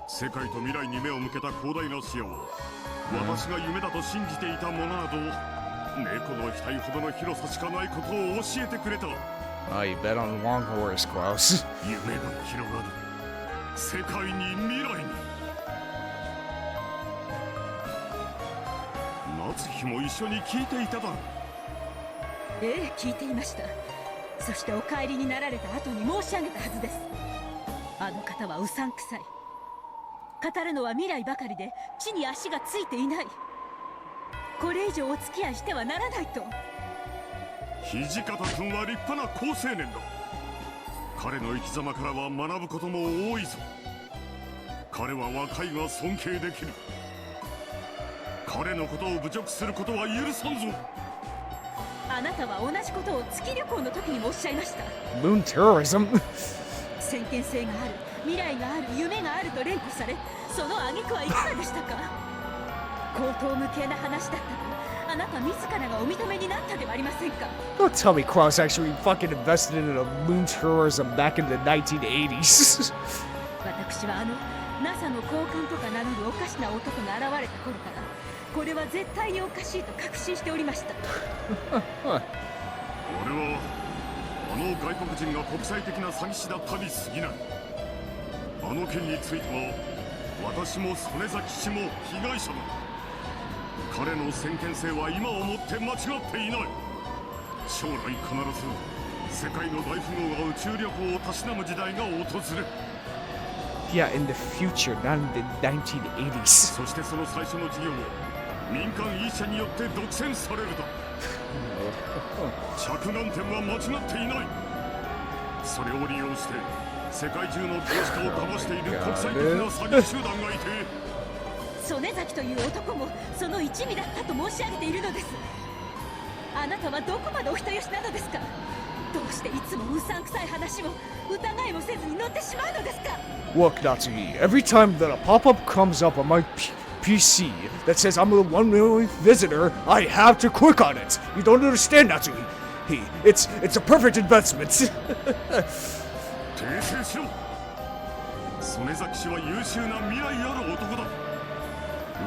世界と未来に目を向けた広大な視野は私が夢だと信じていたものなど猫の額ほどの広さしかないことを教えてくれた。Oh, you bet on the long horse, Klaus. 夢が広がる。世界に未来に。夏日も一緒に聞いていただろう。ええ、聞いていました。そしてお帰りになられた後に申し上げたはずです。あの方はうさんくさい。語るのは未来ばかりで地に足がついていない。これ以上お付き合いしてはならないと。土方君は立派な好青年だ。彼の生き様からは学ぶことも多いぞ。彼は若いが尊敬できる。彼のことを侮辱することは許さんぞ。あなたは同じことを月旅行の時にもおっしゃいました。 Moon terrorism. 先見性がある、未来がある、夢があると連呼され、その挙句はいかがでしたか。荒唐無稽な話だったとあなた自らがお認めになったではありませんか。 Don't tell me Cross actually fucking invested in a moon tourism back in the 1980s. 私はNASA の高官とか名乗るおかしな男が現れた頃からこれは絶対におかしいと確信しておりました。俺はあの外国人が国際的な詐欺師だったに過ぎない。あの件については私も曽根崎氏も被害者だ。彼の先見性は今をもって間違っていない。将来必ず世界の大富豪が宇宙旅行をたしなむ時代が訪れる。Yeah, in the future, not in the 1980s. そしてその最初の事業を民間医者によって独占されるだ。着眼点は間違っていない。それを利用して世界中の投資家を騙している国際的な詐欺集団がいて、曽根崎という男もその一味だったと申し上げているのです。あなたはどこまでお人よしなのですか。どうしていつもうさんくさい話を疑いもせずに乗ってしまうのですか。 Look, Natsuhi, every time that a pop-up comes up on my PC that says I'm a one-way visitor, I have to click on it. You don't understand, Natsuhi. It's a perfect investment. 訂正しろ。曽根崎氏は優秀な未来ある男だ。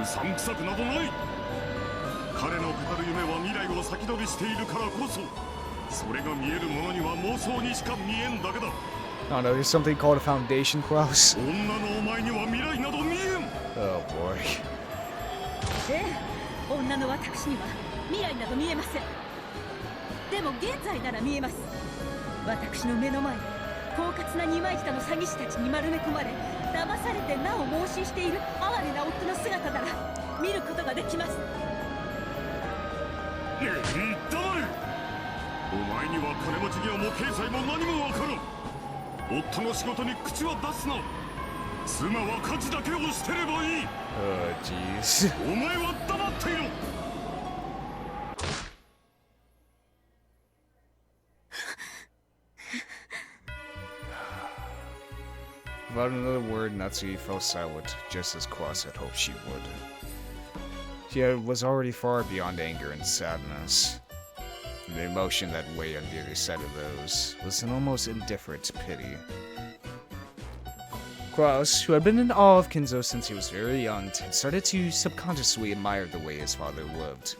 うさんくさくなどない。彼の語る夢は未来を先取りしているからこそ、それが見えるものには妄想にしか見えんだけだ。I don't know, there's something called a foundation, Klaus. 女のお前には未来など見えん。 Oh boy. ええ、女の私には未来など見えません。でも現在なら見えます。私の目の前で狡猾な二枚舌の詐欺師たちに丸め込まれ騙されてなお妄信している哀れな夫の姿なら見ることができます。言ったまれ。お前には金持ち業も経済も何もわからん。夫の仕事に口は出すな。妻は家事だけをしてればいい。Oh jeez. お前は黙っていろ。Without another word, Natsuhi fell silent, just as Cross had hoped she would. She was already far beyond anger and sadness. The emotion that weighed on the other side of those was an almost indifferent pity. Klaus, who had been in awe of Kinzo since he was very young, had started to subconsciously admire the way his father lived.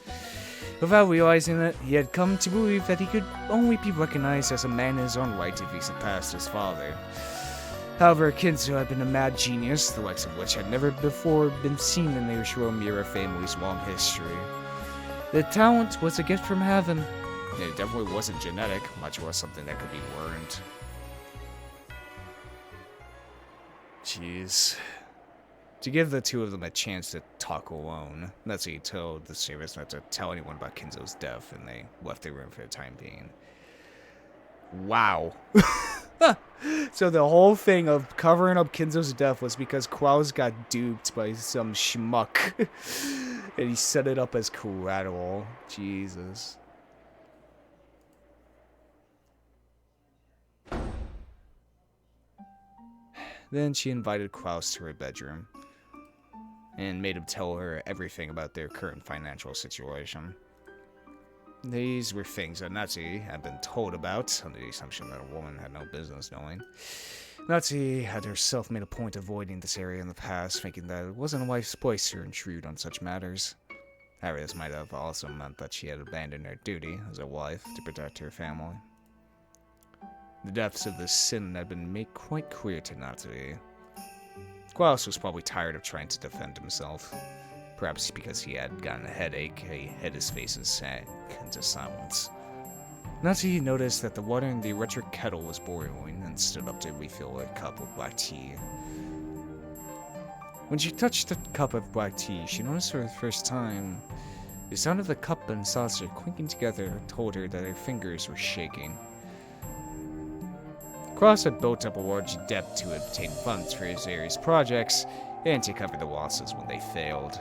Without realizing it, he had come to believe that he could only be recognized as a man in his own right if he surpassed his father. However, Kinzo had been a mad genius, the likes of which had never before been seen in the Ushiro-Miura family's long history. The talent was a gift from heaven, and it definitely wasn't genetic, much less something that could be learned. Jeez. To give the two of them a chance to talk alone, Natsuhi told the servants not to tell anyone about Kinzo's death, and they left the room for the time being. Wow. So the whole thing of covering up Kinzo's death was because Klaus got duped by some schmuck. And he set it up as collateral. Jesus. Then she invited Klaus to her bedroom and made him tell her everything about their current financial situation. These were things that Natsuhi had been told about, under the assumption that a woman had no business knowing. Natsuhi had herself made a point of avoiding this area in the past, thinking that it wasn't a wife's place to intrude on such matters. However, this might have also meant that she had abandoned her duty as a wife to protect her family. The depths of this sin had been made quite clear to Natsuhi. Klaus was probably tired of trying to defend himself. Perhaps because he had gotten a headache, he hid his face and sank into silence. Natsuhi noticed that the water in the electric kettle was boiling and stood up to refill a cup of black tea. When she touched the cup of black tea, she noticed for the first time the sound of the cup and saucer clinking together told her that her fingers were shaking. Klaus had built up a large debt to obtain funds for his various projects and to cover the losses when they failed.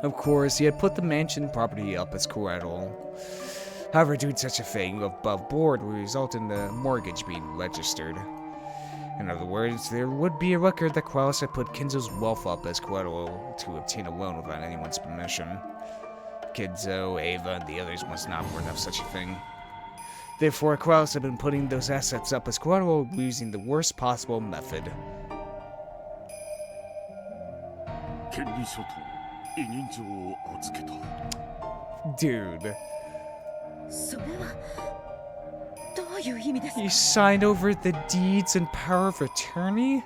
Of course, he had put the mansion property up as collateral. However, doing such a thing above board would result in the mortgage being registered. In other words, there would be a record that Klaus had put Kinzo's wealth up as collateral to obtain a loan without anyone's permission. Kinzo, Ava, and the others must not warn of such a thing. Therefore, Klaus had been putting those assets up as collateral using the worst possible method. Dude. He signed over the deeds and power of attorney?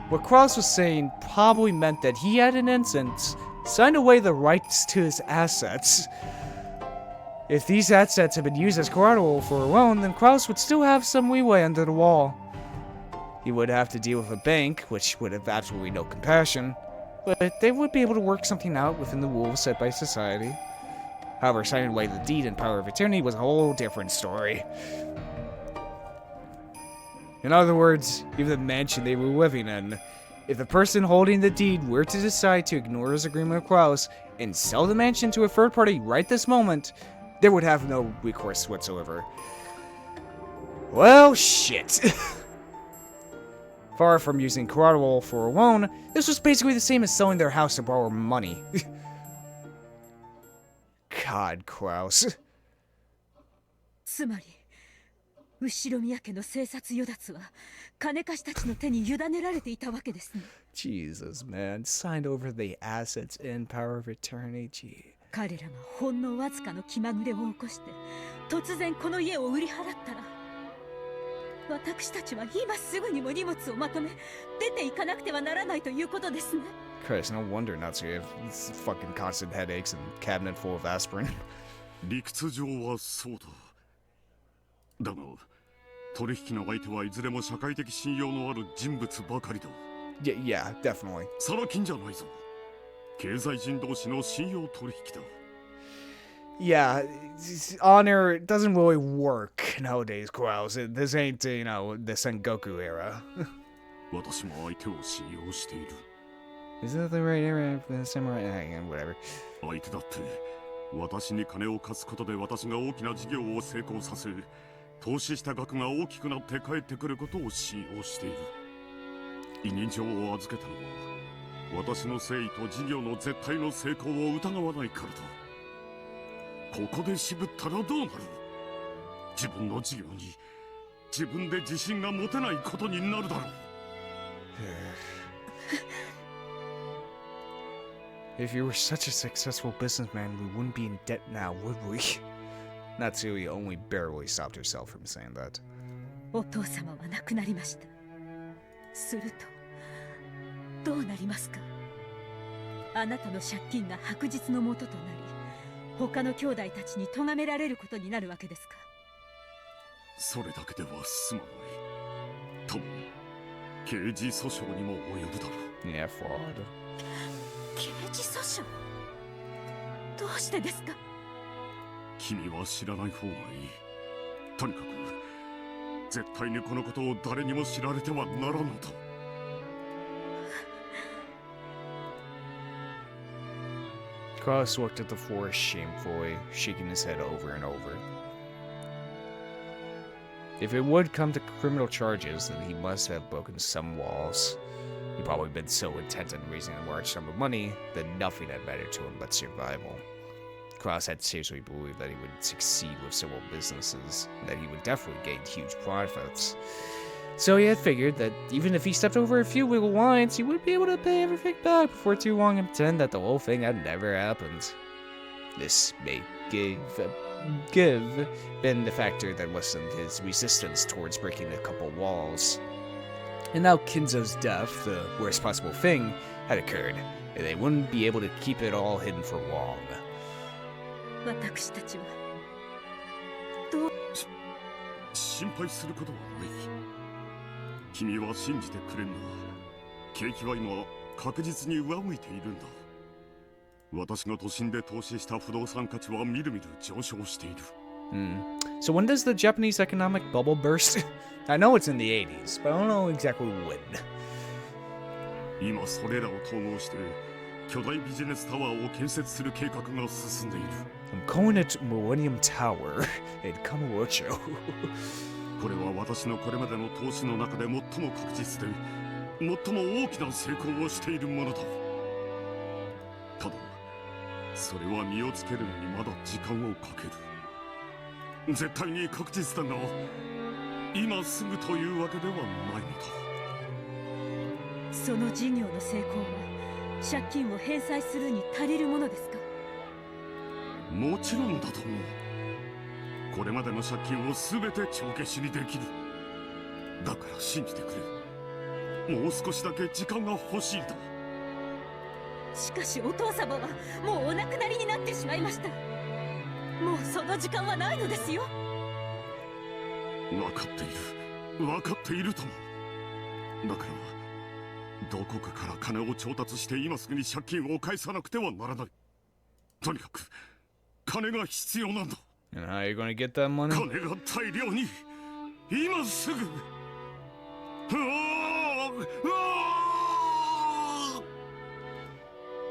What Klaus was saying probably meant that he had, in essence, signed away the rights to his assets. If these assets had been used as collateral for a loan, then Klaus would still have some leeway under the wall. He would have to deal with a bank, which would have absolutely no compassion, but they would be able to work something out within the rules set by society. However, signing away the deed and power of attorney was a whole different story. In other words, even the mansion they were living in, if the person holding the deed were to decide to ignore his agreement with Klaus and sell the mansion to a third party right this moment, they would have no recourse whatsoever. Well, shit. Far from using collateral for a loan, this was basically the same as selling their house to borrow money. God, Klaus. つまり後宮家の生殺与奪は金貸したちの手に委ねられていたわけですね。 Jesus, man. Signed over the assets and power of attorney. Gee. 彼らがほんのわずかの気まぐれを起こして突然この家を売り払ったら私たちは今すぐにも荷物をまとめ出て行かなくてはならないということですね。 Christ, no wonder Natsuhi has fucking constant headaches and a cabinet full of aspirin. 理屈上はそうだ。だが、取引の相手はいずれも社会的信用のある人物ばかりだ。Yeah, definitely. サラ金じゃないぞ。経済人同士の信用取引だ。Yeah, honor doesn't really work nowadays, Klaus. This ain't, the Sengoku era. 私も相手を信用している。Is that the right era for the samurai? Whatever. 相手だって私に金を貸すことで私が大きな事業を成功させ投資した額が大きくなって帰ってくることを信用している。委任状を預けたのは私の誠意と事業の絶対の成功を疑わないからだ。ここで渋ったらどうなる？自分の事業に自分で自信が持てないことになるだろう。If you were such a successful businessman, we wouldn't be in debt now, would we? Natsuhi only barely stopped herself from saying that. お父様は亡くなりました。するとどうなりますか？あなたの借金が白日の元となり、他の兄弟たちに咎められることになるわけですか？それだけでは済まない。多分刑事訴訟にも及ぶだろう。Yeah, fraud. 刑事訴訟？どうしてですか？君は知らない方がいい。とにかく絶対にこのことを誰にも知られてはならぬと。Klaus looked at the floor shamefully, shaking his head over and over. If it would come to criminal charges, then he must have broken some laws. He'd probably been so intent on raising a large sum of money that nothing had mattered to him but survival. Klaus had seriously believed that he would succeed with several businesses, and that he would definitely gain huge profits. So he had figured that even if he stepped over a few legal lines, he would be able to pay everything back before too long and pretend that the whole thing had never happened. This may give been the factor that lessened his resistance towards breaking a couple walls. And now Kinzo's death, the worst possible thing, had occurred, and they wouldn't be able to keep it all hidden for long. 私たちは心配することはない。君は信じてくれんな。景気は今確実に上向いているんだ。私が都心で投資した不動産価値はみるみる上昇している。So when does the Japanese economic bubble burst? I know it's in the 80s, but I don't know exactly when. 今それらを統合して巨大ビジネスタワーを建設する計画が進んでいる。I'm calling it Millennium Tower in Kamurocho. これは私のこれまでの投資の中で最も確実で最も大きな成功をしているものだ。ただそれは身をつけるのにまだ時間をかける。絶対に確実だが今すぐというわけではないのだ。その事業の成功は借金を返済するに足りるものですか？もちろんだと思う。これまでの借金を全て帳消しにできる。だから信じてくれ。もう少しだけ時間が欲しいんだ。しかしお父様はもうお亡くなりになってしまいました。もうその時間はないのですよ。分かっている。分かっているとも。だからどこかから金を調達して今すぐに借金を返さなくてはならない。とにかく金が必要なんだ。And how are you going to get that money? 金が大量に今すぐ。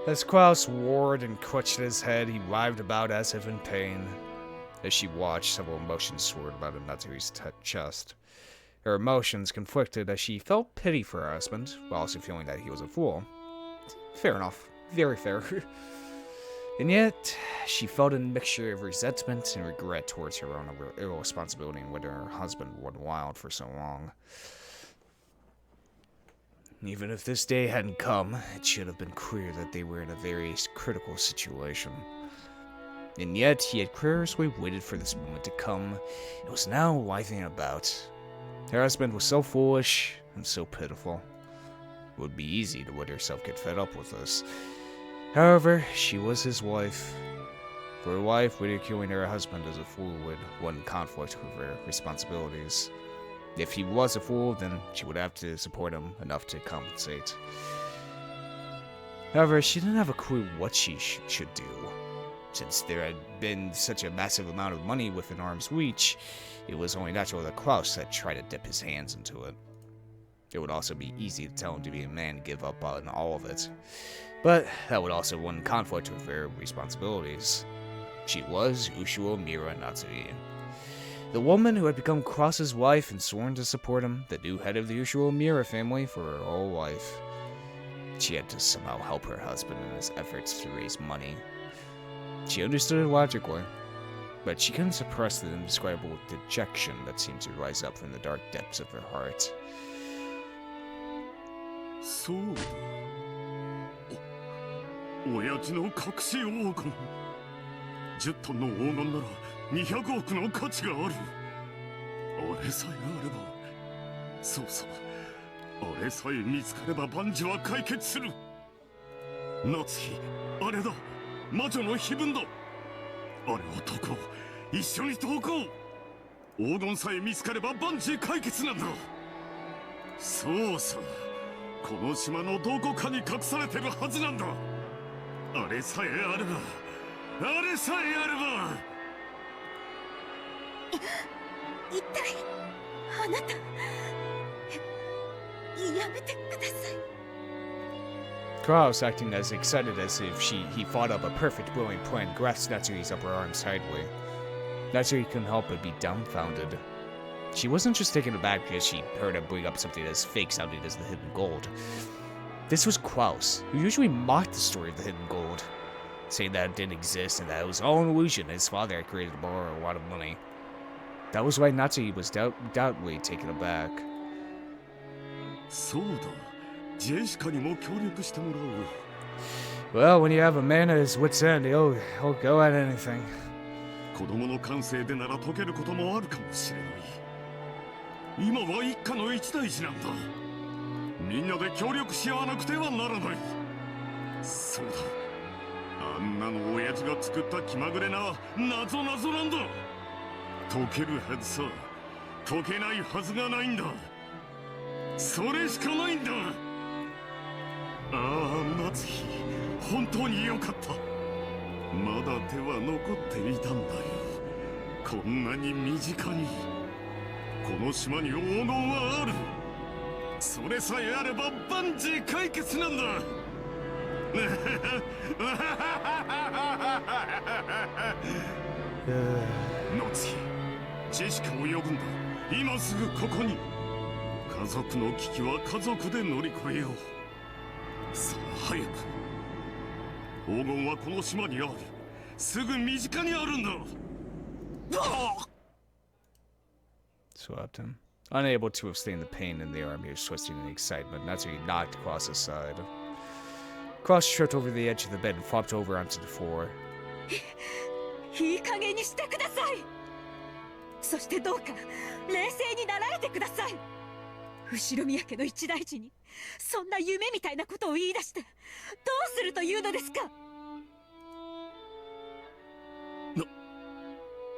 As Klaus roared and clutched at his head, he writhed about as if in pain. As she watched, several emotions soared about Natsuhi's chest. Her emotions conflicted as she felt pity for her husband, while also feeling that he was a fool. Fair enough. Very fair. And yet, she felt a mixture of resentment and regret towards her own irresponsibility in letting her husband run wild for so long. Even if this day hadn't come, it should have been clear that they were in a very critical situation. And yet, he had curiously waited for this moment to come, and was now writhing about. Her husband was so foolish and so pitiful. It would be easy to let herself get fed up with this. However, she was his wife. For a wife, ridiculing her husband as a fool would conflict with her responsibilities. If he was a fool, then she would have to support him enough to compensate. However, she didn't have a clue what she should do. Since there had been such a massive amount of money within arm's reach, it was only natural that Klaus had tried to dip his hands into it. It would also be easy to tell him to be a man and give up on all of it. But that would also run in conflict with her responsibilities. She was Ushio Mira Natsuhi. The woman who had become Klaus's wife and sworn to support him, the new head of the Ushio Mira family for her whole life. She had to somehow help her husband in his efforts to raise money. She understood it logically, but she couldn't suppress the indescribable dejection that seemed to rise up from the dark depths of her heart. そうだ。親父の隠し黄金。10トンの黄金なら200億の価値がある。あれさえあれば。そうそう。あれさえ見つかれば万事は解決する。夏日、あれだ。魔女の碑文だ。あれを解こう。一緒に解こう。黄金さえ見つかれば万事解決なんだ。そうさ。この島のどこかに隠されてるはずなんだ。あれさえあれば。あれさえあれば。一体あなたやめてください。Klaus, acting as excited as if he thought up a perfect brilliant plan, grasped Natsuhi's upper arm sideways. Natsuhi couldn't help but be dumbfounded. She wasn't just taken aback because she heard him bring up something as fake sounding as the hidden gold. This was Klaus, who usually mocked the story of the hidden gold, saying that it didn't exist and that it was all an illusion his father had created to borrow a lot of money. That was why Natsuhi was doubtfully taken aback. そうだ。ジェシカにも協力してもらう。 Well, when you have a man at his wit's end, he'll go at anything. 子供の感性でなら解けることもあるかもしれない。今は一家の一大事なんだ。みんなで協力し合わなくてはならない。そうだ、あんなの親父が作った気まぐれな謎なんだ。解けるはずさ、解けないはずがないんだ。それしかないんだ。ああ、夏日、本当によかった。まだ手は残っていたんだよ。こんなに身近に。この島に黄金はある。それさえあれば万事解決なんだ。夏日、ジェシカを呼ぶんだ。今すぐここに。家族の危機は家族で乗り越えよう。さあ早く。黄金はこの島にある。すぐ身近にあるんだ。Swept him. Unable to withstand the pain in the arm, he was twisting in excitement. Natsuhi knocked across his side. Cross tripped over the edge of the bed and flopped over onto the floor. いい加減にしてください。そしてどうか冷静になられてください。後宮家の一大事にそんな夢みたいなことを言い出してどうするというのですか。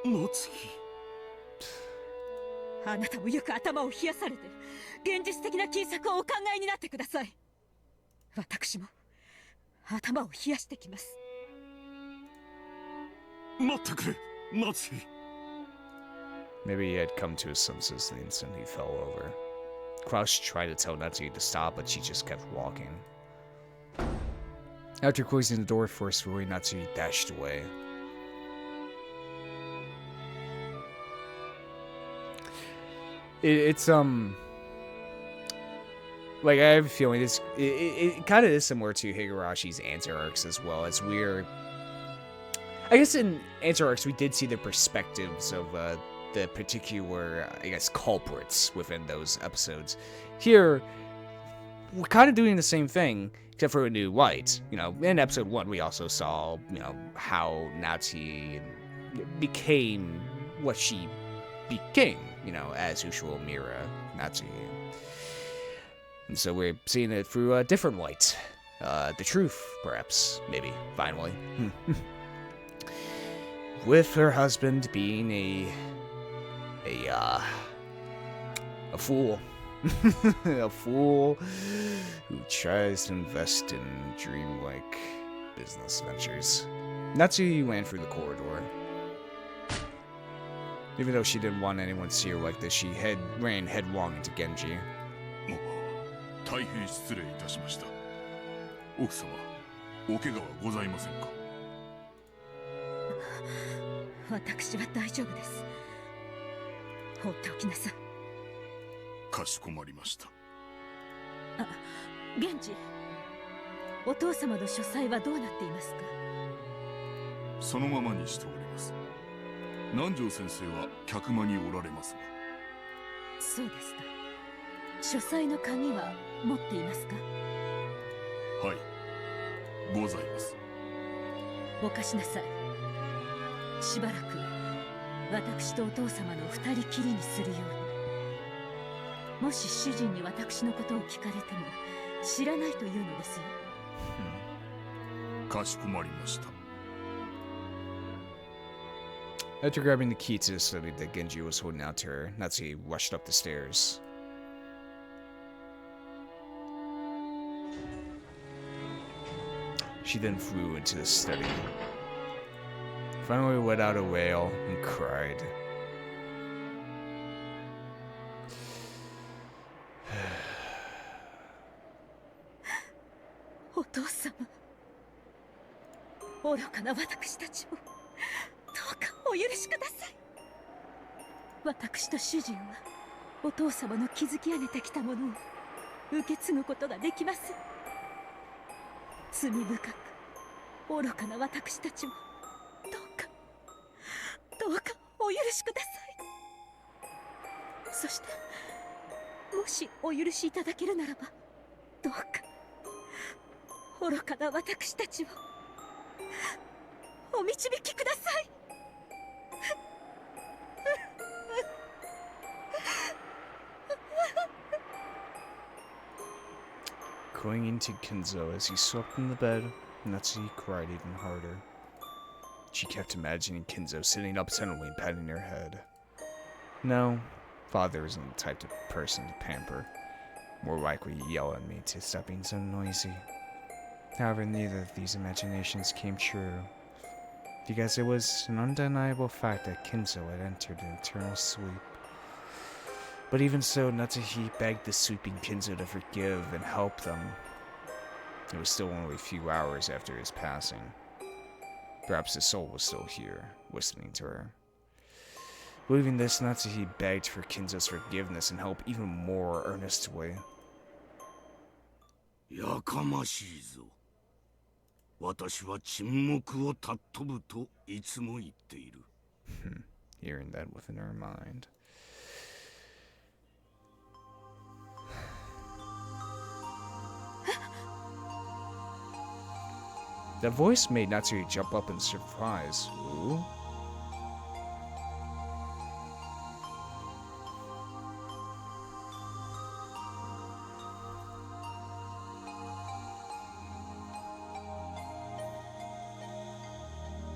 夏日、あなたもよく頭を冷やされて現実的な金策をお考えになってください。私も頭を冷やしてきます。待ってくれ、夏日。Maybe he had come to his senses the instant he fell over. Crouch tried to tell Natsuhi to stop, but she just kept walking. After closing the door forcefully, Natsuhi dashed away. It's like, I have a feeling it kind of is similar to Higarashi's answer arcs as well. As we're, I guess in answer arcs we did see the perspectives of the particular, I guess, culprits within those episodes. Here, we're kind of doing the same thing, except for a new light. You know, in episode 1 we also saw, you know, how Natsuhi became what she became, you know, as usual Mira Natsuhi. And so we're seeing it through a different light. The truth, perhaps, maybe, finally. With her husband being a fool. A fool who tries to invest in dreamlike business ventures. Natsuhi ran through the corridor. Even though she didn't want anyone to see her like this, she ran headlong into Genji. 大変失礼いたしました。奥様、お怪我はございませんか？私は大丈夫です。放っておきなさい。かしこまりました。あ、源氏、お父様の書斎はどうなっていますか？そのままにしております。南條先生は客間におられますが。そうですか。書斎の鍵は持っていますか？はい、ございます。お貸しなさい。しばらく私とお父様の二人きりにするように。もし主人に私のことを聞かれても知らないというのですよ。かしこまりました。After grabbing the key to the study that Genji was holding out to her, Natsuhi rushed up the stairs. She then flew into the study. Finally let out a wail and cried. O 父様、愚かな私たちをどうかお許しください。私と主人はお父様の築き上げてきたものを受け継ぐことができます。罪深く愚かな私たちもどうかお許しください。そしてもしお許しいただけるならば、どうか愚かな私たちをお導きください。clinging to Kinzo as he slept in the bed, Natsuhi cried even harder. She kept imagining Kinzo sitting up suddenly, patting her head. No, father isn't the type of person to pamper. More likely yell at me to stop being so noisy. However, neither of these imaginations came true, because it was an undeniable fact that Kinzo had entered an eternal sleep. But even so, Natsuhi begged the sleeping Kinzo to forgive and help them. It was still only a few hours after his passing. Perhaps his soul was still here, listening to her. Believing this, Natsuhi begged for Kinzo's forgiveness and help even more earnestly. やかましいぞ。私は沈黙を尊ぶといつも言っている。Hearing that within her mind. That voice made Natsuhi jump up in surprise. Ooh.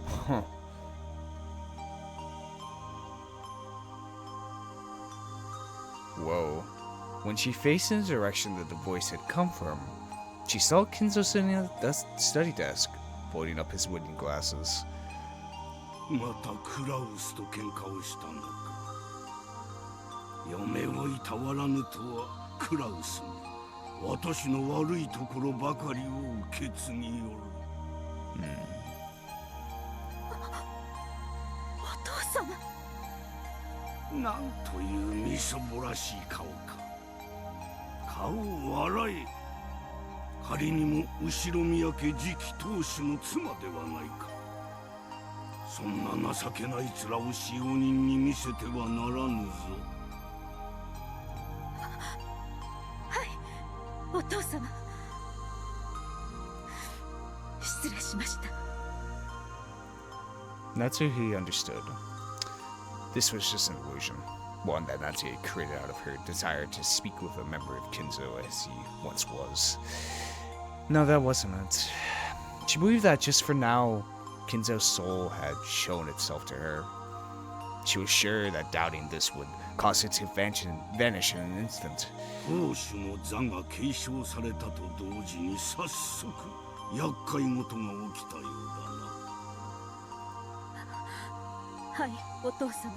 Huh. Whoa. When she faced in the direction that the voice had come from, she saw Kinzo sitting at the study desk, holding up his wooden glasses. またクラウスと喧嘩をしたのか。嫁をいたわらぬとはクラウスに私の悪いところばかりを受け継ぎよる。お父様。なんというみそぼらしい顔か。顔を洗え。仮にも後宮家次期当主の妻ではないか。そんな情けない面を使用人に見せてはならぬぞ。はい、お父様。失礼しました。Natsuhi understood. This was just an illusion, one that Natsuhi created out of her desire to speak with a member of Kinzo as he once was. No, that wasn't it. She believed that just for now, Kinzo's soul had shown itself to her. She was sure that doubting this would cause it to vanish in an instant. 当主の座が継承されたと同時に早速厄介事が起きたようだな。はい、お父様。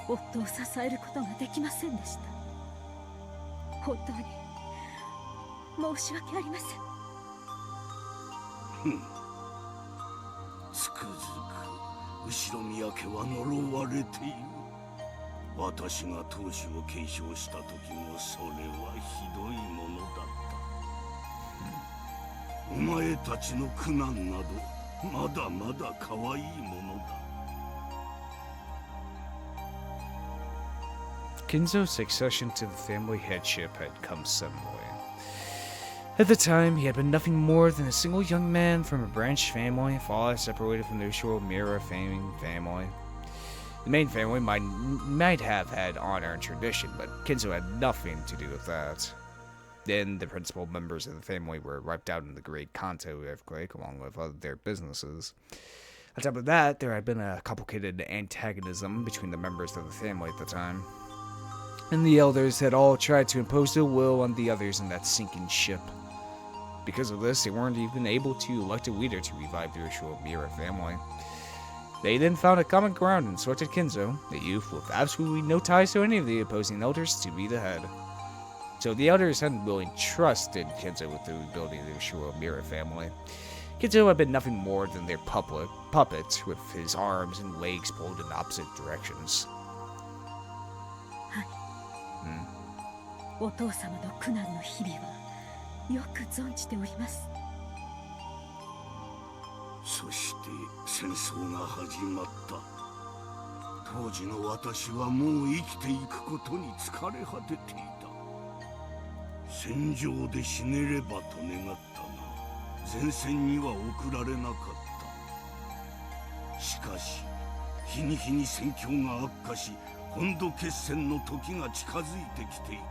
夫を支えることができませんでした。本当に申し訳ありません。つくづく後宮家は呪われている。私が当主を継承した時もそれはひどいものだった。お前たちの苦難などまだまだ可愛いものだ。Kinzo's succession to the family headship had come suddenly. At the time, he had been nothing more than a single young man from a branched family, far separated from the usual Mira family. The main family might have had honor and tradition, but Kinzo had nothing to do with that. Then, the principal members of the family were wiped out in the Great Kanto earthquake, along with other businesses. On top of that, there had been a complicated antagonism between the members of the family at the time. And the elders had all tried to impose their will on the others in that sinking ship. Because of this, they weren't even able to elect a leader to revive the usual Mira family. They then found a common ground and selected Kinzo, a youth with absolutely no ties to any of the opposing elders, to be the head. So the elders hadn't really trusted Kinzo with the rebuilding of the usual Mira family. Kinzo had been nothing more than their puppet, with his arms and legs pulled in opposite directions. お父様の苦難の日々はよく存じております。そして戦争が始まった。当時の私はもう生きていくことに疲れ果てていた。戦場で死ねればと願ったが、前線には送られなかった。しかし、日に日に戦況が悪化し、本土決戦の時が近づいてきていた。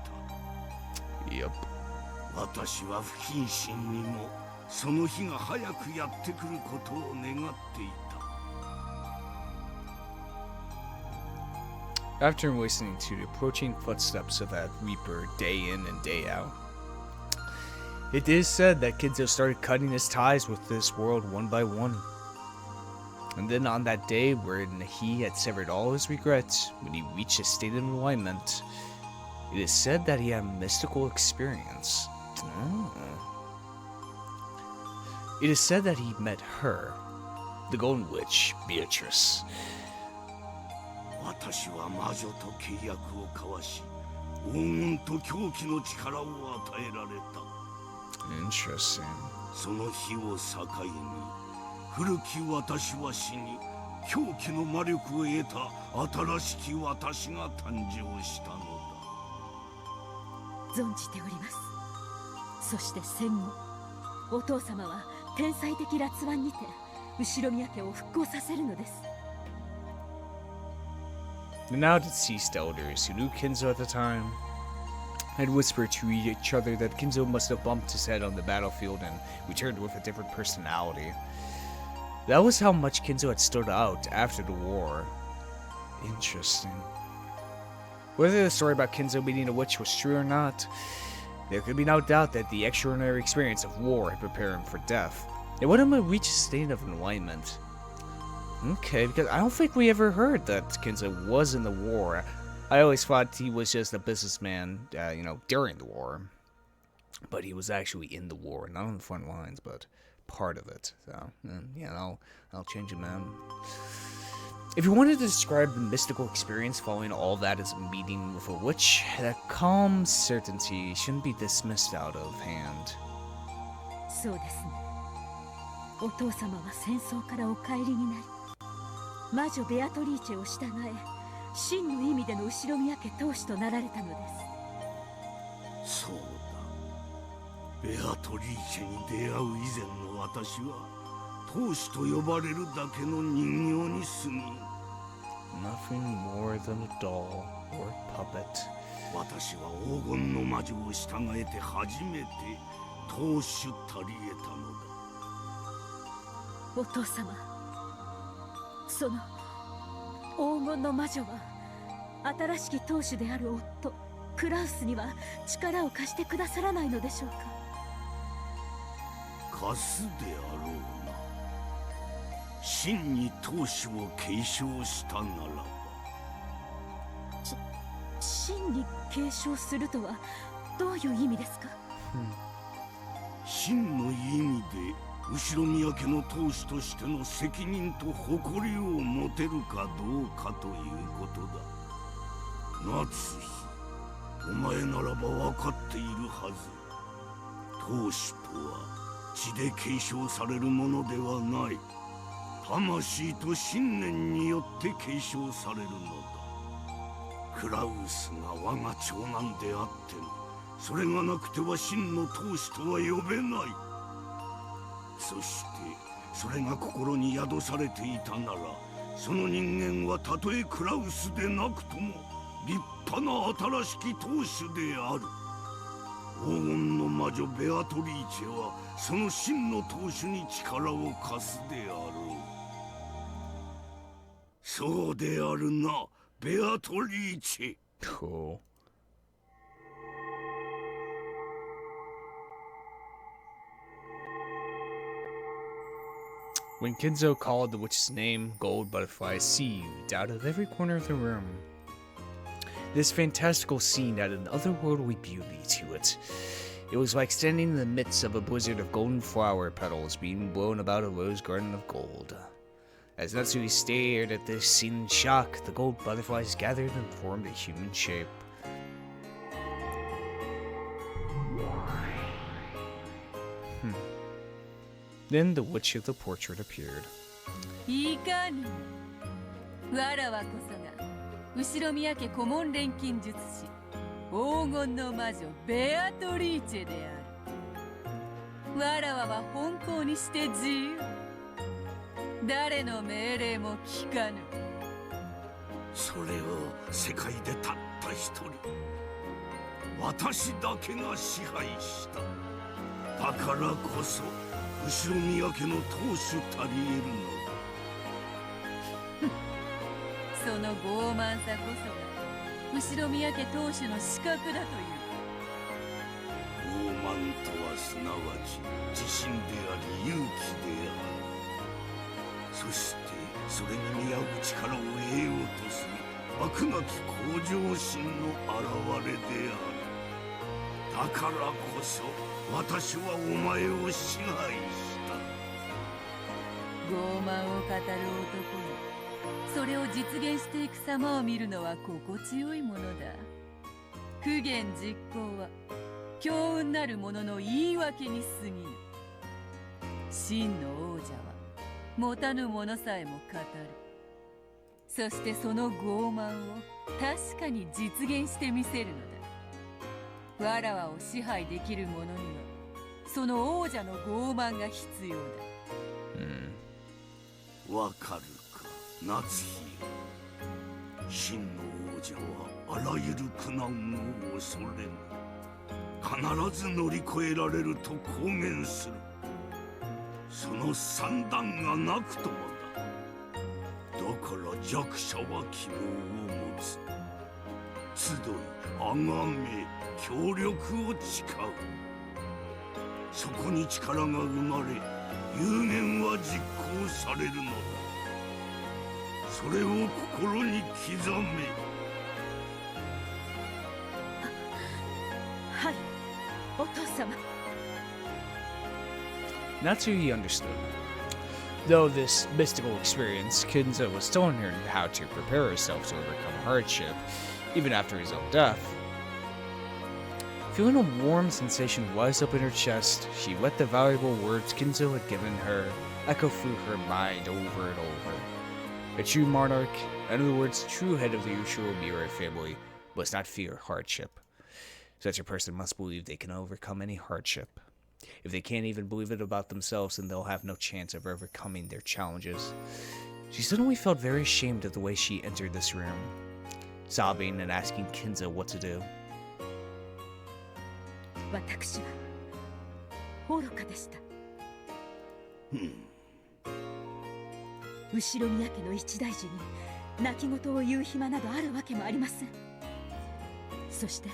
Yep. 私は不謹慎にもその日が早くやってくることを願っていた。 After listening to the approaching footsteps of that Reaper day in and day out, it is said that Kinzo started cutting his ties with this world one by one. And then on that day wherein he had severed all his regrets, when he reached a state of enlightenment, it is said that he had a mystical experience. It is said that he met her, the Golden Witch, Beatrice. 私は魔女と契約を交わし、黄金と狂気の力を与えられた。 Interesting. その日を境に、古き私は死に、狂気の魔力を得た新しき私が誕生したのだ。存じております。そして戦後、お父様は天才的辣腕にて後宮家を復興させるのです。 The now deceased elders who knew Kinzo at the time had whispered to each other that Kinzo must have bumped his head on the battlefield and returned with a different personality. That was how much Kinzo had stood out after the war. Interesting. Whether the story about Kinzo meeting a witch was true or not, there could be no doubt that the extraordinary experience of war had prepared him for death. It would have reached a state of enlightenment. Okay, because I don't think we ever heard that Kinzo was in the war. I always thought he was just a businessman, during the war. But he was actually in the war, not on the front lines, but part of it. So, I'll change it, man. If you wanted to describe the mystical experience following all that as a meeting with a witch, that calm certainty shouldn't be dismissed out of hand. そうですね。お父様は戦争からお帰りになり、魔女ベアトリーチェを従え、真の意味での後宮家当主となられたのです。そうだ。ベアトリーチェに出会う以前の私は、当主と呼ばれるだけの人形に過ぎ。Nothing more than a doll or puppet. 私は黄金の魔女を従えて初めて当主たり得たのだ。お父様、その黄金の魔女は新しき当主である夫クラウスには力を貸してくださらないのでしょうか。貸すであろうな。真に当主を継承したならば。真に継承するとはどういう意味ですか。真の意味で後宮家の当主としての責任と誇りを持てるかどうかということだ。夏日、お前ならば分かっているはず。当主とは血で継承されるものではない。魂と信念によって継承されるのだ。クラウスが我が長男であっても、それがなくては真の当主とは呼べない。そしてそれが心に宿されていたなら、その人間はたとえクラウスでなくとも立派な新しき当主である。黄金の魔女ベアトリーチェはその真の当主に力を貸すであろう。そうであるな、ベアトリーチェ。Cool. When Kinzo called the witch's name, gold butterflies seethed out of every corner of the room. This fantastical scene had an otherworldly beauty to it. It was like standing in the midst of a blizzard of golden flower petals being blown about a rose garden of gold. As Natsuhi stared at this scene in shock, the gold butterflies gathered and formed a human shape. Then the witch of the portrait appeared. いかにわらわこそが後宮家顧問錬金術師黄金の魔女ベアトリーチェである。わらわは本校にして自由。誰の命令も聞かぬ。それを世界でたった一人、私だけが支配した。だからこそ後宮家の当主たり得るのだ。その傲慢さこそが後宮家当主の資格だという。傲慢とはすなわち自信であり勇気である。そしてそれに見合う力を得ようとする飽くなき向上心の表れである。だからこそ私はお前を支配した。傲慢を語る男にそれを実現していく様を見るのは心地よいものだ。苦言実行は強運なる者の言い訳に過ぎぬ。真の王者は持たぬ者さえも語る。そしてその傲慢を確かに実現してみせるのだ。わらわを支配できる者にはその王者の傲慢が必要だ。わかるか、夏日。真の王者はあらゆる苦難を恐れぬ。必ず乗り越えられると公言する。その算段がなくともだ。だから弱者は希望を持つ。集い、あがめ、協力を誓う。そこに力が生まれ、有言は実行されるのだ。それを心に刻め。はい、お父様。Natsuhi understood. Though this mystical experience, Kinzo was still unlearning how to prepare herself to overcome hardship, even after his own death. Feeling a warm sensation rise up in her chest, she let the valuable words Kinzo had given her echo through her mind over and over. A true monarch, in other words, true head of the Ushiro Mirai family, must not fear hardship. Such a person must believe they can overcome any hardship. If they can't even believe it about themselves, then they'll have no chance of overcoming their challenges. She suddenly felt very ashamed of the way she entered this room, sobbing and asking Kinzo what to do. 私は愚かでした。後宮家の一大事に泣き言を言う暇などあるわけもありません。そして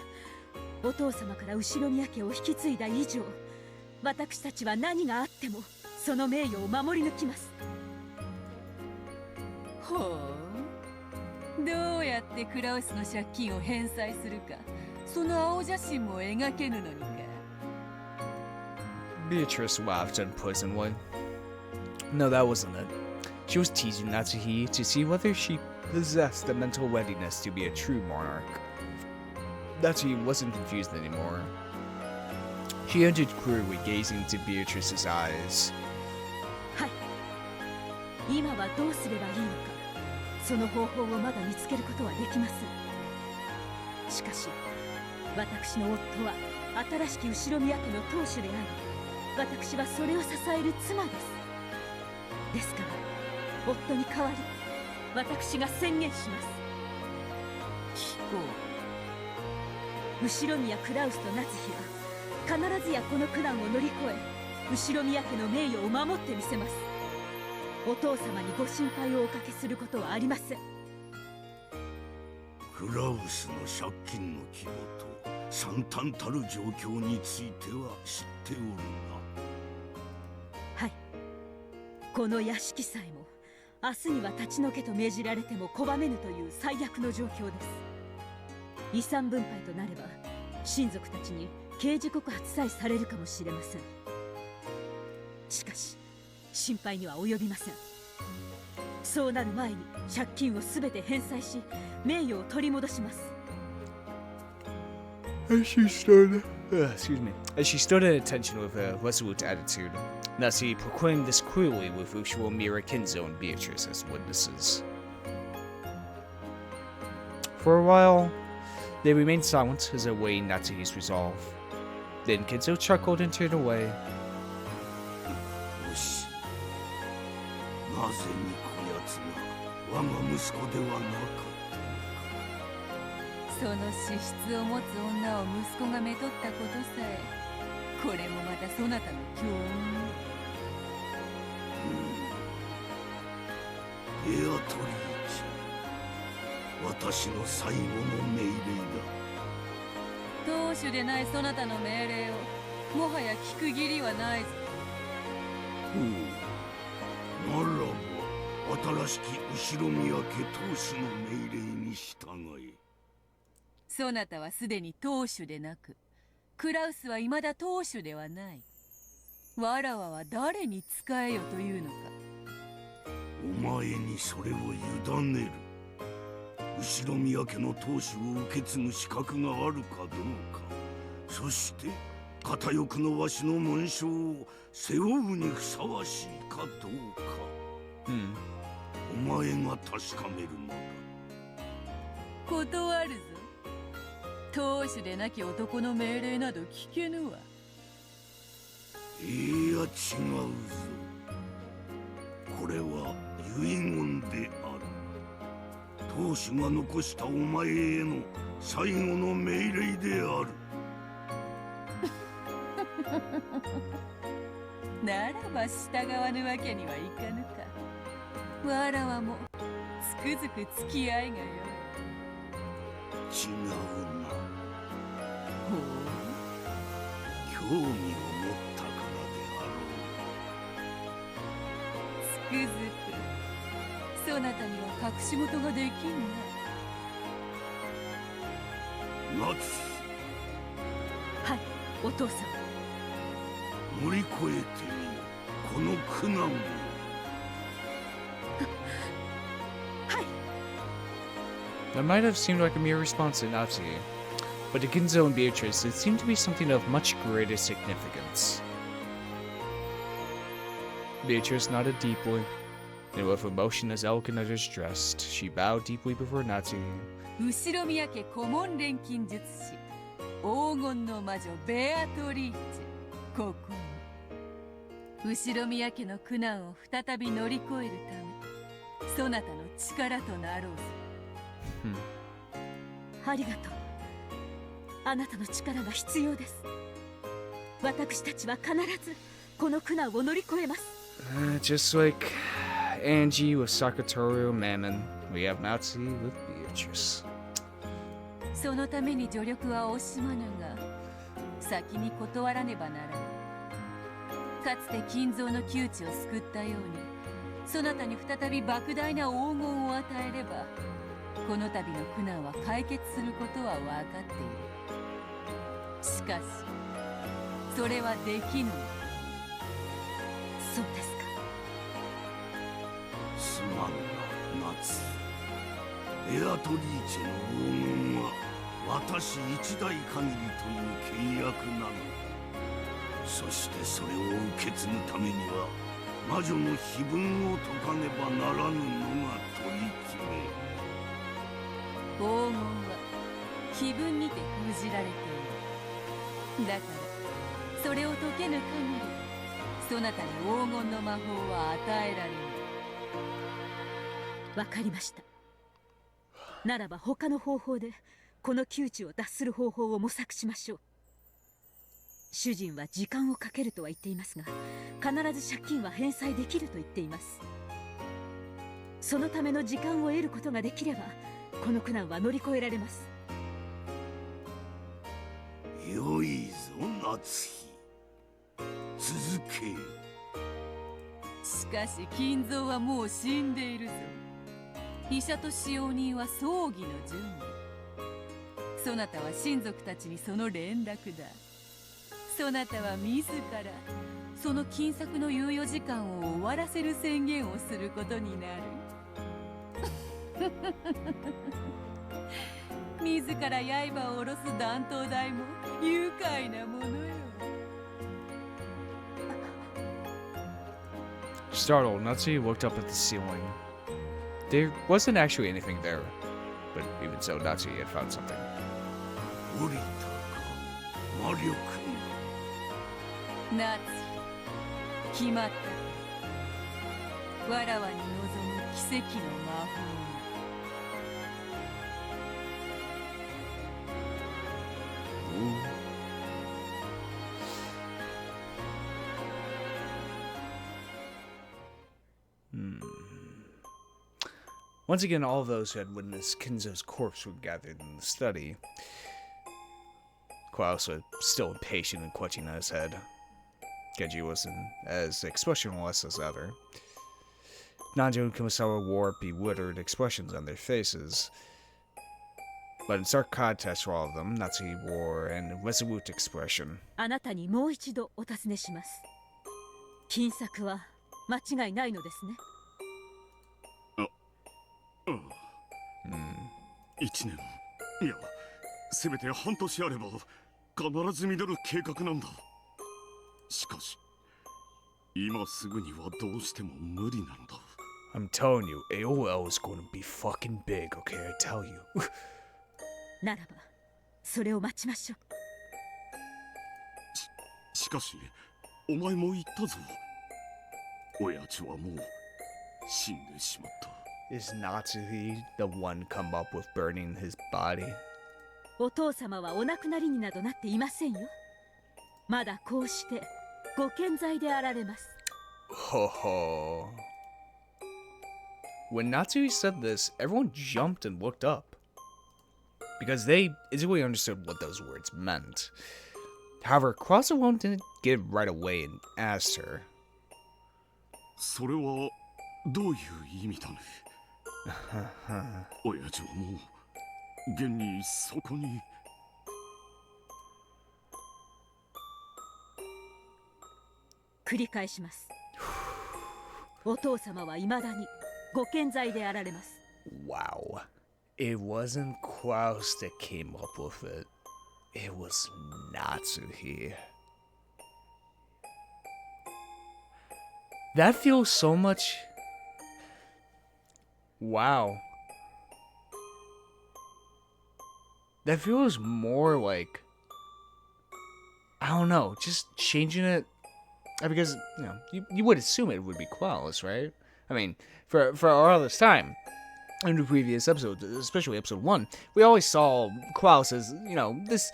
お父様から後宮家を引き継いだ以上、私たちは何があってもその名誉を守り抜きます。ほう、どうやってクラウスの借金を返済するか、その青写真も描けぬのにか。Beatrice laughed unpleasantly. No, that wasn't it. She was teasing Natsuhi to see whether she possessed the mental readiness to be a true monarch. Natsuhi wasn't confused anymore. She ended cruelly, gazing into Beatrice's eyes. はい。今はどうすればいいのか、その方法をまだ見つけることはできません。しかし、私の夫は新しき後宮家の当主であり、私はそれを支える妻です。ですから、夫に代わり、私が宣言します。聞こう。後宮クラウスと夏日は、必ずやこの苦難を乗り越え、後宮家の名誉を守ってみせます。お父様にご心配をおかけすることはありません。クラウスの借金の規模と惨憺たる状況については知っておるな。はい。この屋敷さえも明日には立ち退けと命じられても拒めぬという最悪の状況です。遺産分配となれば親族たちに刑事告発さえされるかもしれません。しかし心配には及びません。そうなる前に借金をすべて返済し、名誉を取り戻します。As she stood at attention with a resolute attitude, Natsuhi proclaimed this clearly with Ushiro Mira, Kinzo, and Beatrice as witnesses. For a while, they remained silent as they awaited Natsuhi's resolve. Then Kinzo chuckled and turned away. よし。なぜにこやつが我が息子ではなかった。その資質を持つ女を息子がめとったことさえ、これもまたそなたの強運。ベアトリーチェ、私の最後の命令当主でないそなたの命令をもはや聞く義理はないぞ。だ。ほう、ならば新しき後宮家当主の命令に従え。そなたはすでに当主でなく、クラウスは未だ当主ではない。わらわは誰に仕えよというのか。お前にそれを委ねる。後宮家の当主を受け継ぐ資格があるかどうか、そして片翼のわしの紋章を背負うにふさわしいかどうか、お前が確かめるのだ。断るぞ。当主でなき男の命令など聞けぬわ。いや違うぞ。これは遺言である。当主が残したお前への最後の命令である。ならば従わぬわけにはいかぬか。わらわもつくづく付き合いがよい。違うな。ほう、興味を持ったからであろう。つくづくそなたには隠し事ができんな。夏はい、お父さん。乗り越えてみよ、この苦難を。That might have seemed like a mere response to Natsuhi, but to Kinzo and Beatrice, it seemed to be something of much greater significance. Beatrice nodded deeply, and with emotion as eloquent as distressed, she bowed deeply before Natsuhi. 後ろ宮家顧問錬金術師、黄金の魔女ベアトリーチェ、ここに後ろ宮家の苦難を再び乗り越えるため、そなたの力となろうぞ。ありがとう。あなたの力が必要です。私たちは必ずこの苦難を乗り越えます。Just like Angie with Sakatoru Mammon, we have Natsuhi with Beatrice. そのために助力は惜しまぬが、先に断らねばならぬ。かつて金蔵の窮地を救ったように、そなたに再び莫大な黄金を与えれば、この度の苦難は解決することは分かっている。しかしそれはできぬ。そうですか。すまんな、夏。ベアトリーチェの黄金は私一代限りという契約なのだ。そしてそれを受け継ぐためには魔女の碑文を解かねばならぬのが取り決め。黄金は碑文にて封じられている。だからそれを解けぬ限り、そなたに黄金の魔法は与えられぬ。わかりました。ならば他の方法でこの窮地を脱する方法を模索しましょう。主人は時間をかけるとは言っていますが、必ず借金は返済できると言っています。そのための時間を得ることができれば、この苦難は乗り越えられます。よいぞ、夏日。続け。しかし金蔵はもう死んでいるぞ。医者と使用人は葬儀の準備。そなたは親族たちにその連絡だ。そなたは自らその金策の猶予時間を終わらせる宣言をすることになる。自ら刃を下ろす断頭台も愉快なものよ。Startled, Natsuhi looked up at the ceiling. There wasn't actually anything there, but even so, Natsuhi had found something. 降りたか、魔力夏日、決まった。わらわに望む奇跡の魔法。Once again, all those who had witnessed Kinzo's corpse were gathered in the study. Klaus was still impatient and clutching at his head. Genji wasn't as expressionless as ever. Nanjo and Kumasawa wore bewildered expressions on their faces. But in stark contrast to all of them, Natsuhi wore an resolute expression. あなたにもう一度お尋ねします。金策は間違いないのですね。1年、いや、せめて半年あれば必ず実る計画なんだ。しかし、今すぐにはどうしても無理なのだ。I'm telling you, AOL is going to be fucking big, okay? I tell you. ならば、それを待ちましょう。しかし、お前も言ったぞ。親父はもう死んでしまった。Is Natsuhi the one come up with burning his body? お父様はお亡くなりになどなっていませんよ。まだこうしてご健在であられます。Ho ho. When Natsuhi said this, everyone jumped and looked up. Because they easily understood what those words meant. However, Cross alone didn't get it right away and asked her. それはどういう意味だね。親父はもう現にそこに。繰り返します。お父様は未だにご健在であられます。Wow. It wasn't Klaus that came up with it. It was Natsuhi. That feels so much... Wow. That feels more like... I don't know, just changing it... Because, you know, you would assume it would be Klaus, right? I mean, for all this time, in the previous episodes, especially episode 1, we always saw Klaus as, you know, this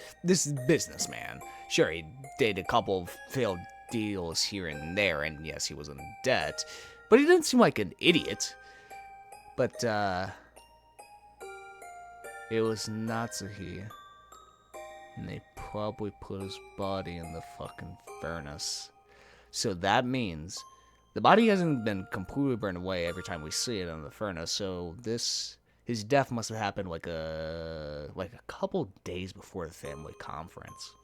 businessman. Sure, he did a couple of failed deals here and there, and yes, he was in debt, but he didn't seem like an idiot. But, it was Natsuhi, and they probably put his body in the fucking furnace. So that means the body hasn't been completely burned away every time we see it in the furnace. So his death must have happened like a couple days before the family conference.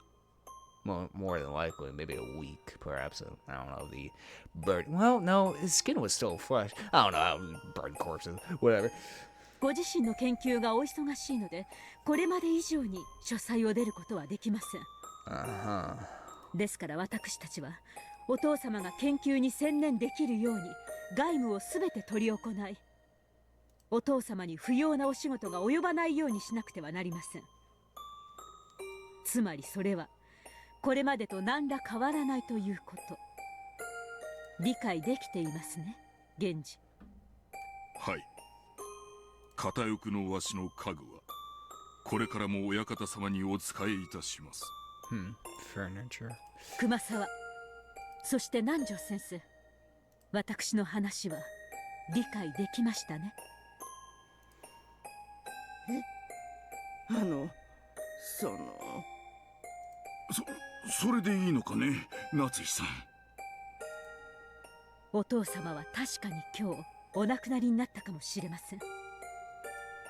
More than likely, maybe a week, perhaps. I don't know. The bird. Well, no, his skin was still fresh. I don't know. Bird corpses, whatever. ご自身の研究がお忙しいので、これまで以上に書斎を出ることはできません。ですから私たちはお父様が研究に専念できるように外務をすべて執り行い、お父様に不要なお仕事が及ばないようにしなくてはなりません。つまりそれはこれまでと何ら変わらないということ。理解できていますね、源氏。はい。片翼のわしの家具はこれからも親方様にお仕えいたします。Furniture. 熊沢、そして南條先生、私の話は理解できましたね。それでいいのかね、夏井さん。お父様は確かに今日お亡くなりになったかもしれません。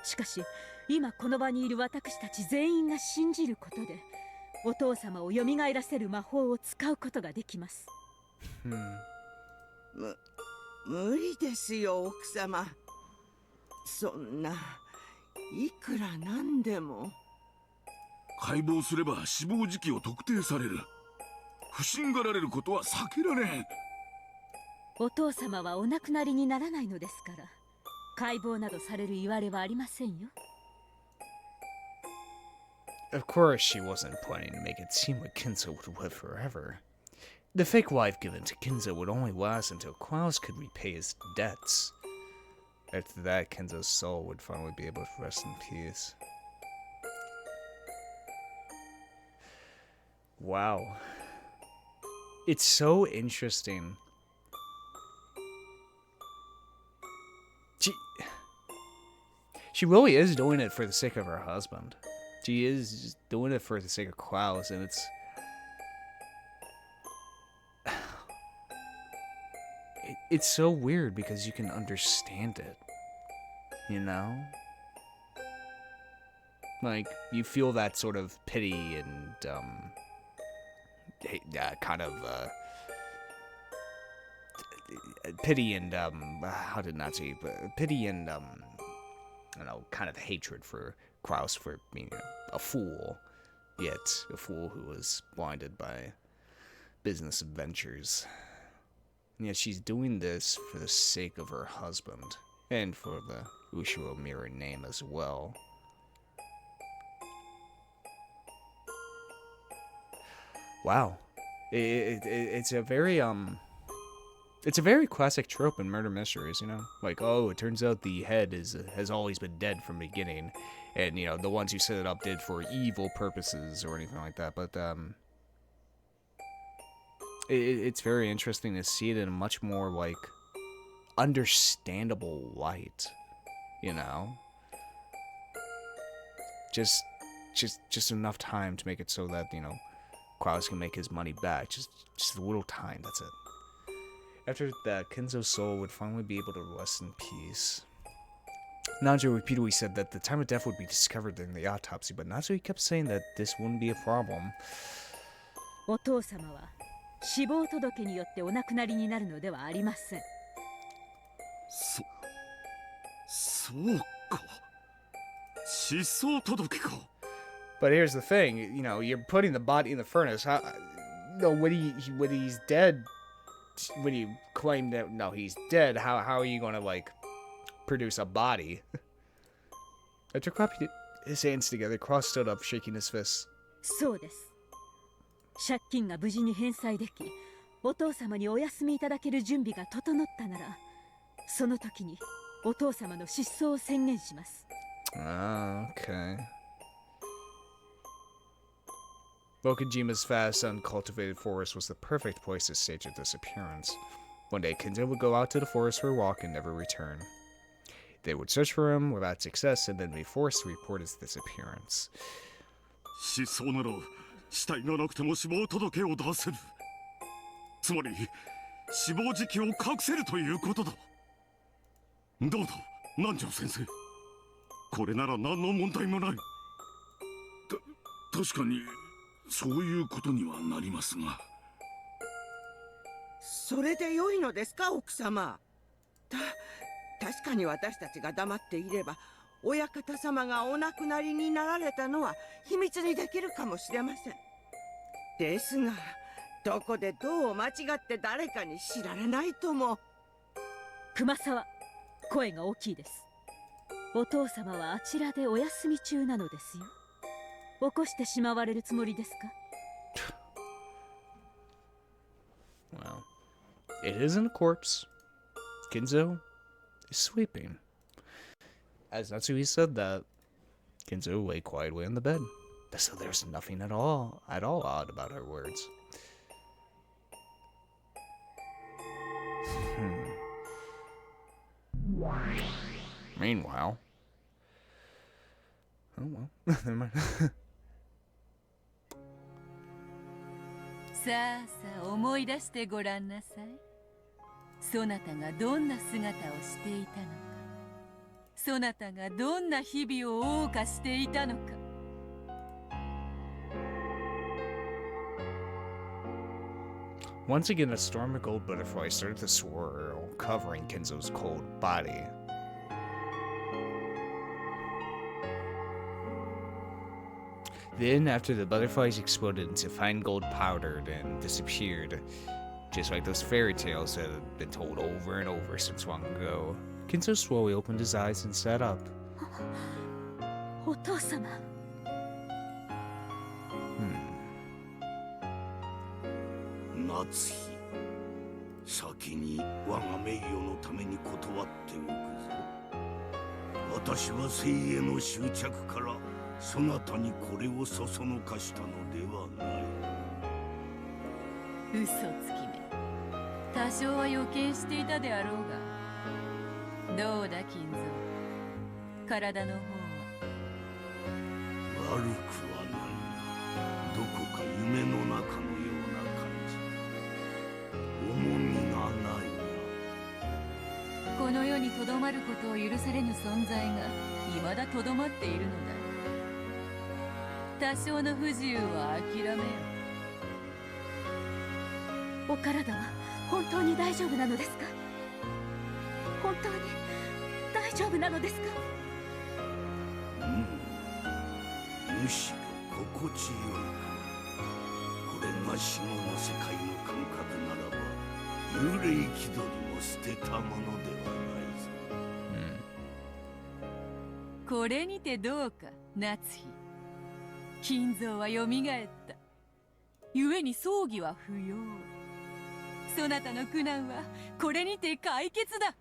しかし今この場にいる私たち全員が信じることでお父様を蘇らせる魔法を使うことができます。無理ですよ、奥様。そんないくらなんでも。解剖すれば死亡時期を特定される。不審がられることは避けられん。お父様はお亡くなりにならないのですから、解剖などされる言われはありませんよ。Of course, she wasn't planning to make it seem like Kinzo would live forever. The fake life given to Kinzo would only last until Klaus could repay his debts. After that, Kinzo's soul would finally be able to rest in peace. Wow. It's so interesting. She really is doing it for the sake of her husband. She is just doing it for the sake of Klaus, and it's so weird because you can understand it, you know? Like, you feel that sort of pity and, kind of, pity and, how did Natsuhi, pity and, you know, kind of hatred for Klaus for being a fool, yet a fool who was blinded by business adventures. And yet she's doing this for the sake of her husband, and for the Ushio mirror name as well. Wow. It's a very, it's a very classic trope in murder mysteries, you know? Like, oh, it turns out the head has always been dead from the beginning, and, you know, the ones who set it up did for evil purposes or anything like that, but, it's very interesting to see it in a much more, like, understandable light, you know? Just enough time to make it so that, you know, Klaus can make his money back. Just a little time, that's it. After that, Kinzo's soul would finally be able to rest in peace. Nanjo repeatedly said that the time of death would be discovered during the autopsy, but Natsuhi kept saying that this wouldn't be a problem. お父様は死亡届によってお亡くなりになるのではありません。そうか。失踪届か。 But here's the thing, you know, you're putting the body in the furnace. How, you know, when he's dead, when you claim that no, he's dead, how are you going to like produce a body? After clapping his hands together, Klaus stood up, shaking his fists. そうです。借金が無事に返済でき、お父様にお休みいただける準備が整ったなら、その時にお父様の失踪を宣言します。Ah, okay. Bokujima's vast, uncultivated forest was the perfect place to stage a disappearance. One day, Kinzo would go out to the forest for a walk and never return. They would search for him without success and then be forced to report his disappearance. 失踪なら死体がなくても死亡届を出せる。つまり死亡時期を隠せるということだ。どうだ、南條先生。これなら何の問題もない。確かにそういうことにはなりますが。それで良いのですか、奥様。確かに私たちが黙っていれば、親方様がお亡くなりになられたのは秘密にできるかもしれません。ですが、どこでどう間違って誰かに知られないとも。熊沢、声が大きいです。お父様はあちらでお休み中なのですよ。起こしてしまわれるつもりですか？ Well, it isn't a corpse. Kinzo is sleeping. As Natsuhi said that, Kinzo lay quietly on the bed. So there's nothing at all odd about her words. Meanwhile... Oh well, never mind. さあさあ思い出してごらんなさい。そなたがどんな姿をしていたのか、そなたがどんな日々を謳歌していたのか。Once again, a storm of gold butterflies started to swirl, covering Kinzo's cold body. Then, after the butterflies exploded into fine gold powder and disappeared, just like those fairy tales that had been told over and over since long ago, Kinzo slowly opened his eyes and sat up. お父様。夏日、先に我が名誉のために断っておくぞ。私は生への執着からそなたにこれをそそのかしたのではない。嘘つきめ。多少は予見していたであろうが。どうだ金蔵。体の方は。悪くはないが、どこか夢の中のような感じ。重みがないな。この世にとどまることを許されぬ存在が未だとどまっているのだ。多少の不自由は諦めよ。お体は本当に大丈夫なのですか？本当に大丈夫なのですか？むしろ心地よい。これが死後の世界の感覚ならば、幽霊気取りも捨てたものではないぞ。これにてどうか、夏日。金蔵はよみがえった。故に葬儀は不要。そなたの苦難はこれにて解決だ。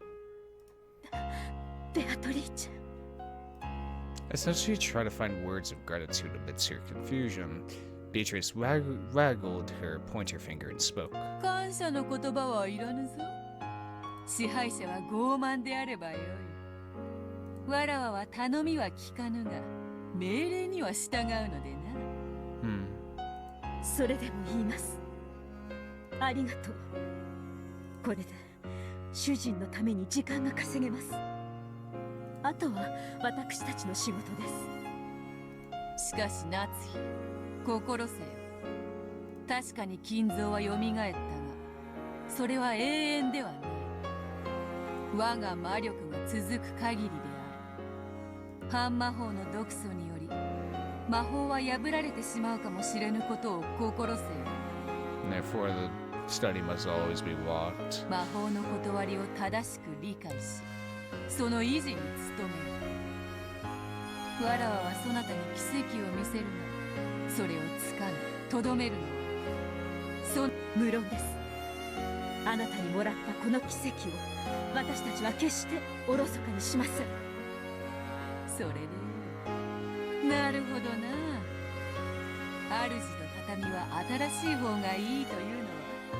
ベアトリーチェ。Essentially, try to find words of gratitude amidst her confusion. Beatrice waggled her pointer finger and spoke. 感謝の言葉はいらぬぞ。支配者は傲慢であればよい。わらわは頼みは聞かぬが、命令には従うのでな。それでも言います。ありがとう。これで主人のために時間が稼げます。あとは私たちの仕事です。しかし夏日、心せよ。確かに金蔵はよみがえったが、それは永遠ではない。我が魔力が続く限りである。半魔法の毒素により魔法は破られてしまうかもしれぬことを心せよ。Therefore, the study must always be walked. 魔法の断りを正しく理解し、その維持に努める。わらわはそなたに奇跡を見せるが、それをつかみとどめるのは無論です。あなたにもらったこの奇跡を私たちは決しておろそかにしません。それでなるほどな。主と畳は新しい方がいいというのは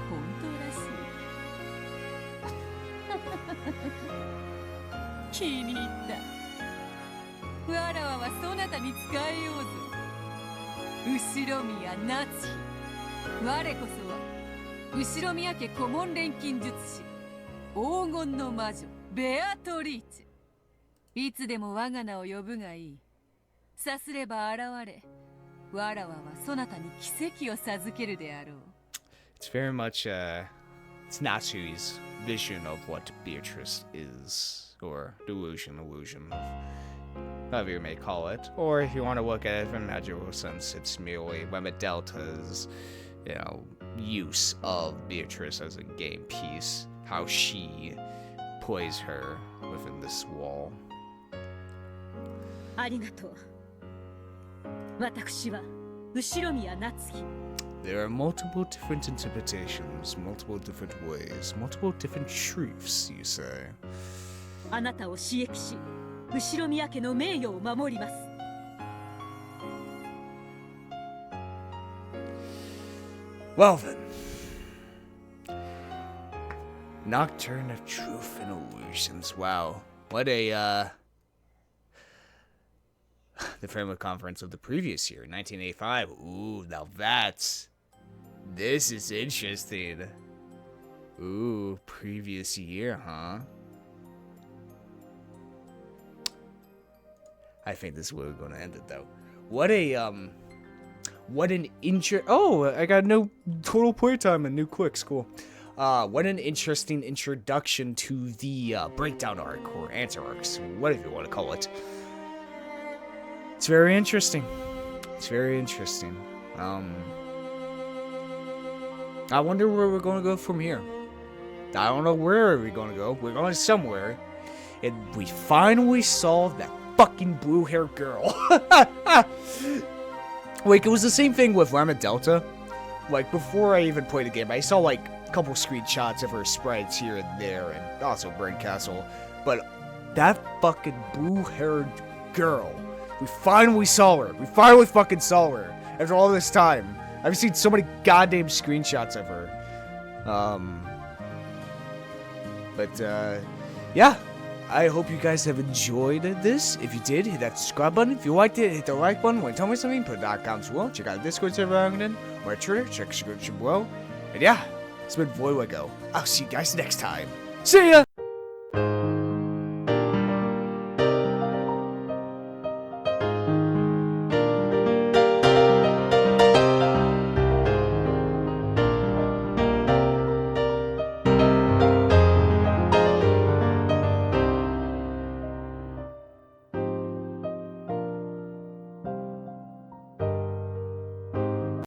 本当らしい。気に入った。わらわはそなたに仕えようぞ。後ろ宮夏日。我こそは後ろ宮家顧問錬金術師、黄金の魔女ベアトリーチェ。いつでも我が名を呼ぶがいい。さすれば現れ、わらわはそなたに奇跡を授けるであろう。It's very much, it's Natsuhi's vision of what Beatrice is, or illusion of, however you may call it. Or if you want to look at it from a magical sense, it's merely Lemma Delta's, use of Beatrice as a game piece, how she plays her within this wall. ありがとう。私は後ろ宮夏日。There are multiple different interpretations, multiple different ways, multiple different truths, you say. あなたを刺激し、後ろ宮家の名誉を守ります。Well then. Nocturne of Truth and Illusions. Wow. What a, the framework conference of the previous year, 1985. Ooh, now this is interesting. Ooh, previous year, huh? I think this is where we're gonna end it, though. What an oh, I got no total playtime and new clicks, cool. What an interesting introduction to the breakdown arc, or answer arcs, whatever you want to call it. It's very interesting. It's very interesting. I wonder where we're going to go from here. I don't know where we're going to go. We're going somewhere. And we finally solved that fucking blue-haired girl. Like, it was the same thing with Lemma Delta. Like, before I even played the game, I saw, like, a couple screenshots of her sprites here and there, and also Brain Castle. But that fucking blue-haired girl, we finally saw her. We finally fucking saw her. After all this time. I've seen so many goddamn screenshots of her. Yeah. I hope you guys have enjoyed this. If you did, hit that subscribe button. If you liked it, hit the like button. Want to tell me something, put that comments below. Check out the Discord server I'm in, or Twitter, check the description below. And yeah, it's been Voidlego. I'll see you guys next time. See ya!